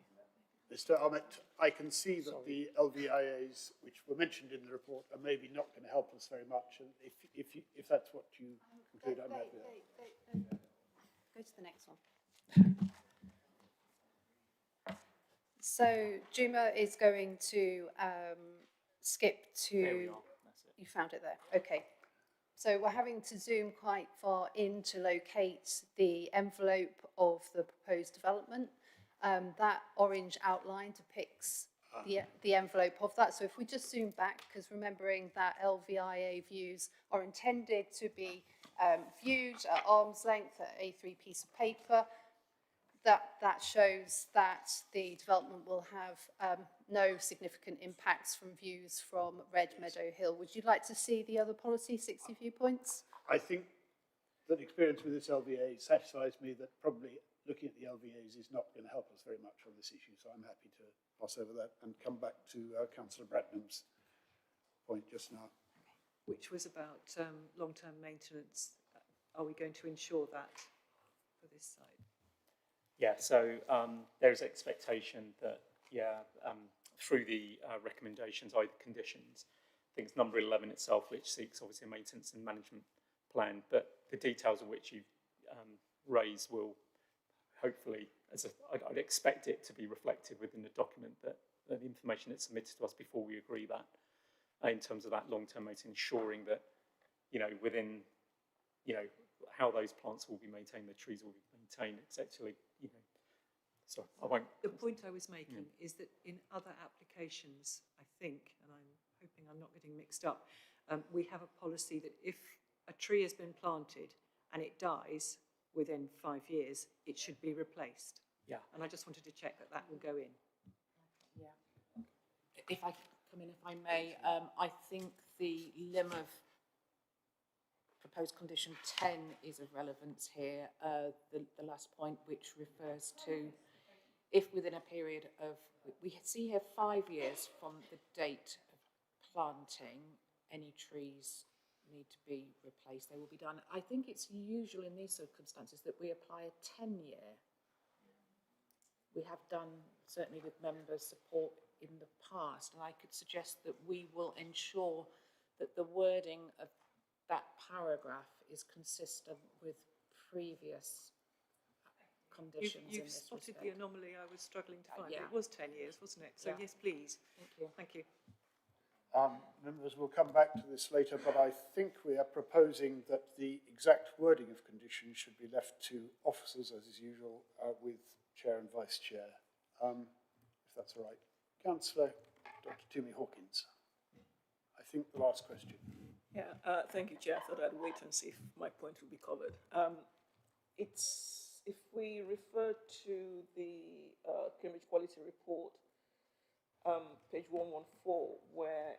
Mr. Ahmed, I can see that the LVIAs, which were mentioned in the report, are maybe not going to help us very much. And if that's what you conclude, I'm happy with that. Go to the next one. So Juma is going to skip to. There we are. That's it. You found it there. Okay. So we're having to zoom quite far in to locate the envelope of the proposed development. That orange outline depicts the envelope of that. So if we just zoom back, because remembering that LVIA views are intended to be viewed at arm's length at A3 piece of paper, that shows that the development will have no significant impacts from views from Red Meadow Hill. Would you like to see the other Policy 60 viewpoints? I think that experience with this LVA satisfies me that probably looking at the LVAs is not going to help us very much on this issue. So I'm happy to pass over that and come back to Councillor Bradnam's point just now. Which was about long-term maintenance. Are we going to ensure that for this site? Yeah, so there is expectation that, through the recommendations, either conditions, I think it's number 11 itself, which seeks obviously a maintenance and management plan, but the details of which you raise will hopefully, I'd expect it to be reflected within the document that the information that's submitted to us before we agree that, in terms of that long-term maintenance, ensuring that, within, how those plants will be maintained, the trees will be maintained, it's actually, so I won't... The point I was making is that in other applications, I think, and I'm hoping I'm not getting mixed up, we have a policy that if a tree has been planted and it dies within 5 years, it should be replaced. Yeah. And I just wanted to check that that will go in. Yeah. If I come in, if I may, I think the limb of proposed condition 10 is of relevance here. The last point, which refers to if within a period of, we see here 5 years from the date of planting, any trees need to be replaced, they will be done. I think it's usual in these circumstances that we apply a 10-year. We have done, certainly with members' support in the past, and I could suggest that we will ensure that the wording of that paragraph is consistent with previous conditions. You've spotted the anomaly I was struggling to find. Yeah. It was 10 years, wasn't it? So yes, please. Thank you. Thank you. Members will come back to this later, but I think we are proposing that the exact wording of conditions should be left to officers, as is usual, with Chair and Vice Chair, if that's all right. Councillor Dr. Timmy Hawkins. I think the last question. Yeah, thank you, Chair. I thought I'd wait and see if my point will be covered. If we refer to the Cambridge Quality Report, page 114, where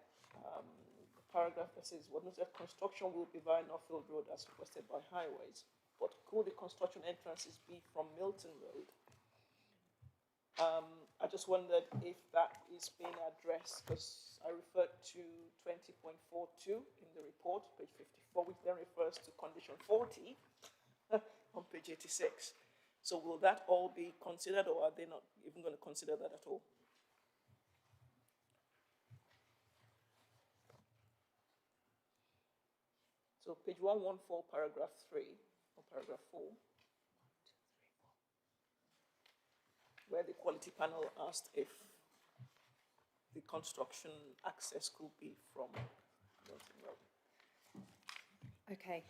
the paragraph that says, what noted construction will be via Northfield Road as requested by Highways, but could the construction entrances be from Milton Road? I just wondered if that is being addressed, because I referred to 20.42 in the report, page 54, which then refers to condition 40 on page 86. So will that all be considered, or are they not even going to consider that at all? So page 114, paragraph 3, or paragraph 4, where the quality panel asked if the construction access could be from Milton Road. Okay.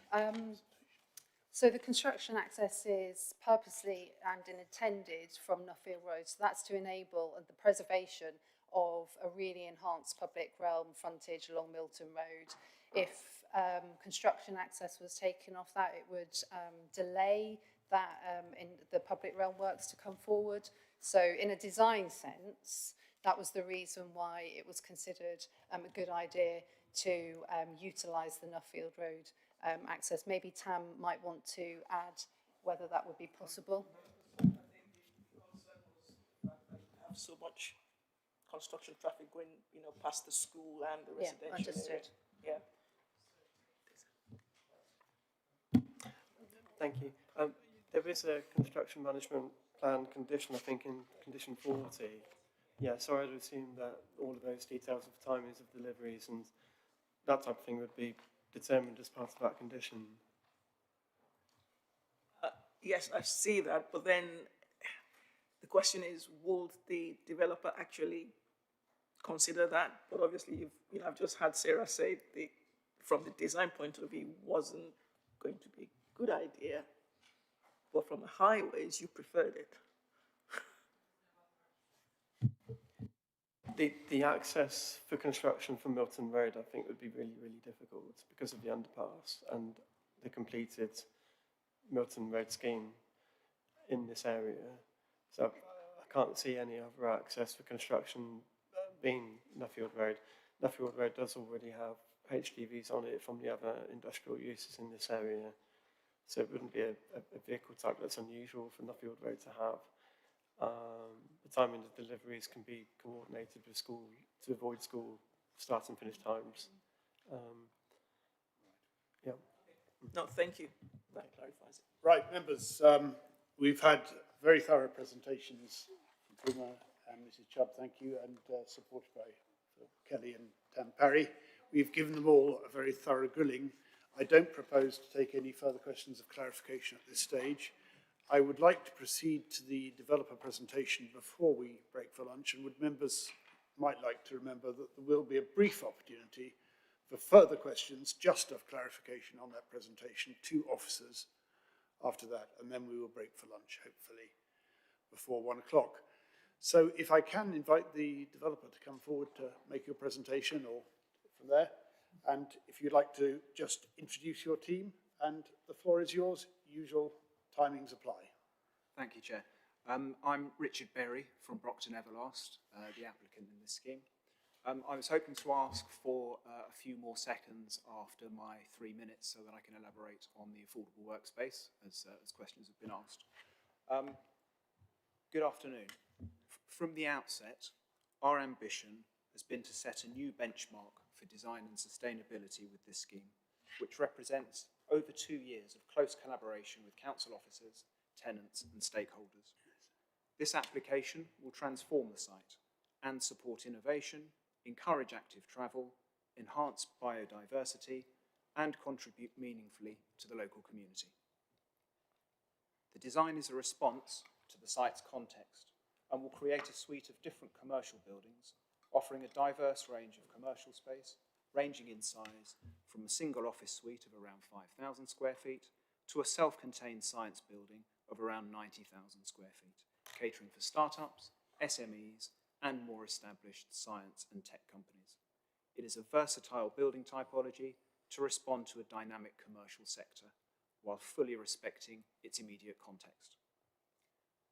So the construction access is purposely and intended from Nuffield Road. So that's to enable the preservation of a really enhanced public realm frontage along Milton Road. If construction access was taken off that, it would delay that in the public realm works to come forward. So in a design sense, that was the reason why it was considered a good idea to utilise the Nuffield Road access. Maybe Tam might want to add whether that would be possible. Have so much construction traffic going, past the school and the residential understood. area. Yeah. Thank you. There is a construction management plan condition, I think, in condition 40. Yeah, sorry, I'd assume that all of those details of timings of deliveries and that type of thing would be determined as part of that condition. Yes, I see that, but then the question is, will the developer actually consider that? But obviously, I've just had Sarah say from the design point of view, wasn't going to be a good idea, but from the highways, you preferred it. The access for construction from Milton Road, I think, would be really, really difficult because of the underpass and the completed Milton Road scheme in this area. So I can't see any other access for construction being Nuffield Road. Nuffield Road does already have HGVs on it from the other industrial uses in this area. So it wouldn't be a vehicle type that's unusual for Nuffield Road to have. The timing of deliveries can be coordinated with school to avoid school start and finish times. Yeah. No, thank you. That clarifies it. Right, members, we've had very thorough presentations from Puma and Mrs. Chubb, thank you, and supported by Kelly and Dan Parry. We've given them all a very thorough grilling. I don't propose to take any further questions of clarification at this stage. I would like to proceed to the developer presentation before we break for lunch, and would members might like to remember that there will be a brief opportunity for further questions, just of clarification on that presentation, to officers after that, and then we will break for lunch, hopefully, before 1 o'clock. So if I can invite the developer to come forward to make your presentation, or from there, and if you'd like to just introduce your team, and the floor is yours, usual timings apply. Thank you, Chair. I'm Richard Berry from Brockton Everlast, the applicant in this scheme. I was hoping to ask for a few more seconds after my 3 minutes so that I can elaborate on the affordable workspace, as questions have been asked. Good afternoon. From the outset, our ambition has been to set a new benchmark for design and sustainability with this scheme, which represents over 2 years of close collaboration with council officers, tenants and stakeholders. This application will transform the site and support innovation, encourage active travel, enhance biodiversity and contribute meaningfully to the local community. The design is a response to the site's context and will create a suite of different commercial buildings, offering a diverse range of commercial space, ranging in size from a single office suite of around 5,000 square feet to a self-contained science building of around 90,000 square feet, catering for startups, SMEs, and more established science and tech companies. It is a versatile building typology to respond to a dynamic commercial sector while fully respecting its immediate context.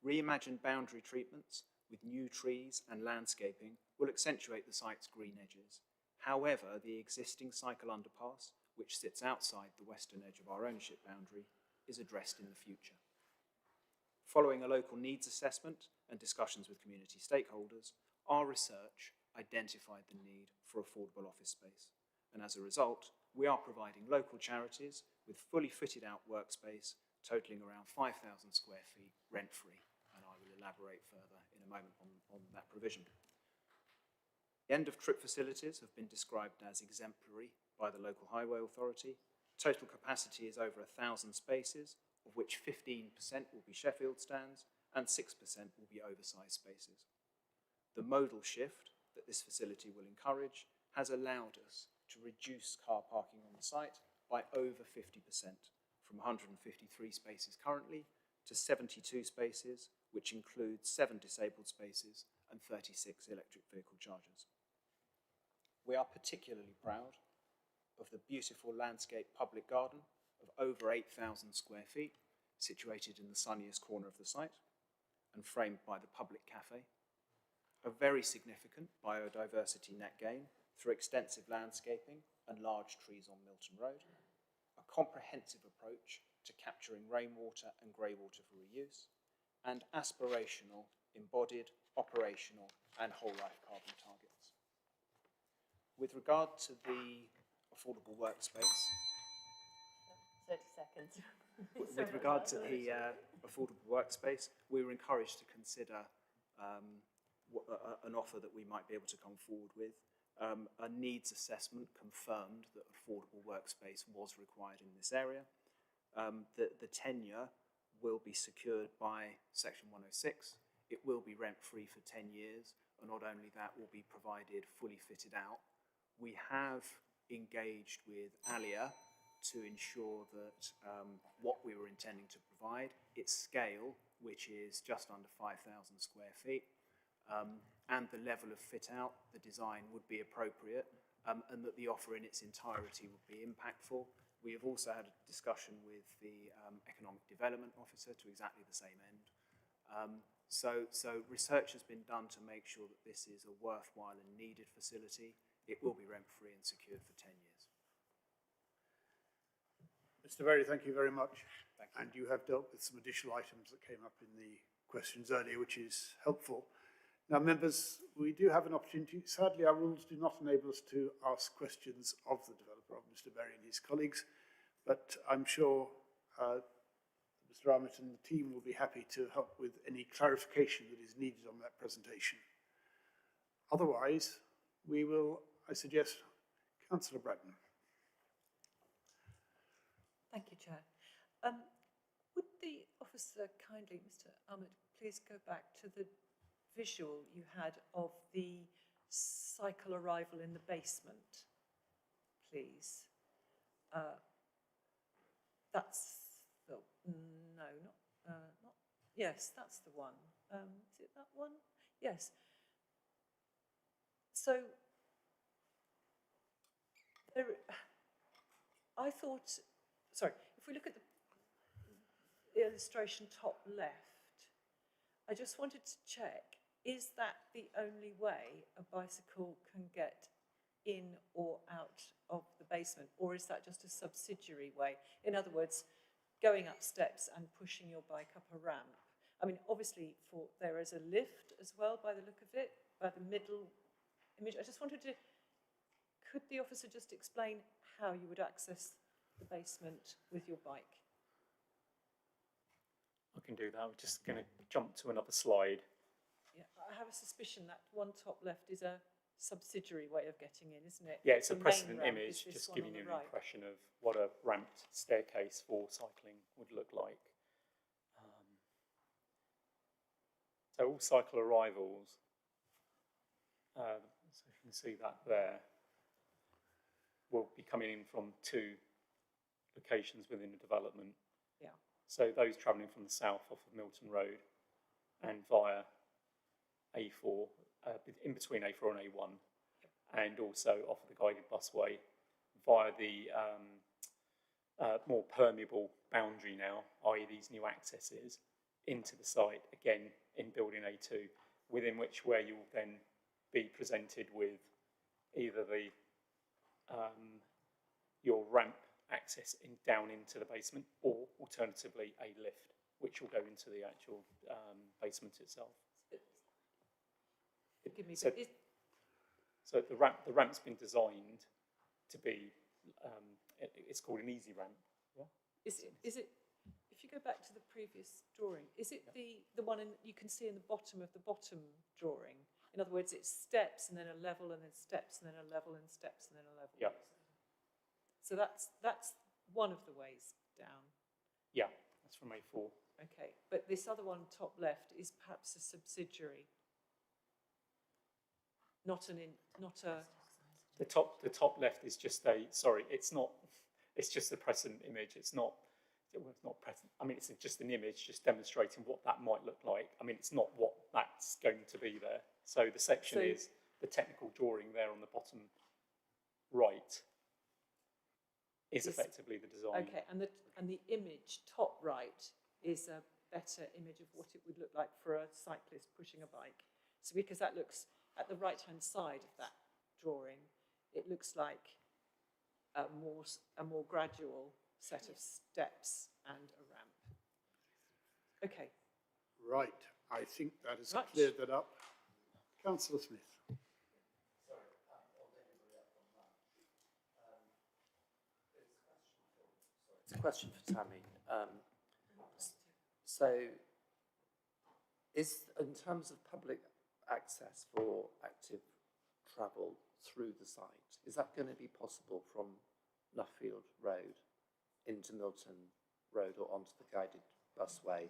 Reimagined boundary treatments with new trees and landscaping will accentuate the site's green edges. However, the existing cycle underpass, which sits outside the western edge of our ownership boundary, is addressed in the future. Following a local needs assessment and discussions with community stakeholders, our research identified the need for affordable office space. And as a result, we are providing local charities with fully fitted out workspace totaling around 5,000 square feet rent-free. And I will elaborate further in a moment on that provision. The end-of-trip facilities have been described as exemplary by the local highway authority. Total capacity is over 1,000 spaces, of which 15% will be Sheffield stands and 6% will be oversized spaces. The modal shift that this facility will encourage has allowed us to reduce car parking on the site by over 50%, from 153 spaces currently to 72 spaces, which includes 7 disabled spaces and 36 electric vehicle chargers. We are particularly proud of the beautiful landscape public garden of over 8,000 square feet, situated in the sunniest corner of the site and framed by the public cafe. A very significant biodiversity net gain through extensive landscaping and large trees on Milton Road. A comprehensive approach to capturing rainwater and grey water for reuse, and aspirational, embodied, operational and whole life carbon targets. With regard to the affordable workspace, 30 seconds. with regard to the affordable workspace, we were encouraged to consider an offer that we might be able to come forward with. A needs assessment confirmed that affordable workspace was required in this area. The tenure will be secured by Section 106. It will be rent-free for 10 years, and not only that, will be provided fully fitted out. We have engaged with Alia to ensure that what we were intending to provide, its scale, which is just under 5,000 square feet, and the level of fit out, the design would be appropriate, and that the offer in its entirety would be impactful. We have also had a discussion with the Economic Development Officer to exactly the same end. So research has been done to make sure that this is a worthwhile and needed facility. It will be rent-free and secured for 10 years. Mr. Berry, thank you very much. And you have dealt with some additional items that came up in the questions earlier, which is helpful. Now, members, we do have an opportunity. Sadly, our rules do not enable us to ask questions of the developer, of Mr. Berry and his colleagues, but I'm sure Mr. Armitt and the team will be happy to help with any clarification that is needed on that presentation. Otherwise, we will, I suggest, Councillor Bradman. Thank you, Chair. Would the officer kindly, Mr. Armitt, please go back to the visual you had of the cycle arrival in the basement, please? That's the, no, not, yes, that's the one. Is it that one? Yes. So, there, I thought, sorry, if we look at the illustration top left, I just wanted to check, is that the only way a bicycle can get in or out of the basement, or is that just a subsidiary way? In other words, going up steps and pushing your bike up a ramp. I mean, obviously, there is a lift as well, by the look of it, by the middle image. I just wanted to, could the officer just explain how you would access the basement with your bike? I can do that. I'm just going to jump to another slide. Yeah, I have a suspicion that one top left is a subsidiary way of getting in, isn't it? Yeah, it's a The precedent main ramp image, is this just one giving on you the an right. impression of what a ramped staircase for cycling would look like. So all cycle arrivals, so you can see that there, will be coming in from two locations within the development. Yeah. So those travelling from the south off of Milton Road and via A4, in between A4 and A1, and also off of the guided busway via the more permeable boundary now, i.e. these new accesses into the site, again in building A2, within which where you will then be presented with either the your ramp access down into the basement, or alternatively a lift, which will go into the actual basement itself. Give me So the ramp's been designed to be, it's called an easy ramp. Yeah? Is it, if you go back to the previous drawing, is it the one you can see in the bottom of the bottom drawing? In other words, it's steps and then a level and then steps and then a level and steps and then a level. Yeah. So that's one of the ways down. Yeah, that's from A4. Okay, but this other one top left is perhaps a subsidiary. Not a. The top left is just a, sorry, it's not, it's just a precedent image. It's not present. I mean, it's just an image just demonstrating what that might look like. I mean, it's not what that's going to be there. So the section is the technical drawing there on the bottom right is effectively the design. Okay, and the image top right is a better image of what it would look like for a cyclist pushing a bike. So because that looks at the right-hand side of that drawing, it looks like a more gradual set of steps and a ramp. Okay. Right, I think that has cleared that up. Councillor Smith. It's a question for Tammy. So, in terms of public access for active travel through the site, is that going to be possible from Nuffield Road into Milton Road or onto the guided busway,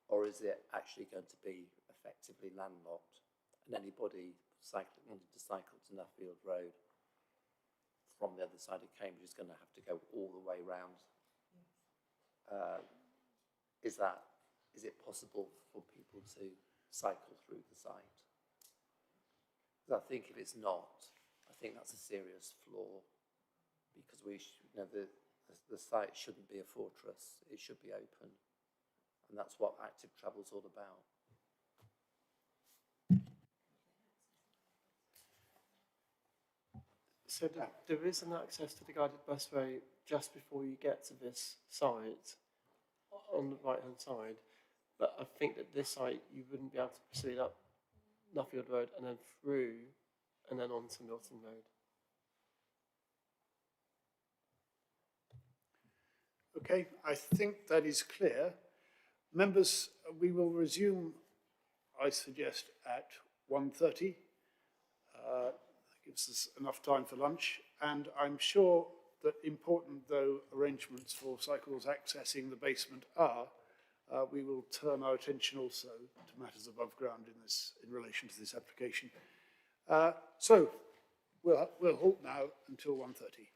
or is it actually going to be effectively landlocked and anybody wanting to cycle to Nuffield Road from the other side of Cambridge is going to have to go all the way round? Is it possible for people to cycle through the site? Because I think if it's not, I think that's a serious flaw, because the site shouldn't be a fortress. It should be open, and that's what active travel is all about. So there is an access to the guided busway just before you get to this site on the right-hand side, but I think that this site you wouldn't be able to proceed up Nuffield Road and then through and then on to Milton Road. Okay, I think that is clear. Members, we will resume, I suggest, at 1:30. That gives us enough time for lunch, and I'm sure that important though arrangements for cycles accessing the basement are, we will turn our attention also to matters above ground in relation to this application. So we'll halt now until 1:30.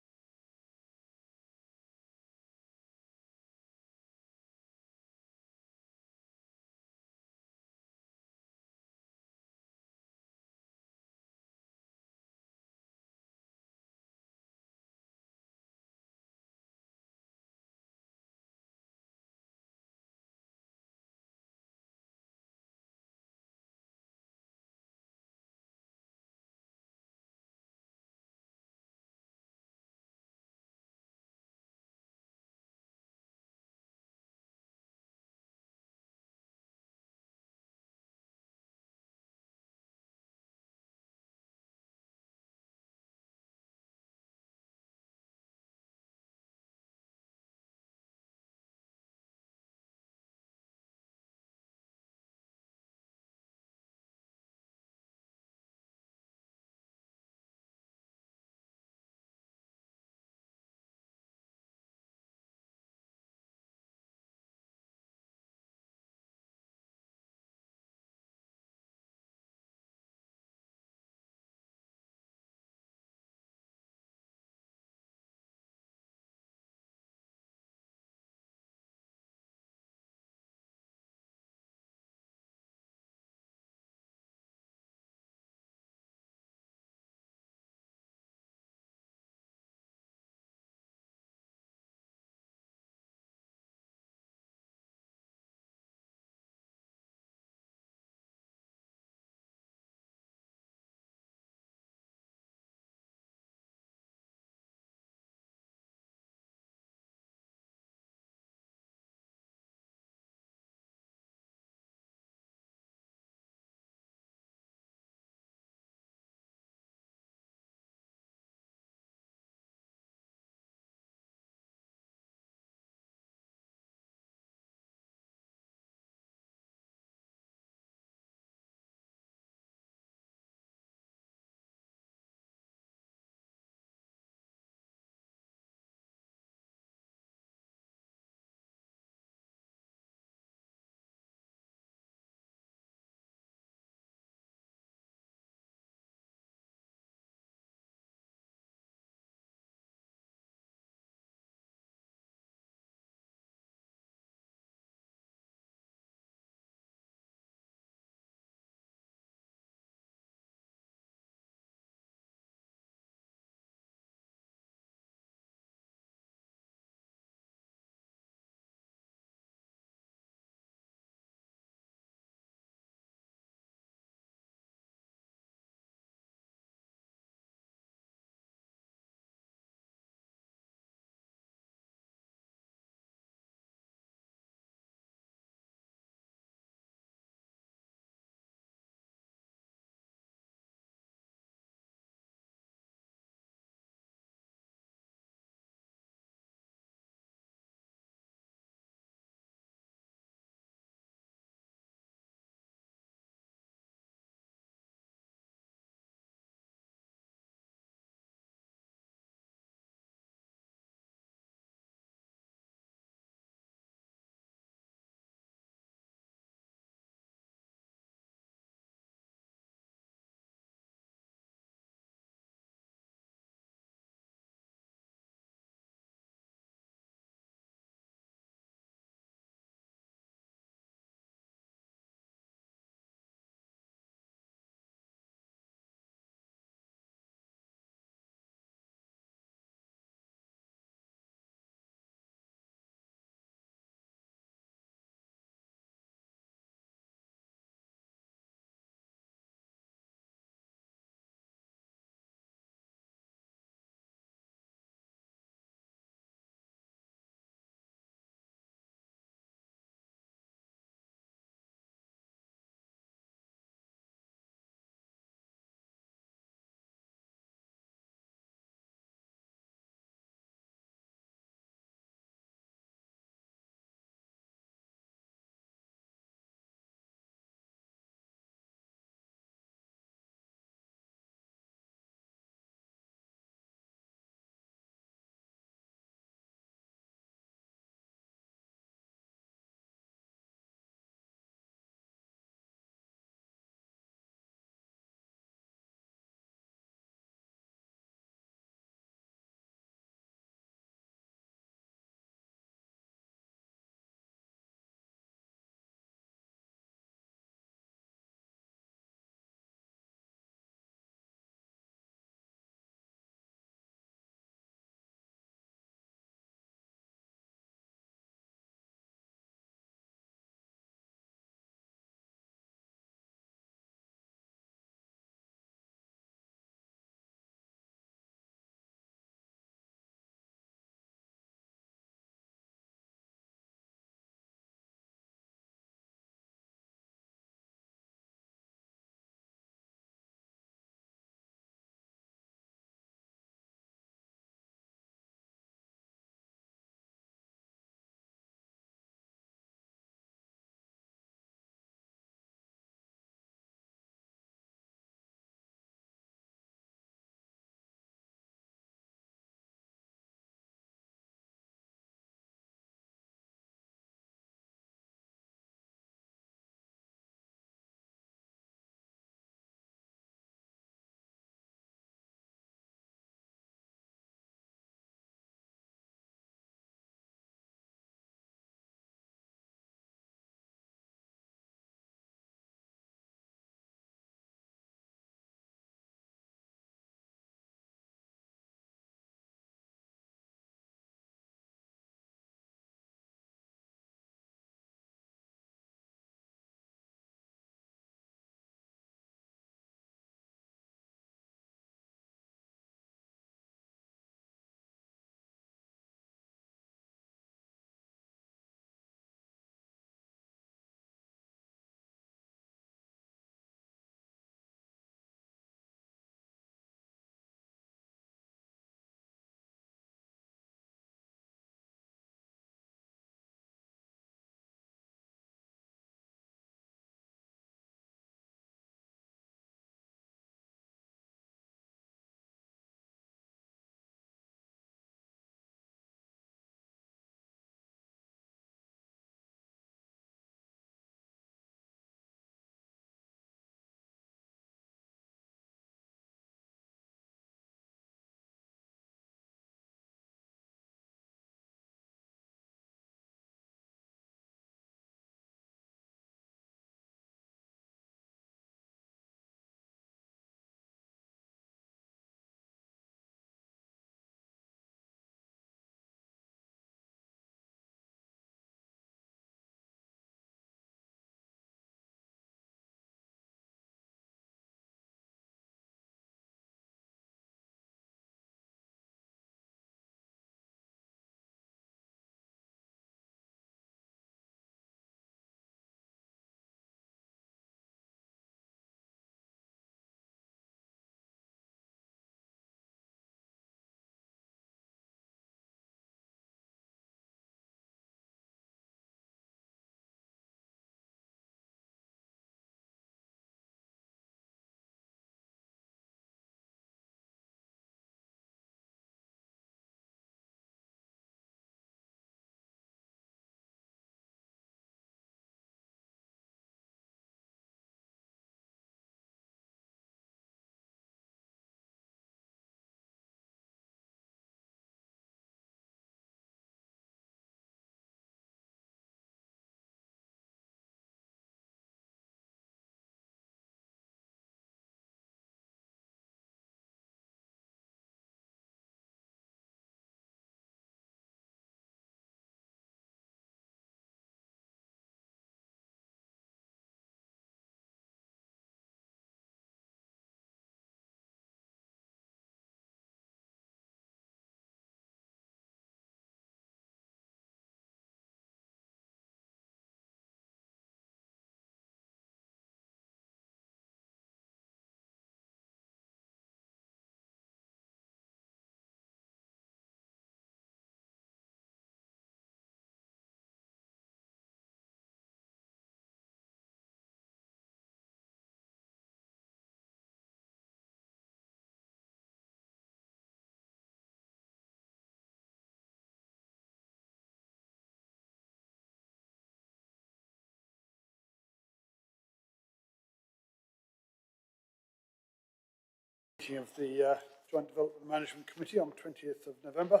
meeting of the Joint Development Management Committee on 20th of November.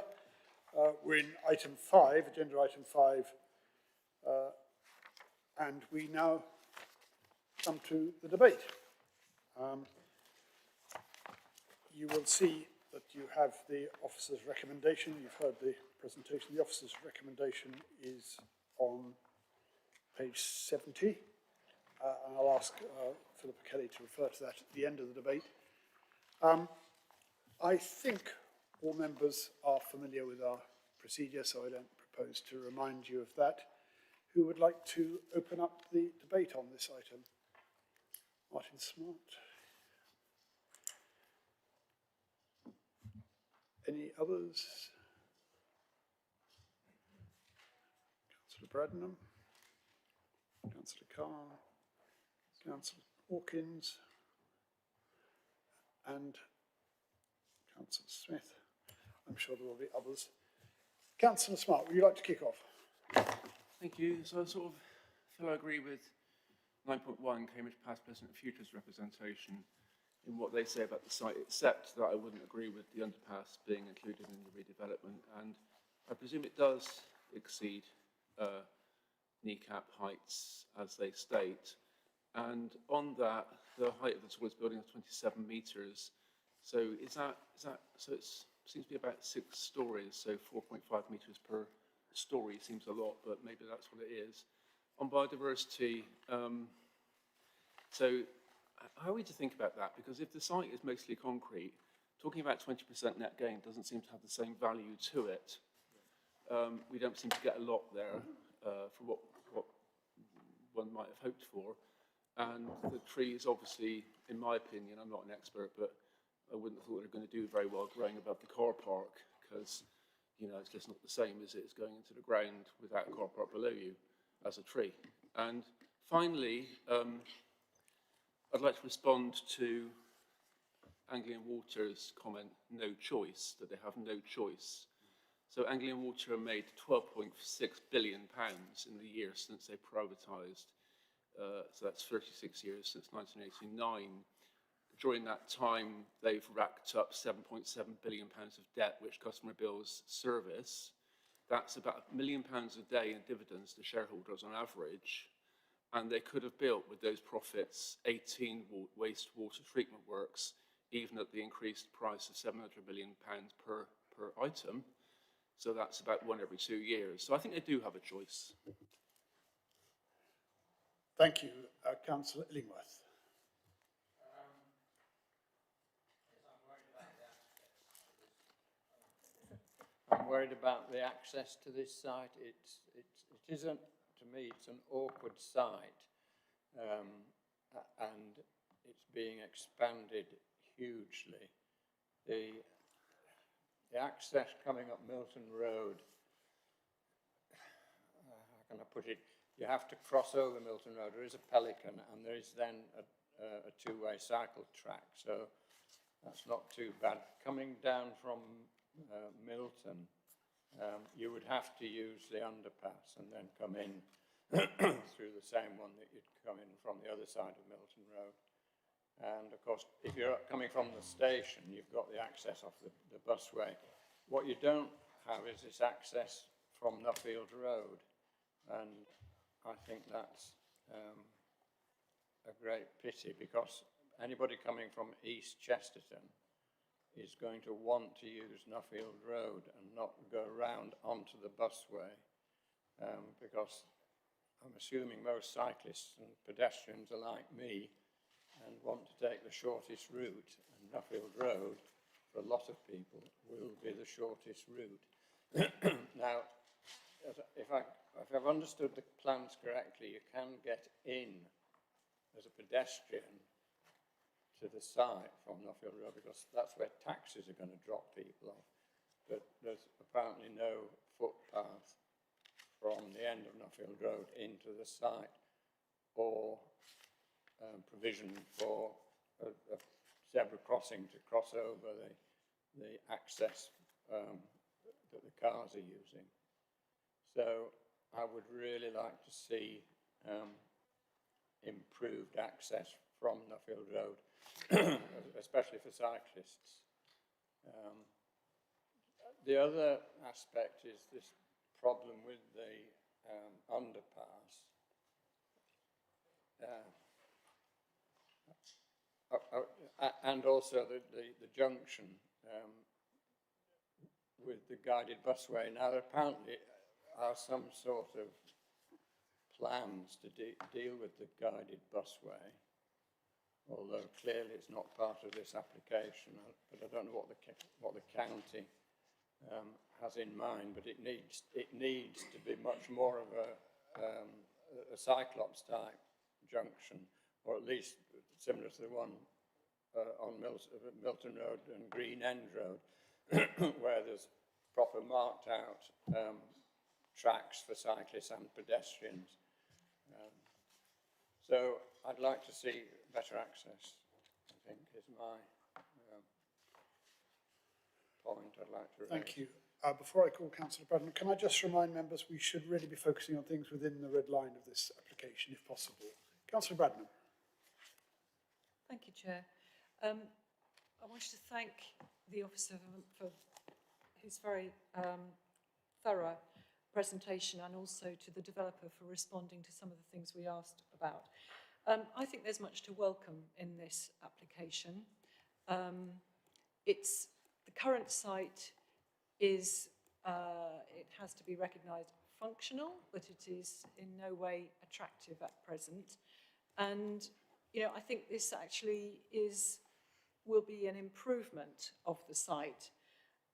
We're in item 5, agenda item 5, and we now come to the debate. You will see that you have the officer's recommendation. You've heard the presentation. The officer's recommendation is on page 70. And I'll ask Philippa Kelly to refer to that at the end of the debate. I think all members are familiar with our procedure, so I don't propose to remind you of that. Who would like to open up the debate on this item? Martin Smart. Any others? Councillor Bradenham, Councillor Carr, Councillor Hawkins, and Councillor Smith. I'm sure there will be others. Councillor Smart, would you like to kick off? Thank you. So I sort of feel I agree with 9.1, Cambridge Past, Present and Futures representation in what they say about the site, except that I wouldn't agree with the underpass being included in the redevelopment. And I presume it does exceed kneecap heights, as they state. And on that, the height of the tallest building is 27 metres. So so it seems to be about 6 stories, so 4.5 metres per story seems a lot, but maybe that's what it is. On biodiversity, so how are we to think about that? Because if the site is mostly concrete, talking about 20% net gain doesn't seem to have the same value to it. We don't seem to get a lot there for what one might have hoped for. And the tree is obviously, in my opinion, I'm not an expert, but I wouldn't have thought they were going to do very well growing above the car park, because, you know, it's just not the same as it's going into the ground without a car park below you as a tree. And finally, I'd like to respond to Anglian Water's comment, no choice, that they have no choice. So Anglian Water made £12.6 billion in the year since they privatised. So that's 36 years since 1989. During that time, they've racked up £7.7 billion of debt, which customer bills service. That's about £1 million a day in dividends to shareholders on average. And they could have built, with those profits, 18 wastewater treatment works, even at the increased price of £700 million per item. So that's about 1 every 2 years. So I think they do have a choice. Thank you. Councillor Illingworth. I'm worried about the access to this site. It isn't, to me, it's an awkward site, and it's being expanded hugely. The access coming up Milton Road, how can I put it? You have to cross over Milton Road. There is a pelican, and there is then a two-way cycle track, so that's not too bad. Coming down from Milton, you would have to use the underpass and then come in through the same one that you'd come in from the other side of Milton Road. And of course, if you're coming from the station, you've got the access off the busway. What you don't have is this access from Nuffield Road, and I think that's a great pity, because anybody coming from East Chesterton is going to want to use Nuffield Road and not go round onto the busway, because I'm assuming most cyclists and pedestrians are like me and want to take the shortest route, and Nuffield Road, for a lot of people, will be the shortest route. Now, if I've understood the plans correctly, you can get in as a pedestrian to the site from Nuffield Road, because that's where taxis are going to drop people off. But there's apparently no footpath from the end of Nuffield Road into the site, or provision for a zebra crossing to cross over the access that the cars are using. So I would really like to see improved access from Nuffield Road, especially for cyclists. The other aspect is this problem with the underpass. And also the junction with the guided busway. Now, there apparently are some sort of plans to deal with the guided busway, although clearly it's not part of this application. But I don't know what the county has in mind. But it needs to be much more of a Cyclops type junction, or at least similar to the one on Milton Road and Green End Road, where there's proper marked out tracks for cyclists and pedestrians. So I'd like to see better access, I think, is my point I'd like to raise. Thank you. Before I call Councillor Bradnam, can I just remind members we should really be focusing on things within the red line of this application, if possible. Councillor Bradnam. Thank you, Chair. I wanted to thank the officer for his very thorough presentation, and also to the developer for responding to some of the things we asked about. I think there's much to welcome in this application. It's the current site is, it has to be recognised, functional, but it is in no way attractive at present. And, you know, I think this actually will be an improvement of the site.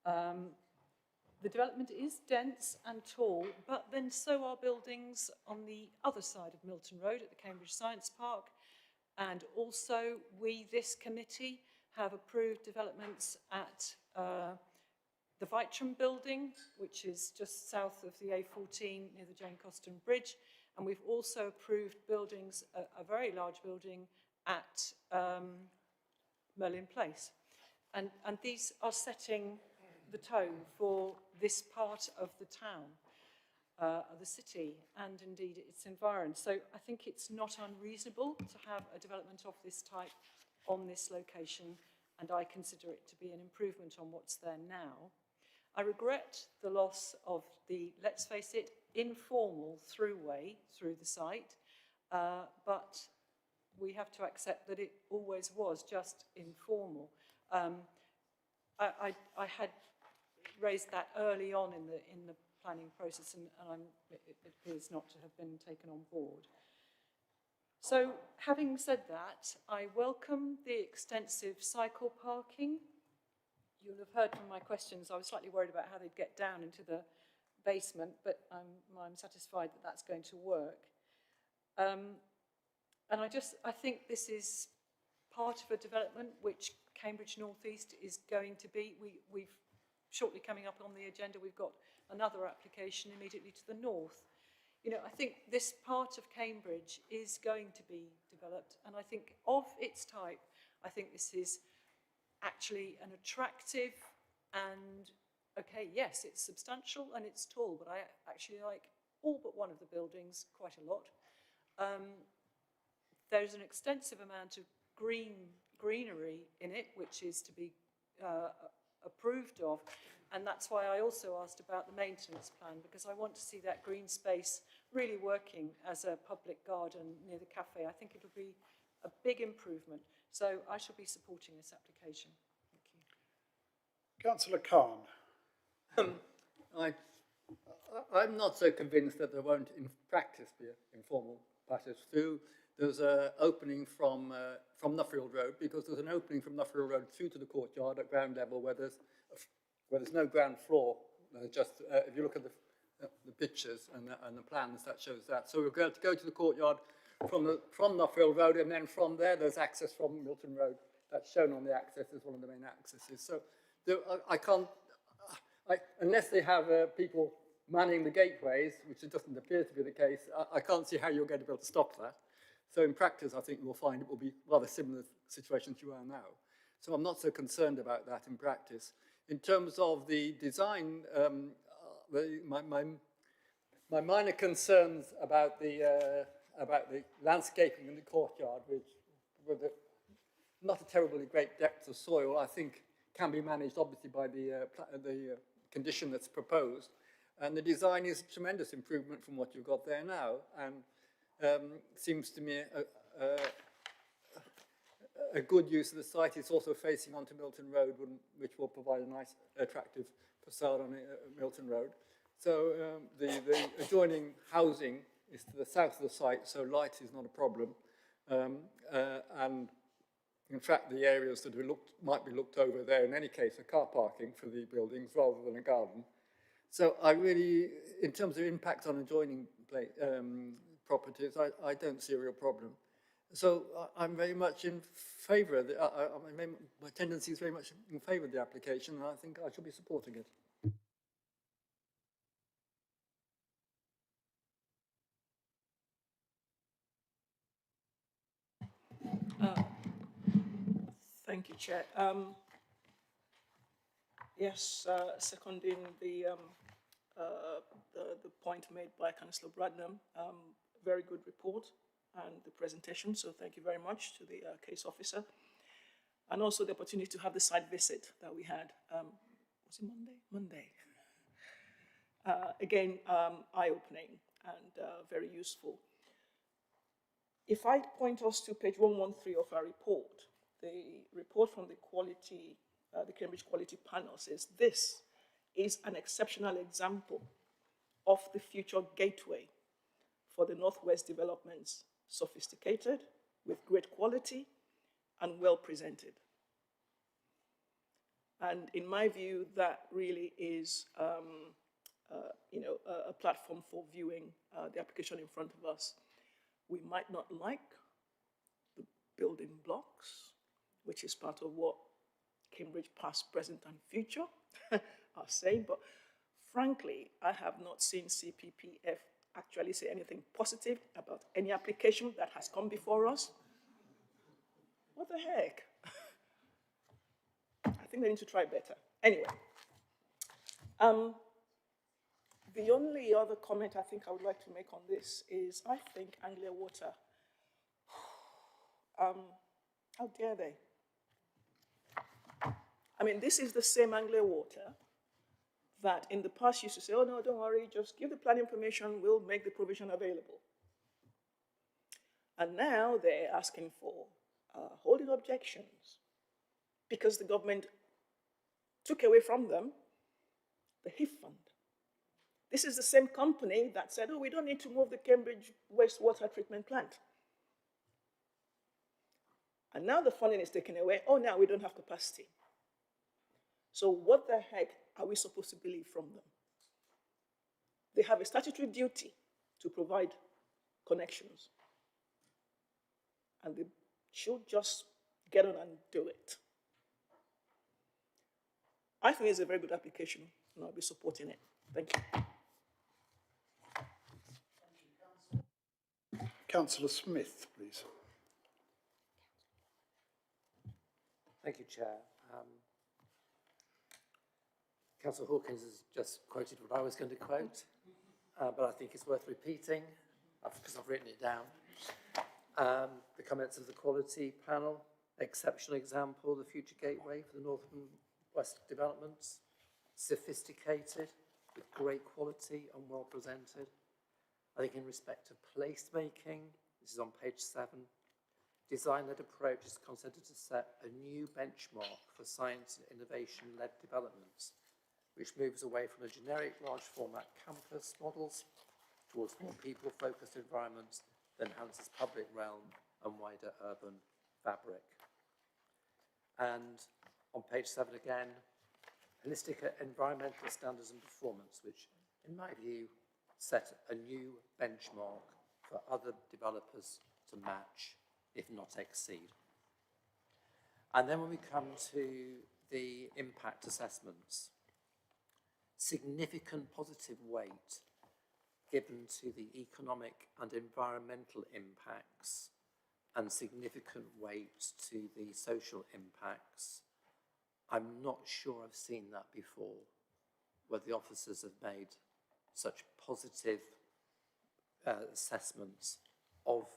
The development is dense and tall, but then so are buildings on the other side of Milton Road at the Cambridge Science Park. And also this committee have approved developments at the Vitram building, which is just south of the A14 near the Jane Coston Bridge. And we've also approved buildings, a very large building at Merlin Place. And these are setting the tone for this part of the town, of the city, and indeed its environs. So I think it's not unreasonable to have a development of this type on this location, and I consider it to be an improvement on what's there now. I regret the loss of the, let's face it, informal throughway through the site, but we have to accept that it always was just informal. I had raised that early on in the planning process, and it appears not to have been taken on board. So, having said that, I welcome the extensive cycle parking. You'll have heard from my questions, I was slightly worried about how they'd get down into the basement, but I'm satisfied that that's going to work. And I think this is part of a development which Cambridge North East is going to be. We've shortly coming up on the agenda, we've got another application immediately to the north. You know, I think this part of Cambridge is going to be developed, and I think of its type, I think this is actually an attractive and, okay, yes, it's substantial and it's tall, but I actually like all but one of the buildings quite a lot. There's an extensive amount of greenery in it, which is to be approved of, and that's why I also asked about the maintenance plan, because I want to see that green space really working as a public garden near the cafe. I think it'll be a big improvement, so I shall be supporting this application. Thank you. Councillor Khan. I'm not so convinced that there won't in practice be an informal passage through. There's an opening from Nuffield Road, because there's an opening from Nuffield Road through to the courtyard at ground level where there's no ground floor. Just if you look at the pictures and the plans, that shows that. So we're going to go to the courtyard from Nuffield Road, and then from there's access from Milton Road. That's shown on the access as one of the main accesses. So I can't, unless they have people manning the gateways, which it doesn't appear to be the case, I can't see how you're going to be able to stop that. So in practice, I think you'll find it will be rather similar situations you are now. So I'm not so concerned about that in practice. In terms of the design, my minor concerns about the landscaping in the courtyard, which with not a terribly great depth of soil, I think can be managed obviously by the condition that's proposed. And the design is a tremendous improvement from what you've got there now, and seems to me a good use of the site. It's also facing onto Milton Road, which will provide a nice, attractive facade on Milton Road. So the adjoining housing is to the south of the site, so light is not a problem. And in fact, the areas that might be looked over there, in any case, are car parking for the buildings rather than a garden. So I really, in terms of impact on adjoining properties, I don't see a real problem. So I'm very much in favour of my tendency is very much in favour of the application, and I think I shall be supporting it. Thank you, Chair. Yes, seconding the point made by Councillor Bradnam, very good report and the presentation, so thank you very much to the case officer. And also the opportunity to have the site visit that we had, was it Monday? Monday. Again, eye-opening and very useful. If I point us to page 113 of our report, the report from the quality, the Cambridge Quality Panel says this is an exceptional example of the future gateway for the Northwest developments, sophisticated, with great quality, and well presented. And in my view, that really is, a platform for viewing the application in front of us. We might not like the building blocks, which is part of what Cambridge past, present, and future are saying, but frankly, I have not seen CPPF actually say anything positive about any application that has come before us. What the heck? I think they need to try better. Anyway, the only other comment I think I would like to make on this is I think Anglia Water, how dare they? I mean, this is the same Anglia Water that in the past used to say, oh no, don't worry, just give the plan information, we'll make the provision available. And now they're asking for holding objections because the government took away from them the HIF fund. This is the same company that said, oh, we don't need to move the Cambridge wastewater treatment plant. And now the funding is taken away. Oh, now we don't have capacity. So what the heck are we supposed to believe from them? They have a statutory duty to provide connections. And they should just get on and do it. I think it's a very good application, and I'll be supporting it. Thank you. Councillor Smith, please. Thank you, Chair. Councillor Hawkins has just quoted what I was going to quote, but I think it's worth repeating because I've written it down. The comments of the Quality Panel, exceptional example, the future gateway for the North and West developments, sophisticated, with great quality and well presented. I think in respect of placemaking, this is on page 7, design-led approach is considered to set a new benchmark for science and innovation-led developments, which moves away from the generic large format campus models towards more people-focused environments that enhances public realm and wider urban fabric. And on page 7 again, holistic environmental standards and performance, which in my view set a new benchmark for other developers to match, if not exceed. And then when we come to the impact assessments, significant positive weight given to the economic and environmental impacts and significant weight to the social impacts. I'm not sure I've seen that before, where the officers have made such positive assessments of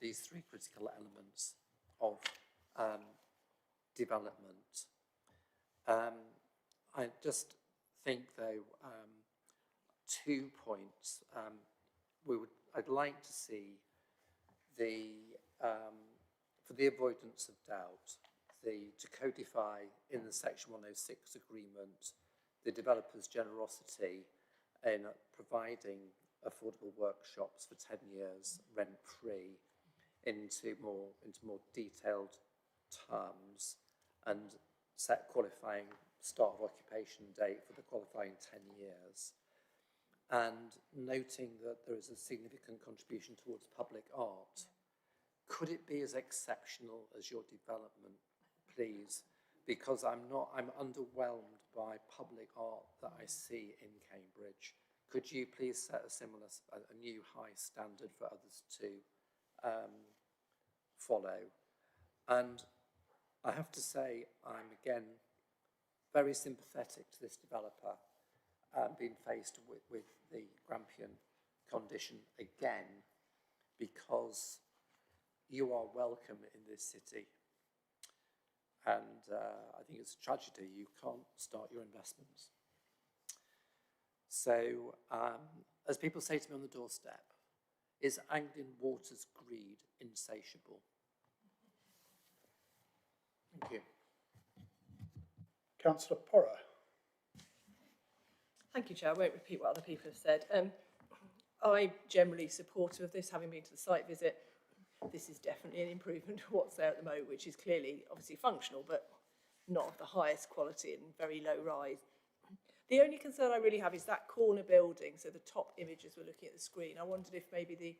these 3 critical elements of development. I just think, though, 2 points. I'd like to see for the avoidance of doubt, to codify in the Section 106 agreement the developer's generosity in providing affordable workshops for 10 years rent-free into more detailed terms, and set qualifying start of occupation date for the qualifying 10 years. And noting that there is a significant contribution towards public art, could it be as exceptional as your development, please? Because I'm underwhelmed by public art that I see in Cambridge. Could you please set a new high standard for others to follow? And I have to say, I'm again very sympathetic to this developer being faced with the Grampian condition again, because you are welcome in this city. And I think it's a tragedy you can't start your investments. So, as people say to me on the doorstep, is Anglian Water's greed insatiable? Thank you. Councillor Porrer. Thank you, Chair. I won't repeat what other people have said. I'm generally supportive of this, having been to the site visit. This is definitely an improvement to what's there at the moment, which is clearly, obviously functional, but not of the highest quality and very low rise. The only concern I really have is that corner building, so the top image as we're looking at the screen. I wondered if maybe the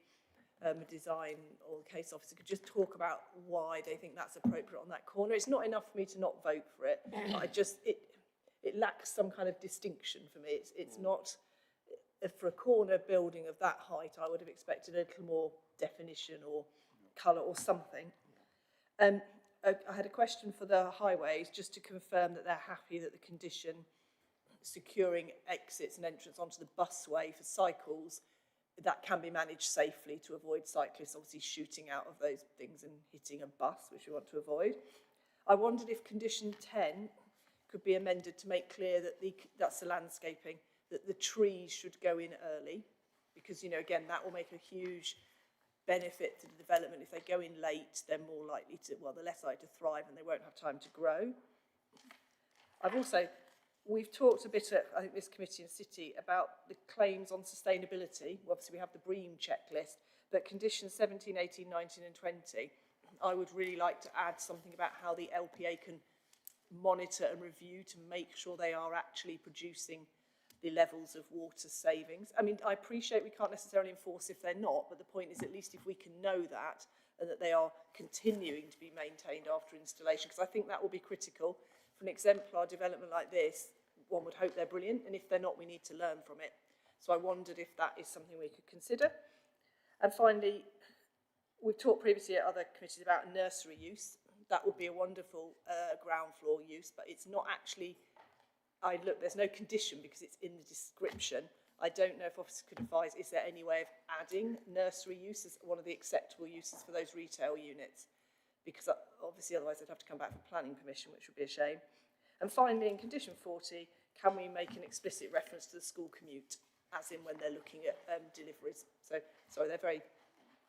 design or the case officer could just talk about why they think that's appropriate on that corner. It's not enough for me to not vote for it, but it lacks some kind of distinction for me. It's not, for a corner building of that height, I would have expected a little more definition or colour or something. I had a question for the highways, just to confirm that they're happy that the condition securing exits and entrance onto the busway for cycles, that can be managed safely to avoid cyclists obviously shooting out of those things and hitting a bus, which we want to avoid. I wondered if condition 10 could be amended to make clear that that's the landscaping, that the trees should go in early, because, you know, again, that will make a huge benefit to the development. If they go in late, they're more likely to, well, they're less likely to thrive and they won't have time to grow. We've talked a bit at, I think, this committee in City about the claims on sustainability. Well, obviously, we have the BREEAM checklist, but conditions 17, 18, 19 and 20, I would really like to add something about how the LPA can monitor and review to make sure they are actually producing the levels of water savings. I mean, I appreciate we can't necessarily enforce if they're not, but the point is at least if we can know that and that they are continuing to be maintained after installation, because I think that will be critical. For an exemplar development like this, one would hope they're brilliant, and if they're not, we need to learn from it. So I wondered if that is something we could consider. And finally, we've talked previously at other committees about nursery use. That would be a wonderful ground floor use, but it's not actually, there's no condition because it's in the description. I don't know if officers could advise, is there any way of adding nursery use as one of the acceptable uses for those retail units? Because obviously otherwise they'd have to come back for planning permission, which would be a shame. And finally, in condition 40, can we make an explicit reference to the school commute, as in when they're looking at deliveries? So, sorry, they're very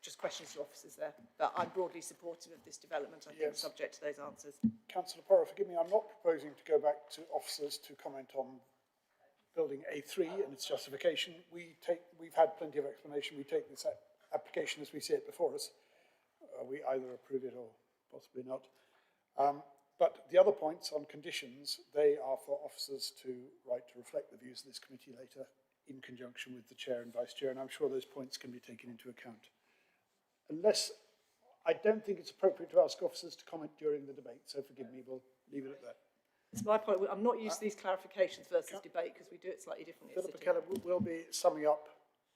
just questions to officers there, but I'm broadly supportive of this development, I think, subject to those answers. Councillor Porrer, forgive me, I'm not proposing to go back to officers to comment on building A3 and its justification. We've had plenty of explanation. We take this application as we see it before us. We either approve it or possibly not. But the other points on conditions, they are for officers to write to reflect the views of this committee later in conjunction with the chair and vice chair, and I'm sure those points can be taken into account. I don't think it's appropriate to ask officers to comment during the debate, so forgive me, we'll leave it at that. It's my point, I'm not used to these clarifications versus debate because we do it slightly differently. Philippa Keller will be summing up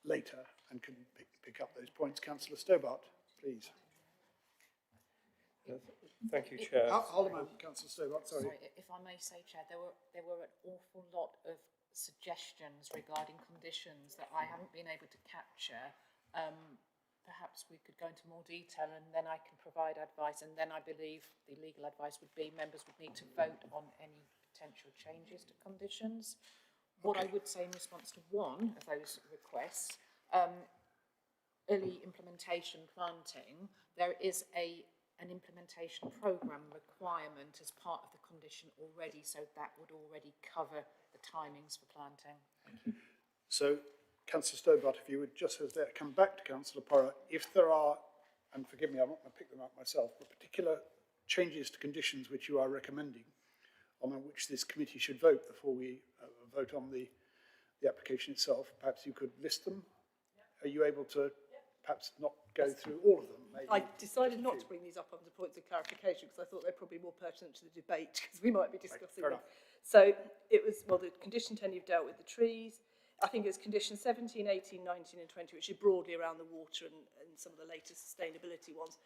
later and can pick up those points. Councillor Stobart, please. Thank you, Chair. Hold a moment, Councillor Stobart, sorry. If I may say, Chair, there were an awful lot of suggestions regarding conditions that I haven't been able to capture perhaps we could go into more detail and then I can provide advice, and then I believe the legal advice would be members would need to vote on any potential changes to conditions. What I would say in response to one of those requests, early implementation planting, there is an implementation programme requirement as part of the condition already, so that would already cover the timings for planting. Thank you. So, Councillor Stobart, if you would just as that come back to Councillor Porra, if there are, and forgive me, I'm not going to pick them up myself, but particular changes to conditions which you are recommending, on which this committee should vote before we vote on the application itself, perhaps you could list them. Are you able to perhaps not go through all of them? Maybe I decided not to bring these up under points of clarification because I thought they're probably more pertinent to the debate because we might be discussing them. So it was, well, the condition 10 you've dealt with the trees. I think it's condition 17, 18, 19 and 20, which are broadly around the water and some of the later sustainability ones.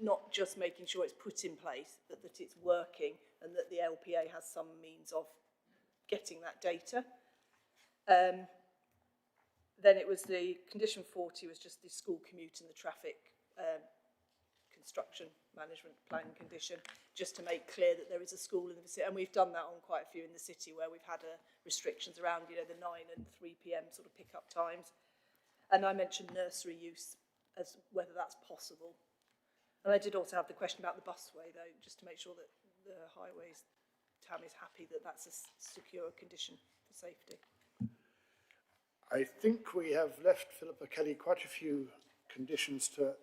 Not just making sure it's put in place, but that it's working and that the LPA has some means of getting that data. Then it was the condition 40 was just the school commute and the traffic construction management plan condition, just to make clear that there is a school in the vicinity. And we've done that on quite a few in the city where we've had restrictions around, you know, the 9 and 3 p.m. sort of pick-up times. And I mentioned nursery use as whether that's possible. And I did also have the question about the busway, though, just to make sure that the highways town is happy that that's a secure condition for safety. I think we have left Philippa Kelly quite a few conditions to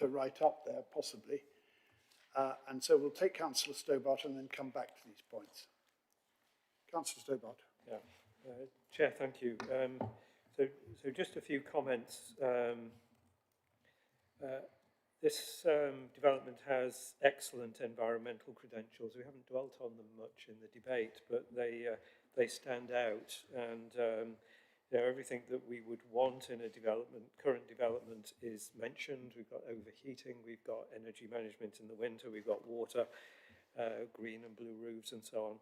write up there, possibly. And so we'll take Councillor Stobart and then come back to these points. Councillor Stobart. Yeah. Chair, thank you. So just a few comments. This development has excellent environmental credentials. We haven't dwelt on them much in the debate, but they stand out, and you know, everything that we would want in a current development is mentioned. We've got overheating, we've got energy management in the winter, we've got water, green and blue roofs and so on.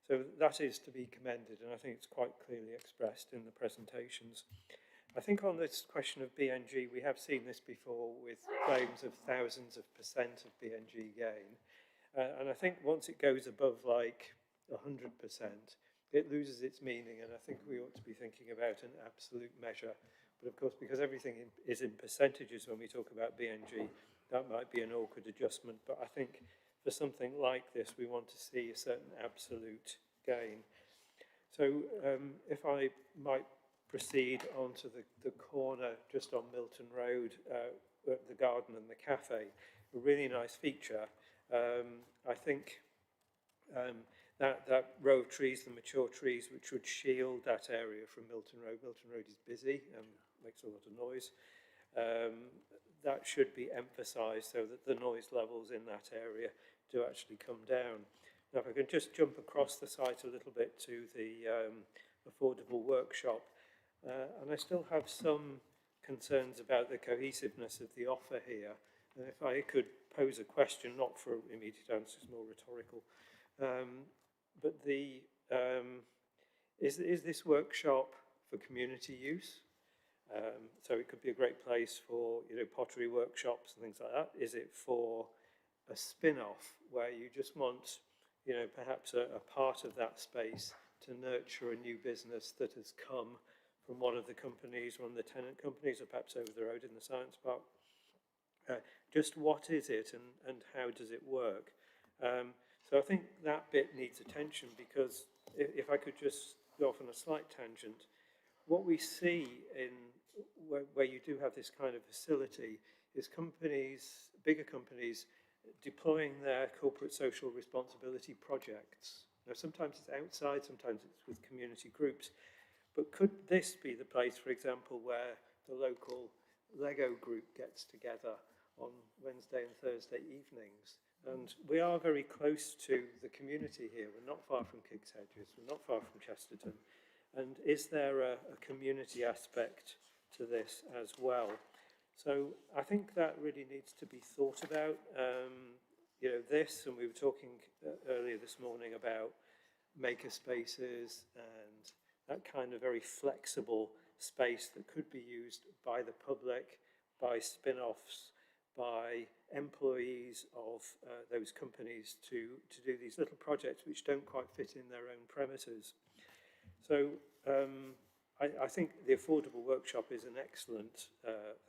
So that is to be commended, and I think it's quite clearly expressed in the presentations. I think on this question of BNG, we have seen this before with claims of thousands of % of BNG gain. And I think once it goes above like 100%, it loses its meaning, and I think we ought to be thinking about an absolute measure. But of course, because everything is in percentages when we talk about BNG, that might be an awkward adjustment. But I think for something like this, we want to see a certain absolute gain. So if I might proceed onto the corner just on Milton Road, the garden and the cafe, a really nice feature. I think that row of trees, the mature trees, which would shield that area from Milton Road. Milton Road is busy and makes a lot of noise. That should be emphasised so that the noise levels in that area do actually come down. Now, if I can just jump across the site a little bit to the affordable workshop, and I still have some concerns about the cohesiveness of the offer here. And if I could pose a question, not for immediate answers, more rhetorical, but is this workshop for community use? So it could be a great place for, you know, pottery workshops and things like that. Is it for a spin-off where you just want, you know, perhaps a part of that space to nurture a new business that has come from one of the companies, one of the tenant companies, or perhaps over the road in the science park? Just what is it and how does it work? So I think that bit needs attention, because if I could just go off on a slight tangent, what we see in where you do have this kind of facility is companies, bigger companies, deploying their corporate social responsibility projects. Now, sometimes it's outside, sometimes it's with community groups, but could this be the place, for example, where the local Lego group gets together on Wednesday and Thursday evenings? And we are very close to the community here. We're not far from Kiggs Hedges, we're not far from Chesterton. And is there a community aspect to this as well? So I think that really needs to be thought about. You know, this, and we were talking earlier this morning about maker spaces and that kind of very flexible space that could be used by the public, by spin-offs, by employees of those companies to do these little projects which don't quite fit in their own premises. So I think the affordable workshop is an excellent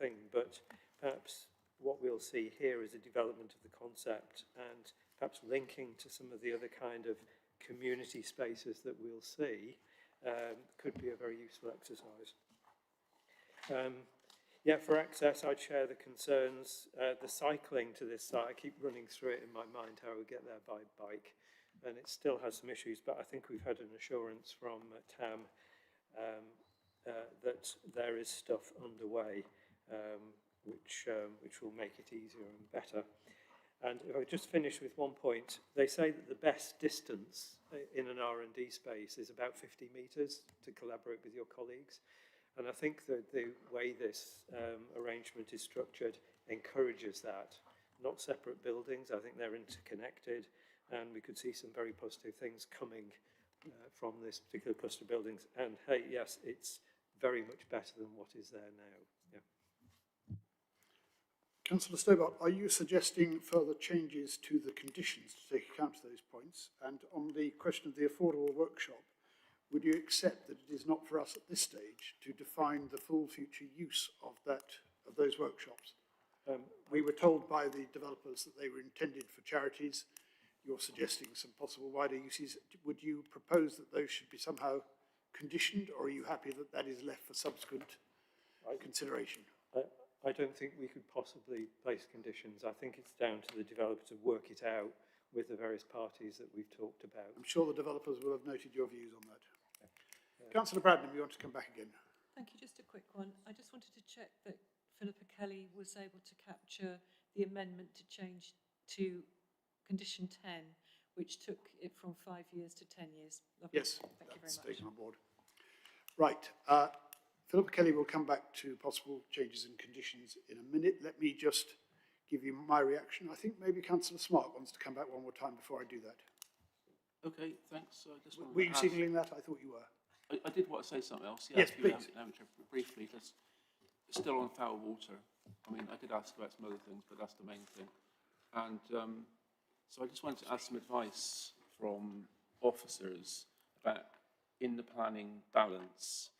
thing, but perhaps what we'll see here is a development of the concept and perhaps linking to some of the other kind of community spaces that we'll see could be a very useful exercise. Yeah, for access, I'd share the concerns. The cycling to this site, I keep running through it in my mind how we get there by bike, and it still has some issues, but I think we've had an assurance from TAM that there is stuff underway which will make it easier and better. And if I just finish with one point, they say that the best distance in an R&D space is about 50 metres to collaborate with your colleagues. And I think that the way this arrangement is structured encourages that. Not separate buildings, I think they're interconnected, and we could see some very positive things coming from this particular cluster of buildings. And hey, yes, it's very much better than what is there now. Yeah. Councillor Stobart, are you suggesting further changes to the conditions to take account of those points? And on the question of the affordable workshop, would you accept that it is not for us at this stage to define the full future use of those workshops? We were told by the developers that they were intended for charities. You're suggesting some possible wider uses. Would you propose that those should be somehow conditioned, or are you happy that that is left for subsequent consideration? I don't think we could possibly place conditions. I think it's down to the developer to work it out with the various parties that we've talked about. I'm sure the developers will have noted your views on that. Councillor Bradnam, you want to come back again? Thank you. Just a quick one. I just wanted to check that Philippa Kelly was able to capture the amendment to change to condition 10, which took it from 5 years to 10 years. Lovely. Yes, thank you very that's much. taken on board. Right. Philippa Kelly will come back to possible changes in conditions in a minute. Let me just give you my reaction. I think maybe Councillor Smart wants to come back one more time before I do that. Okay, thanks. Were you signalling that? I thought you were. I did want to say something else. Yes, please. Briefly, it's still on foul water. I mean, I did ask about some other things, but that's the main thing. And so I just wanted to ask some advice from officers about in the planning balance.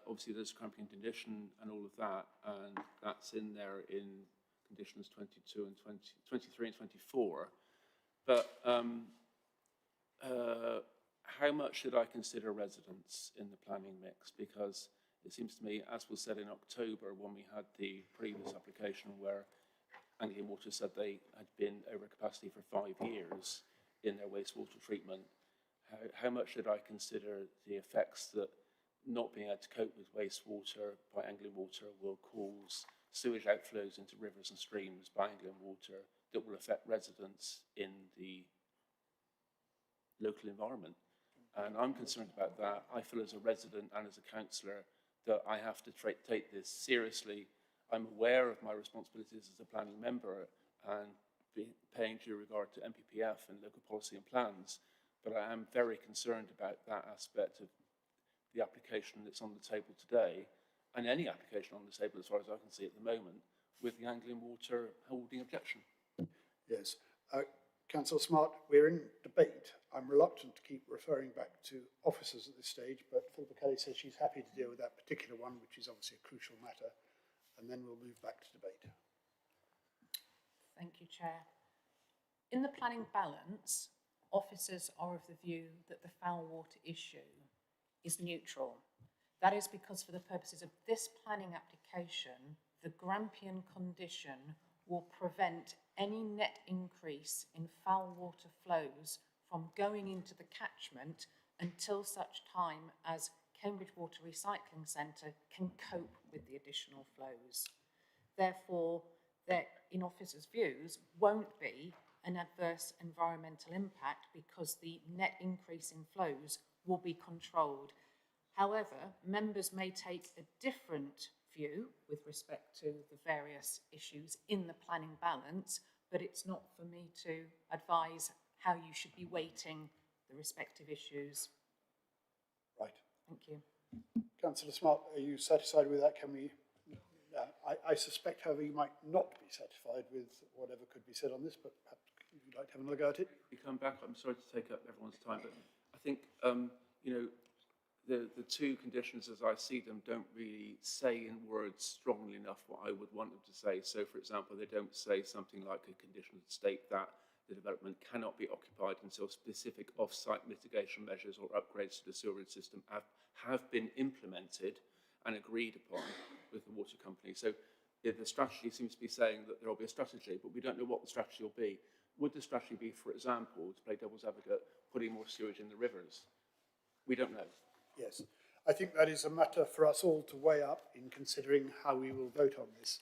Obviously, there's cramping condition and all of that, and that's in there in conditions 22 and 23 and 24. But how much should I consider residents in the planning mix? Because it seems to me, as was said in October when we had the previous application where Anglian Water said they had been over capacity for 5 years in their wastewater treatment, how much should I consider the effects that not being able to cope with wastewater by Anglian Water will cause sewage outflows into rivers and streams by Anglian Water that will affect residents in the local environment? And I'm concerned about that. I feel as a resident and as a councillor that I have to take this seriously. I'm aware of my responsibilities as a planning member and paying due regard to MPPF and local policy and plans, but I am very concerned about that aspect of the application that's on the table today, and any application on the table as far as I can see at the moment, with the Anglian Water holding objection. Yes. Councillor Smart, we're in debate. I'm reluctant to keep referring back to officers at this stage, but Philippa Kelly says she's happy to deal with that particular one, which is obviously a crucial matter, and then we'll move back to debate. Thank you, Chair. In the planning balance, officers are of the view that the foul water issue is neutral. That is because for the purposes of this planning application, the Grampian condition will prevent any net increase in foul water flows from going into the catchment until such time as Cambridge Water Recycling Centre can cope with the additional flows. Therefore, there, in officers' views, won't be an adverse environmental impact because the net increase in flows will be controlled. However, members may take a different view with respect to the various issues in the planning balance, but it's not for me to advise how you should be weighting the respective issues. Right. Thank you. Councillor Smart, are you satisfied with that? Can we? I suspect, however, you might not be satisfied with whatever could be said on this, but perhaps you'd like to have another go at it. You come back, I'm sorry to take up everyone's time, but I think, you know, the two conditions as I see them don't really say in words strongly enough what I would want them to say. So, for example, they don't say something like a condition that state that the development cannot be occupied until specific off-site mitigation measures or upgrades to the sewerage system have been implemented and agreed upon with the water company. So the strategy seems to be saying that there will be a strategy, but we don't know what the strategy will be. Would the strategy be, for example, to play devil's advocate, putting more sewage in the rivers? We don't know. Yes, I think that is a matter for us all to weigh up in considering how we will vote on this.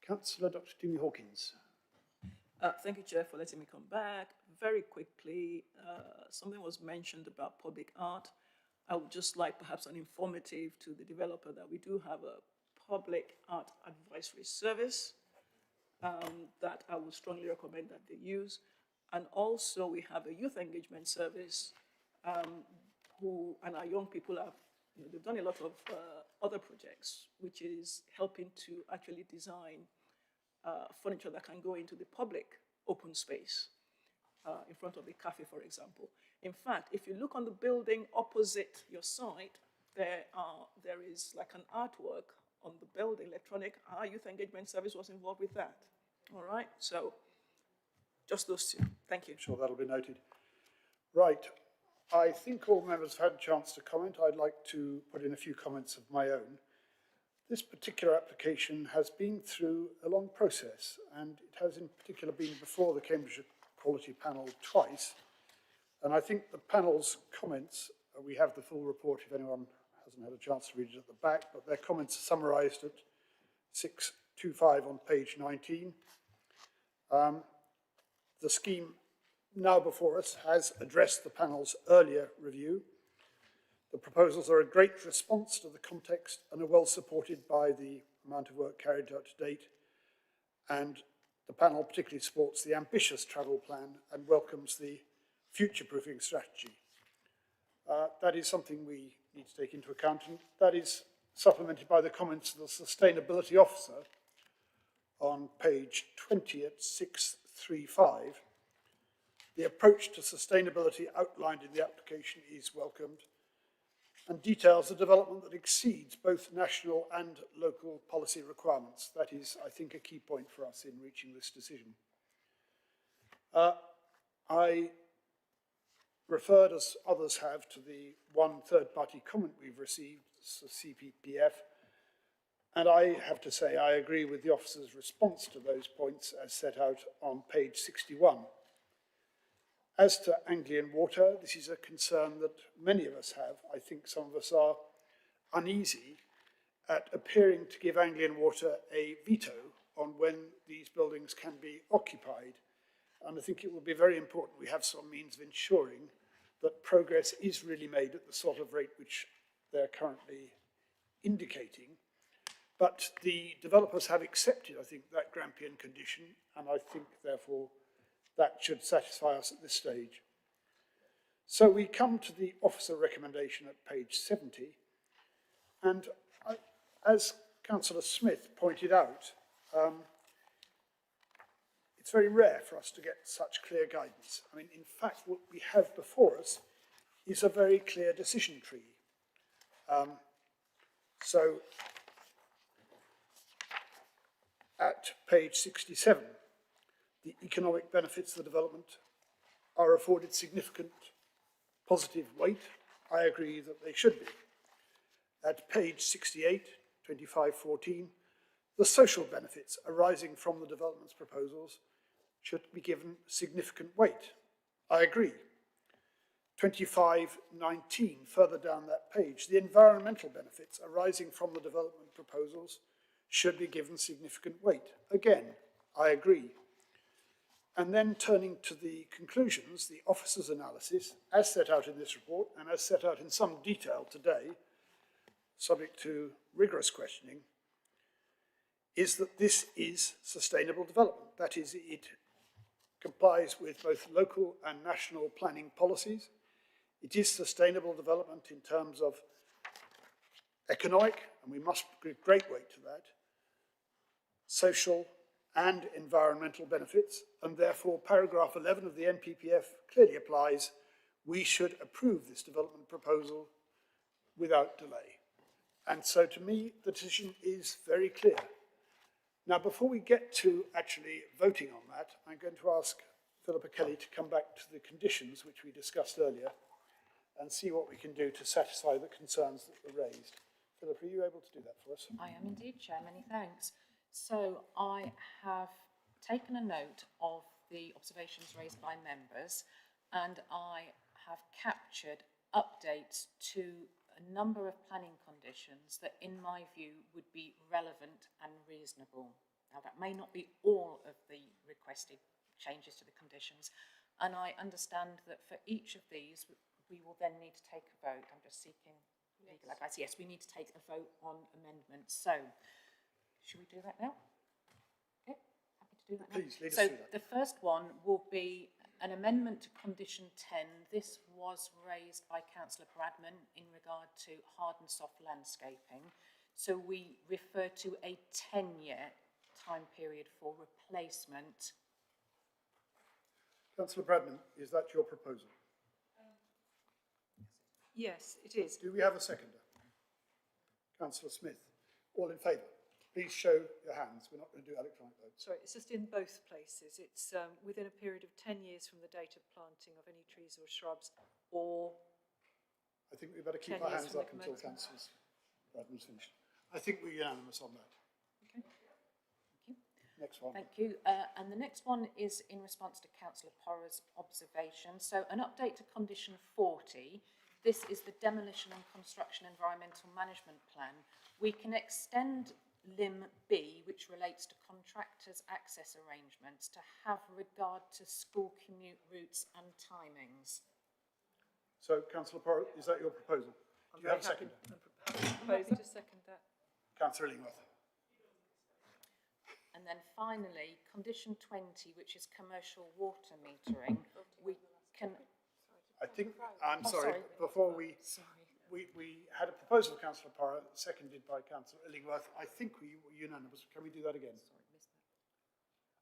Councillor Dr. Timmy Hawkins. Thank you, Chair, for letting me come back. Very quickly, something was mentioned about public art. I would just like perhaps an informative to the developer that we do have a public art advisory service that I would strongly recommend that they use. And also we have a youth engagement service and our young people have, they've done a lot of other projects, which is helping to actually design furniture that can go into the public open space in front of the cafe, for example. In fact, if you look on the building opposite your site, there is like an artwork on the building, electronic. Our youth engagement service was involved with that. All right, so just those two. Thank you. I'm sure that'll be noted. Right, I think all members have had a chance to comment. I'd like to put in a few comments of my own. This particular application has been through a long process, and it has in particular been before the Cambridge Quality Panel twice. And I think the panel's comments, we have the full report if anyone hasn't had a chance to read it at the back, but their comments are summarised at 625 on page 19. The scheme now before us has addressed the panel's earlier review. The proposals are a great response to the context and are well supported by the amount of work carried out to date. And the panel particularly supports the ambitious travel plan and welcomes the future-proofing strategy. That is something we need to take into account, and that is supplemented by the comments of the Sustainability Officer on page 20 at 635. The approach to sustainability outlined in the application is welcomed and details a development that exceeds both national and local policy requirements. That is, I think, a key point for us in reaching this decision. I referred, as others have, to the one third-party comment we've received, the CPPF, and I have to say I agree with the officer's response to those points as set out on page 61. As to Anglian water, this is a concern that many of us have. I think some of us are uneasy at appearing to give Anglian water a veto on when these buildings can be occupied. And I think it will be very important we have some means of ensuring that progress is really made at the sort of rate which they're currently indicating. But the developers have accepted, I think, that Grampian condition, and I think, therefore, that should satisfy us at this stage. So we come to the officer recommendation at page 70, and as Councillor Smith pointed out, it's very rare for us to get such clear guidance. I mean, in fact, what we have before us is a very clear decision tree. So at page 67, the economic benefits of the development are afforded significant positive weight. I agree that they should be. At page 68, 2514, the social benefits arising from the development's proposals should be given significant weight. I agree. 2519, further down that page, the environmental benefits arising from the development proposals should be given significant weight. Again, I agree. And then turning to the conclusions, the officer's analysis, as set out in this report and as set out in some detail today, subject to rigorous questioning, is that this is sustainable development. That is, it complies with both local and national planning policies. It is sustainable development in terms of economic, and we must give great weight to that, social and environmental benefits, and therefore paragraph 11 of the NPPF clearly applies. We should approve this development proposal without delay. And so to me, the decision is very clear. Now, before we get to actually voting on that, I'm going to ask Philippa Kelly to come back to the conditions which we discussed earlier and see what we can do to satisfy the concerns that were raised. Philippa, are you able to do that for us? I am indeed, Chair. Many thanks. So I have taken a note of the observations raised by members, and I have captured updates to a number of planning conditions that, in my view, would be relevant and reasonable. Now, that may not be all of the requested changes to the conditions, and I understand that for each of these, we will then need to take a vote. I'm just seeking legal advice. Yes, we need to take a vote on amendments. So, should we do that now? Okay, happy to do that now. Please, lead us so through that. The first one will be an amendment to condition 10. This was raised by Councillor Bradman in regard to hard and soft landscaping. So we refer to a 10-year time period for replacement. Councillor Bradman, is that your proposal? Yes, it is. Do we have a seconder? Councillor Smith, all in favour? Please show your hands. We're not going to do electronic votes. Sorry, it's just in both places. It's within a period of 10 years from the date of planting of any trees or shrubs, or I think we better keep 10 our years hands from up the until commencement. Councillor Bradman's finished. I think we're unanimous on that. Okay. Thank you. Next one. Thank you. And the next one is in response to Councillor Porra's observation. So an update to condition 40. This is the Demolition and Construction Environmental Management Plan. We can extend Lim B, which relates to contractors' access arrangements, to have regard to school commute routes and timings. So, Councillor Porra, is that your proposal? Do you have a seconder? I'm proposing to second that. Councillor Illingworth. And then finally, condition 20, which is commercial water metering, we can... I think, I'm sorry, before we had a proposal of Councillor Porra, seconded by Councillor Illingworth. I think we were unanimous. Can we do that again? Sorry, missed that.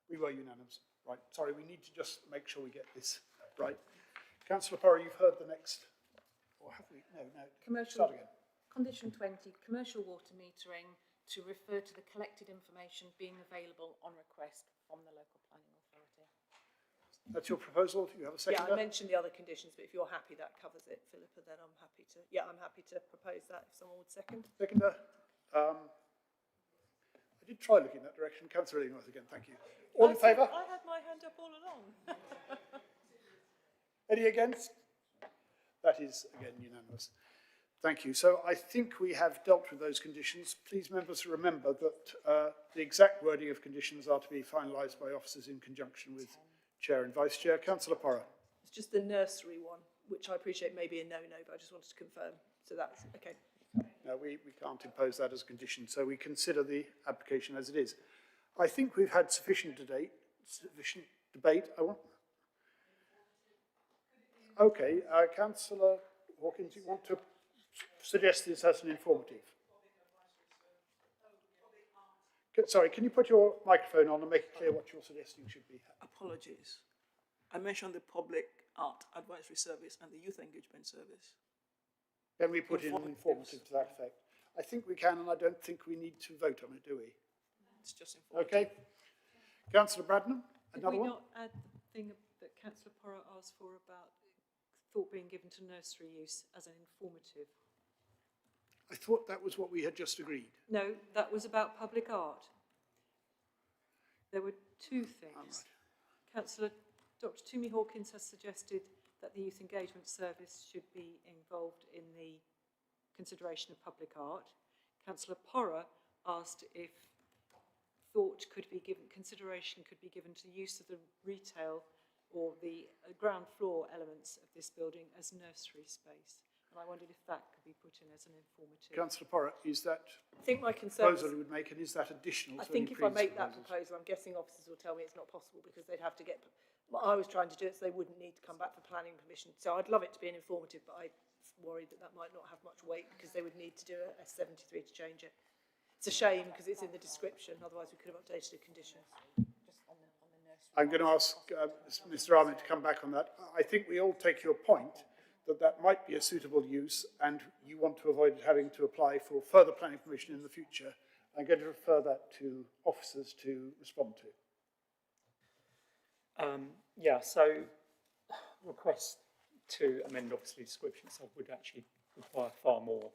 We were unanimous. Right, sorry, we need to just make sure we get this right. Councillor Porra, you've heard the next, or have we? No. Commercial, Start again. condition 20, commercial water metering, to refer to the collected information being available on request from the local planning authority. That's your proposal? Do you have a Yeah, seconder? I mentioned the other conditions, but if you're happy that covers it, Philippa, then I'm happy to, I'm happy to propose that if someone would second. Seconder. I did try looking in that direction. Councillor Illingworth again, thank you. All in favour? I had my hand up all along. Any against? That is, again, unanimous. Thank you. So I think we have dealt with those conditions. Please, members, remember that the exact wording of conditions are to be finalised by officers in conjunction with Chair and Vice Chair. Councillor Porra. It's just the nursery one, which I appreciate may be a no-no, but I just wanted to confirm. So that's okay. No, we can't impose that as a condition, so we consider the application as it is. I think we've had sufficient debate. Okay, Councillor Hawkins, you want to suggest this as an informative? Sorry, can you put your microphone on and make it clear what your suggesting should be? Apologies. I mentioned the Public Art Advisory Service and the Youth Engagement Service. Can we put in an informative to that effect? I think we can, and I don't think we need to vote on it, do we? It's just informative. Okay. Councillor Bradnam, Did another we one? not add the thing that Councillor Porra asked for about thought being given to nursery use as an informative? I thought that was what we had just agreed. No, that was about public art. There were two things. Councillor Dr. Toomey Hawkins has suggested that the Youth Engagement Service should be involved in the consideration of public art. Councillor Porra asked if thought could be given, consideration could be given to the use of the retail or the ground floor elements of this building as nursery space. And I wondered if that could be put in as an informative. Councillor Porra, is that I think my concern proposal you would make, and is that additional I to think any if I previous make that proposals? proposal, I'm guessing officers will tell me it's not possible because they'd have to get... I was trying to do it so they wouldn't need to come back for planning permission. So I'd love it to be an informative, but I'm worried that that might not have much weight because they would need to do a 73 to change it. It's a shame because it's in the description, otherwise we could have updated the conditions. I'm going to ask Mr. Ahmed to come back on that. I think we all take your point that that might be a suitable use and you want to avoid having to apply for further planning permission in the future. I'm going to refer that to officers to respond to. Yeah, so request to amend obviously description itself would actually require far more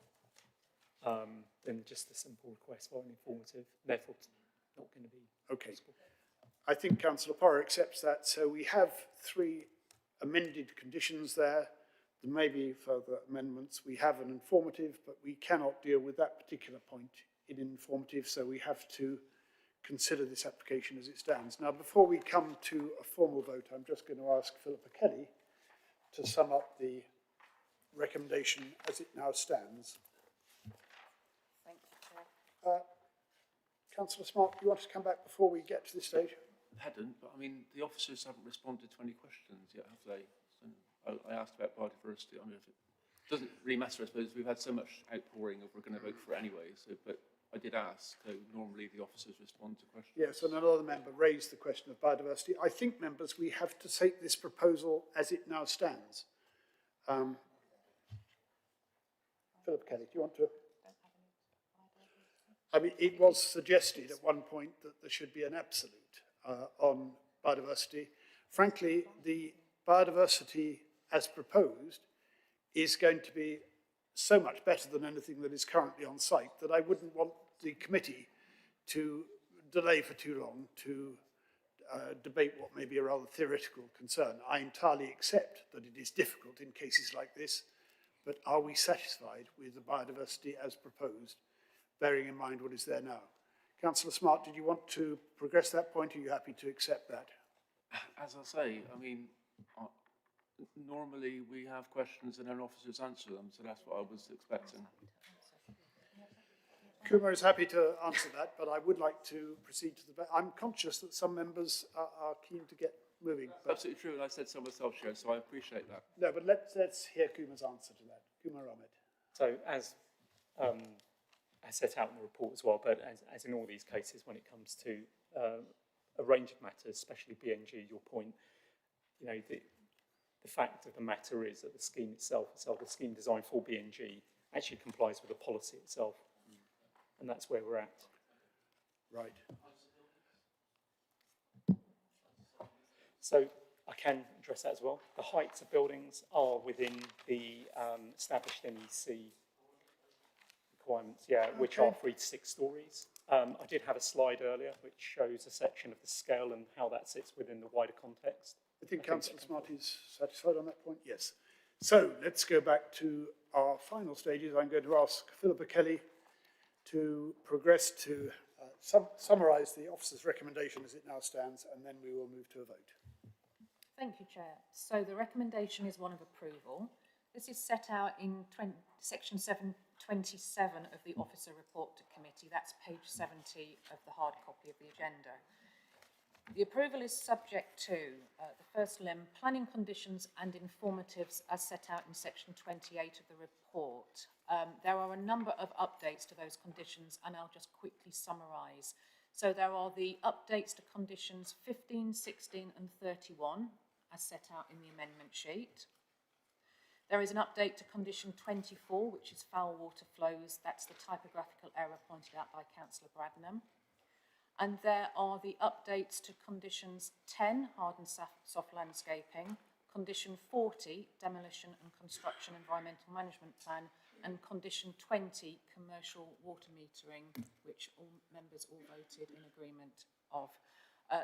than just a simple request for an informative, therefore it's not going to be possible. I think Councillor Porrer accepts that. So we have 3 amended conditions there. There may be further amendments. We have an informative, but we cannot deal with that particular point in informative, so we have to consider this application as it stands. Now, before we come to a formal vote, I'm just going to ask Philippa Kelly to sum up the recommendation as it now stands. Thank you, Chair. Councillor Smart, do you want to come back before we get to this stage? Hadn't, but I mean, the officers haven't responded to any questions yet, have they? So I asked about biodiversity. I mean, if it doesn't really matter, I suppose. We've had so much outpouring of we're going to vote for it anyway. So, but I did ask. So normally the officers respond to questions. Yes, and another member raised the question of biodiversity. I think, members, we have to take this proposal as it now stands. Philippa Kelly, do you want to? I mean, it was suggested at one point that there should be an absolute on biodiversity. Frankly, the biodiversity as proposed is going to be so much better than anything that is currently on site that I wouldn't want the committee to delay for too long to debate what may be a rather theoretical concern. I entirely accept that it is difficult in cases like this, but are we satisfied with the biodiversity as proposed, bearing in mind what is there now? Councillor Smart, did you want to progress that point, or are you happy to accept that? As I say, I mean, normally we have questions and then officers answer them, so that's what I was expecting. Kumar is happy to answer that, but I would like to proceed to the vote. I'm conscious that some members are keen to get moving. Absolutely true, and I said so myself, Chair, so I appreciate that. No, but let's hear Kumar's answer to that. Kumar Ahmed. So as set out in the report as well, but as in all these cases, when it comes to a range of matters, especially BNG, your point, you know, the fact of the matter is that the scheme itself, the scheme designed for BNG, actually complies with the policy itself. And that's where we're at. Right. So I can address that as well. The heights of buildings are within the established NEC requirements, which are 3 to 6 stories. I did have a slide earlier which shows a section of the scale and how that sits within the wider context. I think Councillor Smart is satisfied on that point. Yes. So let's go back to our final stages. I'm going to ask Philippa Kelly to progress to summarise the officer's recommendation as it now stands, and then we will move to a vote. Thank you, Chair. So the recommendation is one of approval. This is set out in section 727 of the Officer Report to Committee. That's page 70 of the hard copy of the agenda. The approval is subject to the first limb, planning conditions and informatives as set out in section 28 of the report. There are a number of updates to those conditions, and I'll just quickly summarise. So there are the updates to conditions 15, 16 and 31 as set out in the amendment sheet. There is an update to condition 24, which is foul water flows. That's the typographical error pointed out by Councillor Bradnam. And there are the updates to conditions 10, hard and soft landscaping, condition 40, demolition and construction environmental management plan, and condition 20, commercial water metering, which all members all voted in agreement of.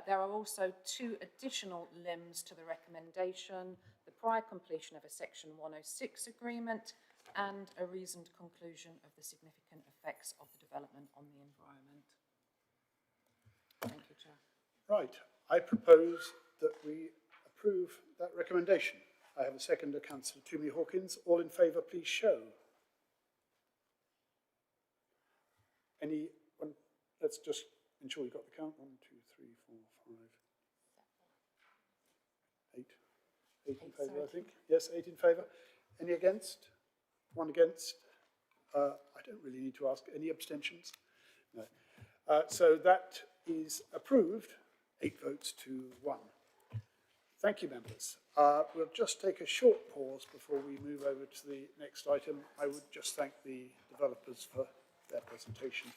There are also 2 additional limbs to the recommendation, the prior completion of a section 106 agreement and a reasoned conclusion of the significant effects of the development on the environment. Thank you, Chair. Right. I propose that we approve that recommendation. I have a seconder, Councillor Toomey Hawkins. All in favour, please show. Anyone? Let's just ensure we've got the count. 1, 2, 3, 4, 5, 8. 8 in favour, I think. Yes, 8 in favour. Any against? 1 against. I don't really need to ask. Any abstentions? No. So that is approved, 8 votes to 1. Thank you, members. We'll just take a short pause before we move over to the next item. I would just thank the developers for their presentation.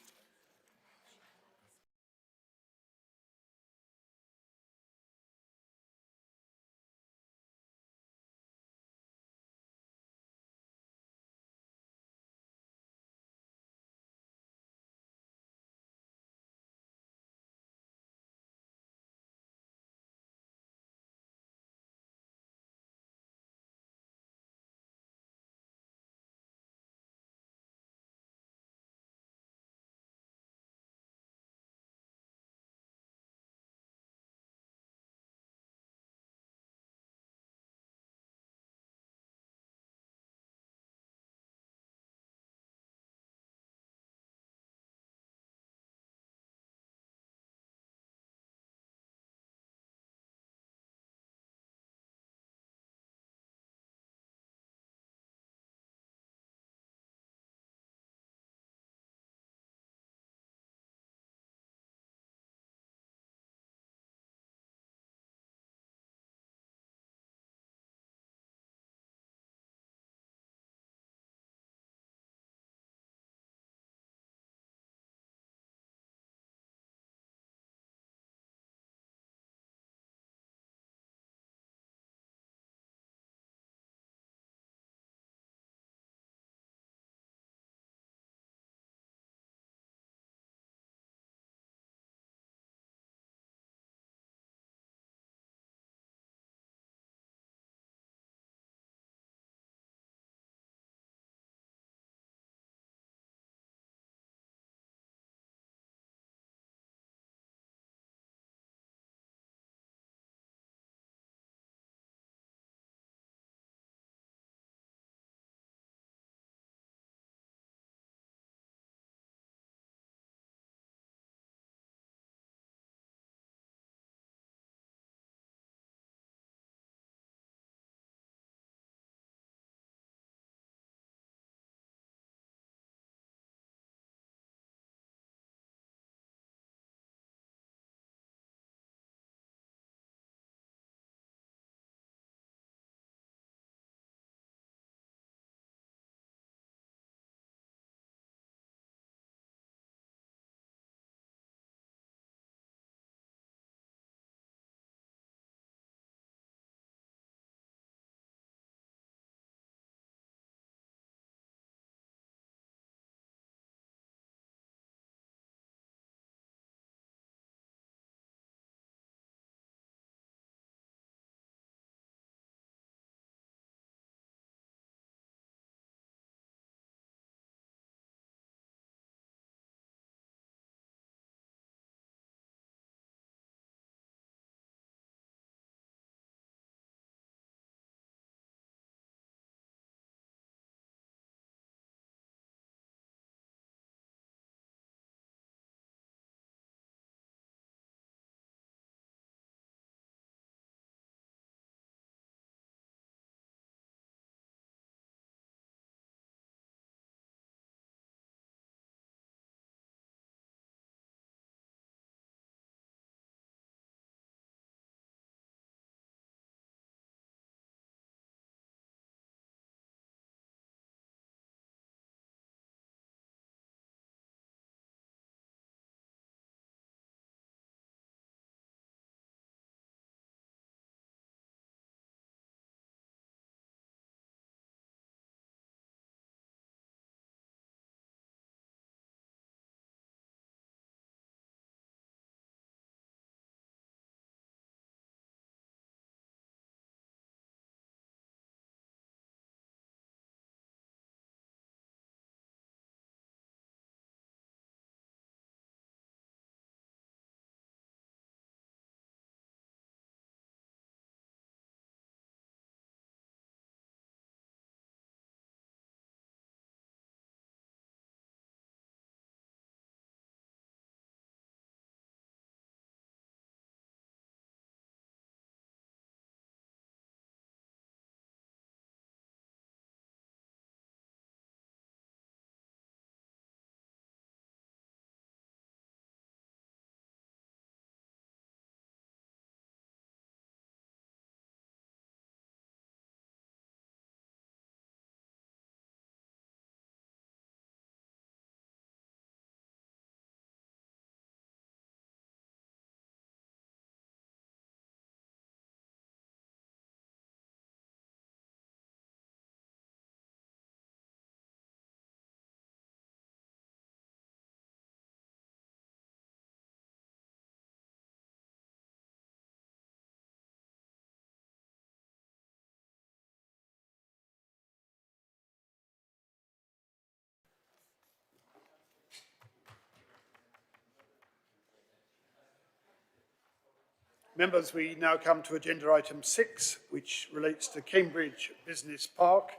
Members, we now come to agenda item 6, which relates to Cambridge Business Park.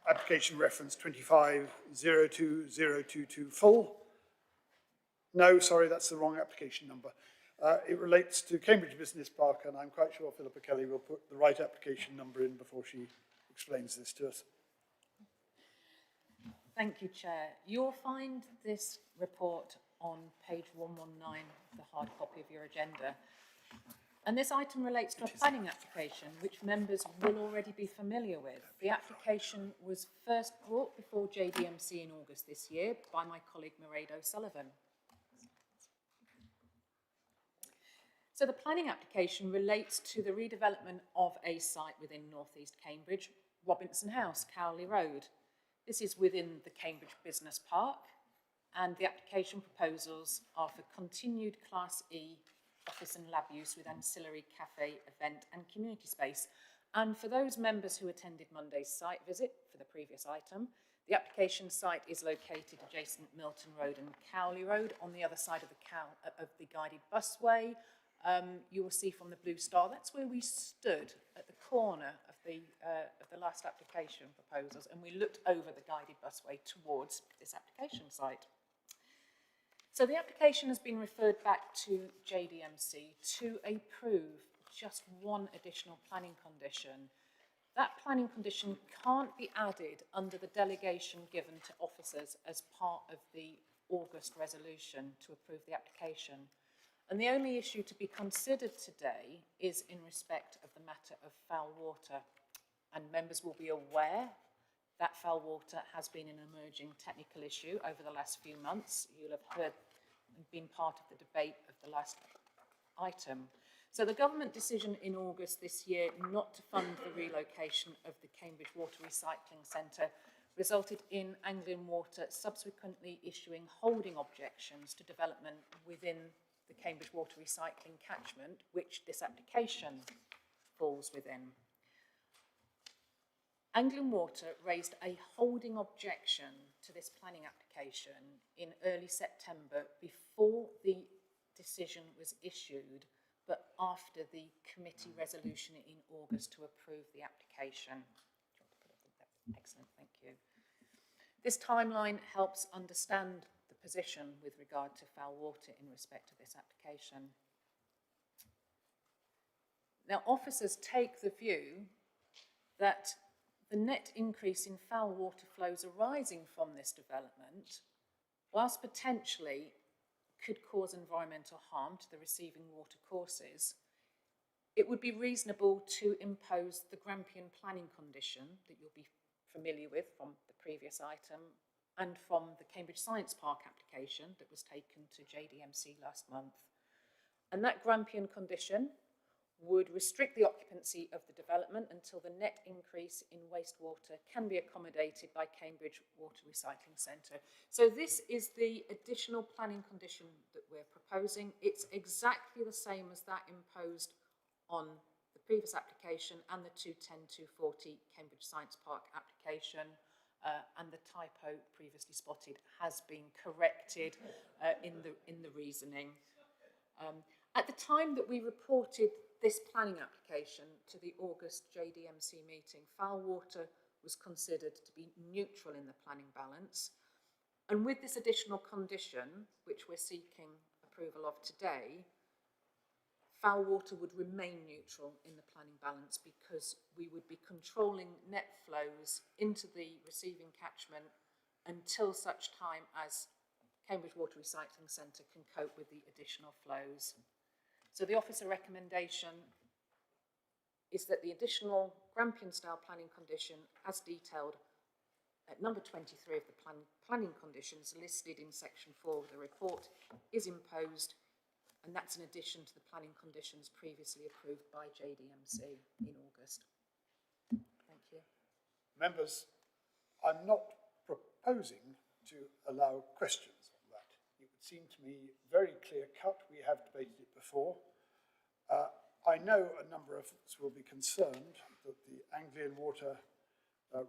Application reference 2502022 full. No, sorry, that's the wrong application number. It relates to Cambridge Business Park, and I'm quite sure Philippa Kelly will put the right application number in before she explains this to us. Thank you, Chair. You'll find this report on page 119 of the hard copy of your agenda. And this item relates to a planning application, which members will already be familiar with. The application was first brought before JDMC in August this year by my colleague Mairead O'Sullivan. So the planning application relates to the redevelopment of a site within North East Cambridge, Robinson House, Cowley Road. This is within the Cambridge Business Park, and the application proposals are for continued Class E office and lab use with ancillary cafe, event and community space. And for those members who attended Monday's site visit for the previous item, the application site is located adjacent Milton Road and Cowley Road on the other side of the guided busway. You will see from the blue star, that's where we stood at the corner of the last application proposals, and we looked over the guided busway towards this application site. So the application has been referred back to JDMC to approve just one additional planning condition. That planning condition can't be added under the delegation given to officers as part of the August resolution to approve the application. And the only issue to be considered today is in respect of the matter of foul water. And members will be aware that foul water has been an emerging technical issue over the last few months. You'll have heard and been part of the debate of the last item. So the government decision in August this year not to fund the relocation of the Cambridge Water Recycling Centre resulted in Anglian Water subsequently issuing holding objections to development within the Cambridge Water Recycling catchment, which this application falls within. Anglian Water raised a holding objection to this planning application in early September before the decision was issued, but after the committee resolution in August to approve the application. Excellent, thank you. This timeline helps understand the position with regard to foul water in respect of this application. Now, officers take the view that the net increase in foul water flows arising from this development, whilst potentially could cause environmental harm to the receiving water courses, it would be reasonable to impose the Grampian planning condition that you'll be familiar with from the previous item and from the Cambridge Science Park application that was taken to JDMC last month. And that Grampian condition would restrict the occupancy of the development until the net increase in wastewater can be accommodated by Cambridge Water Recycling Centre. So this is the additional planning condition that we're proposing. It's exactly the same as that imposed on the previous application and the 210-240 Cambridge Science Park application, and the typo previously spotted has been corrected in the reasoning. At the time that we reported this planning application to the August JDMC meeting, foul water was considered to be neutral in the planning balance. And with this additional condition, which we're seeking approval of today, foul water would remain neutral in the planning balance because we would be controlling net flows into the receiving catchment until such time as Cambridge Water Recycling Centre can cope with the additional flows. So the officer recommendation is that the additional Grampian-style planning condition, as detailed at number 23 of the planning conditions listed in section 4 of the report, is imposed, and that's in addition to the planning conditions previously approved by JDMC in August. Thank you. Members, I'm not proposing to allow questions on that. It would seem to me very clear-cut. We have debated it before. I know a number of us will be concerned that the Anglian Water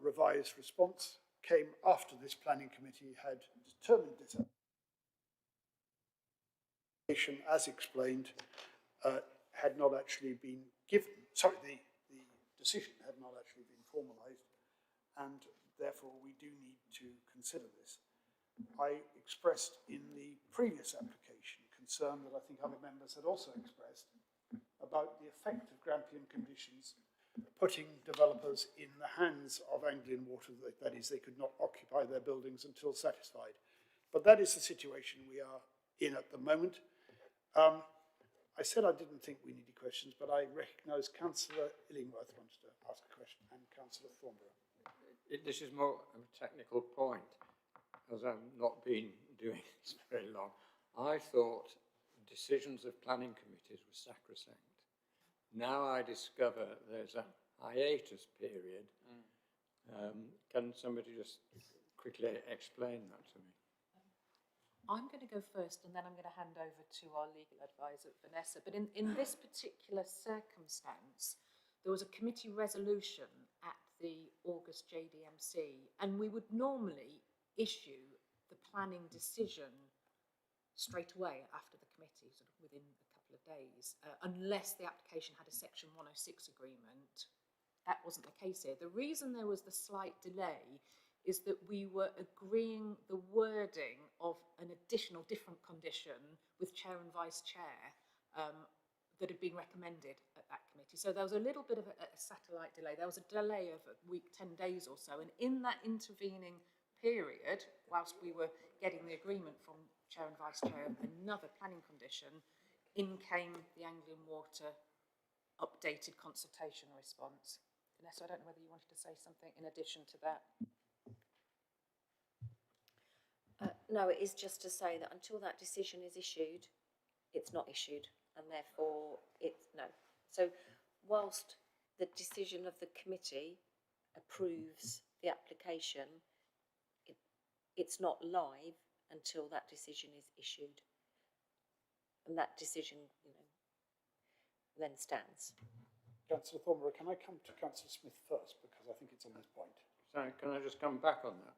revised response came after this planning committee had determined this as explained, had not actually been given, sorry, the decision had not actually been formalised, and therefore we do need to consider this. I expressed in the previous application concern that I think other members had also expressed about the effect of Grampian conditions putting developers in the hands of Anglian Water, that is, they could not occupy their buildings until satisfied. But that is the situation we are in at the moment. I said I didn't think we needed questions, but I recognise Councillor Illingworth wanted to ask a question, and Councillor Thornborough. This is more a technical point, as I've not been doing this very long. I thought decisions of planning committees were sacrosanct. Now I discover there's a hiatus period. Can somebody just quickly explain that to me? I'm going to go first and then I'm going to hand over to our legal advisor, Vanessa. But in this particular circumstance, there was a committee resolution at the August JDMC, and we would normally issue the planning decision straight away after the committee, sort of within a couple of days, unless the application had a Section 106 agreement. That wasn't the case here. The reason there was the slight delay is that we were agreeing the wording of an additional different condition with chair and vice chair that had been recommended at that committee. So there was a little bit of a satellite delay. There was a delay of a week, 10 days or so. And in that intervening period, whilst we were getting the agreement from chair and vice chair of another planning condition, in came the Anglian Water updated consultation response. Vanessa, I don't know whether you wanted to say something in addition to that. No, it is just to say that until that decision is issued, it's not issued, and therefore no. So whilst the decision of the committee approves the application, it's not live until that decision is issued, and that decision, then stands. Councillor Thornborough, can I come to Councillor Smith first, because I think it's on this point. Sorry, can I just come back on that?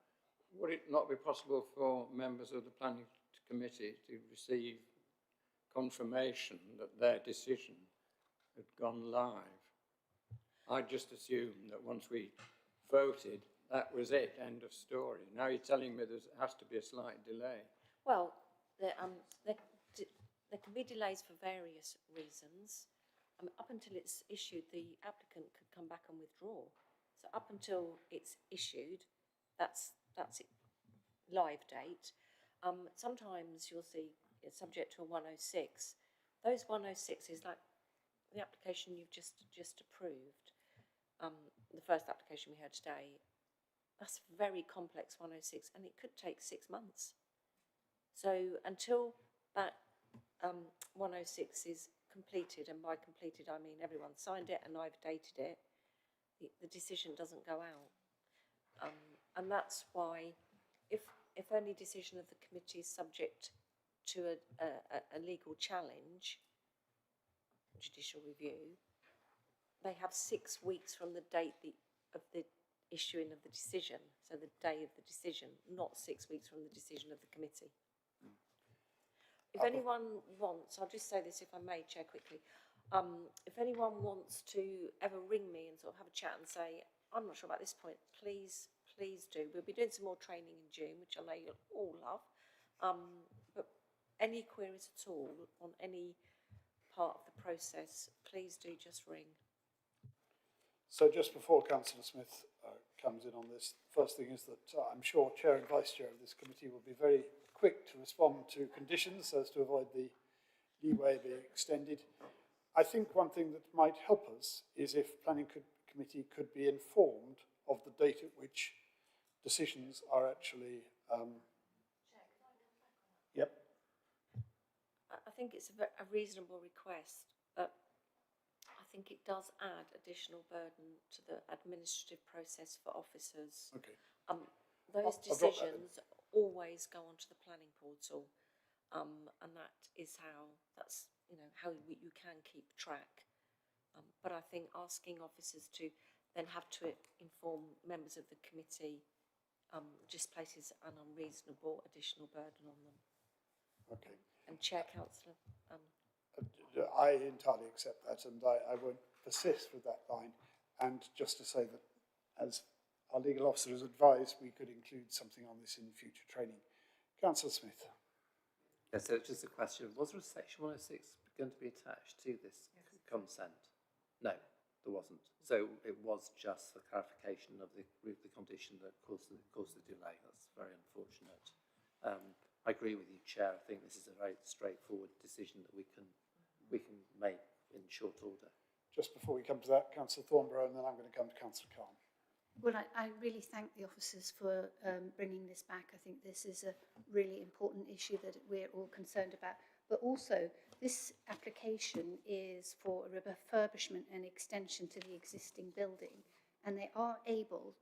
Would it not be possible for members of the planning committee to receive confirmation that their decision had gone live? I just assumed that once we voted, that was it, end of story. Now you're telling me there has to be a slight delay. Well, there can be delays for various reasons. Up until it's issued, the applicant could come back and withdraw. So up until it's issued, that's it, live date. Sometimes you'll see it's subject to a 106. Those 106s, like the application you've just approved, the first application we had today, that's a very complex 106, and it could take 6 months. So until that 106 is completed, and by completed I mean everyone signed it and I've dated it, the decision doesn't go out. And that's why if any decision of the committee is subject to a legal challenge, judicial review, they have 6 weeks from the date of the issuing of the decision, so the day of the decision, not 6 weeks from the decision of the committee. If anyone wants, I'll just say this if I may, Chair, quickly. If anyone wants to ever ring me and sort of have a chat and say, I'm not sure about this point, please do. We'll be doing some more training in June, which I know you'll all love. But any queries at all on any part of the process, please do just ring. So just before Councillor Smith comes in on this, first thing is that I'm sure Chair and Vice Chair of this committee will be very quick to respond to conditions so as to avoid the leeway being extended. I think one thing that might help us is if Planning Committee could be informed of the date at which decisions are actually... Yep. I think it's a reasonable request, but I think it does add additional burden to the administrative process for officers. Okay. Those decisions always go onto the planning portal, and that is how you can keep track. But I think asking officers to then have to inform members of the committee just places an unreasonable additional burden on them. Okay. And Chair Councillor. I entirely accept that, and I won't persist with that line. And just to say that, as our legal officer has advised, we could include something on this in future training. Councillor Smith. Yeah, so it's just a question. Was there a section 106 going to be attached to this consent? No, there wasn't. So it was just the clarification of the condition that caused the delay. That's very unfortunate. I agree with you, Chair. I think this is a very straightforward decision that we can make in short order. Just before we come to that, Councillor Thornborough, and then I'm going to come to Councillor Khan. Well, I really thank the officers for bringing this back. I think this is a really important issue that we're all concerned about. But also, this application is for a refurbishment and extension to the existing building. And they are able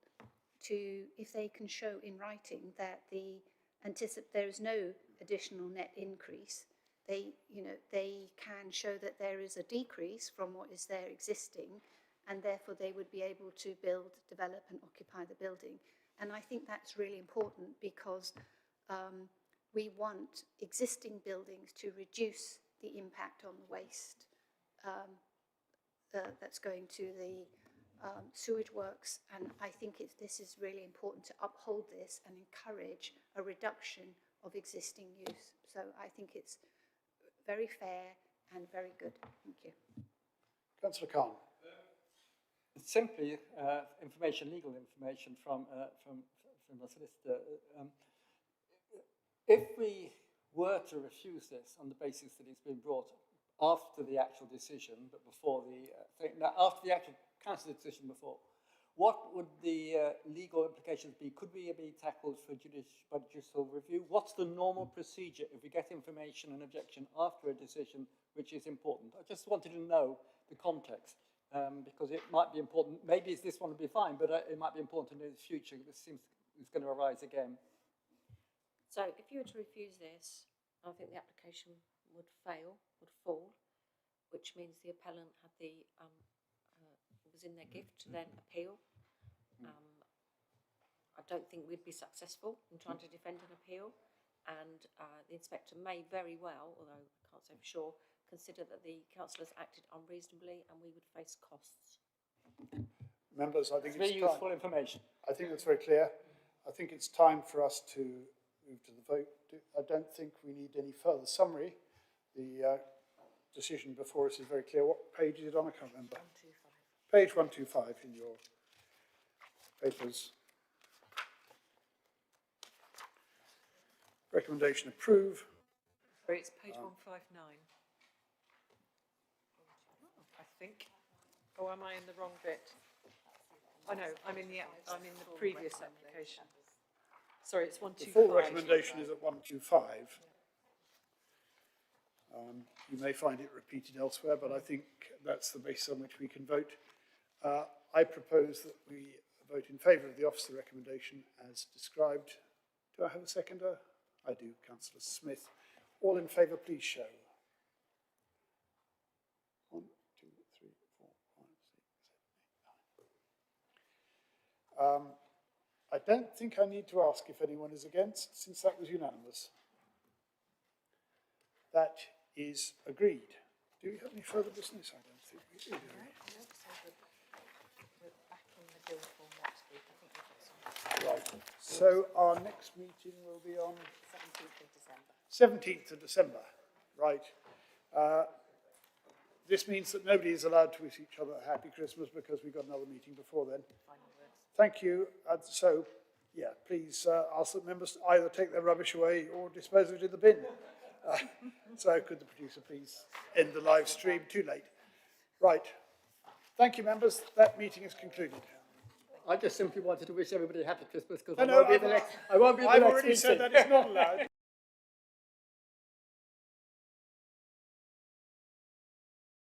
to, if they can show in writing that there is no additional net increase, they can show that there is a decrease from what is there existing, and therefore they would be able to build, develop and occupy the building. And I think that's really important because we want existing buildings to reduce the impact on the waste that's going to the sewage works. And I think this is really important to uphold this and encourage a reduction of existing use. So I think it's very fair and very good. Thank you. Councillor Khan. Simply information, legal information from the solicitor. If we were to refuse this on the basis that it's been brought after the actual decision, but before the after the actual council decision before, what would the legal implications be? Could we be tackled for judicial review? What's the normal procedure if we get information and objection after a decision which is important? I just wanted to know the context. Because it might be important, maybe this one would be fine, but it might be important in the future. This seems it's going to arise again. So if you were to refuse this, I think the application would fall, which means the appellant had was in their gift to then appeal. I don't think we'd be successful in trying to defend an appeal, and the inspector may very well, although I can't say for sure, consider that the councillors acted unreasonably and we would face costs. Members, I think it's very useful information. I think that's very clear. I think it's time for us to move to the vote. I don't think we need any further summary. The decision before us is very clear. What page is it on? I can't remember. 125. Page 125 in your papers. Recommendation approve. Sorry, it's page 159. I think. Oh, am I in the wrong bit? Oh no, I'm in the previous application. Sorry, it's 125. The full recommendation is at 125. You may find it repeated elsewhere, but I think that's the basis on which we can vote. I propose that we vote in favour of the officer recommendation as described. Do I have a seconder? I do, Councillor Smith. All in favour, please show. 1, 2, 3, 4, 5, 6, 7, 8, 9. I don't think I need to ask if anyone is against, since that was unanimous. That is agreed. Do we have any further business? I don't think we do. Right. So our next meeting will be on 17th of December. Right. This means that nobody is allowed to wish each other a happy Christmas because we've got another meeting before then. Thank you. So, yeah, please ask the members to either take their rubbish away or dispose of it in the bin. So could the producer please end the live stream? Too late. Right. Thank you, members. That meeting is concluded. I just simply wanted to wish everybody a happy Christmas because I won't be the next meeting. I've already said that it's not allowed.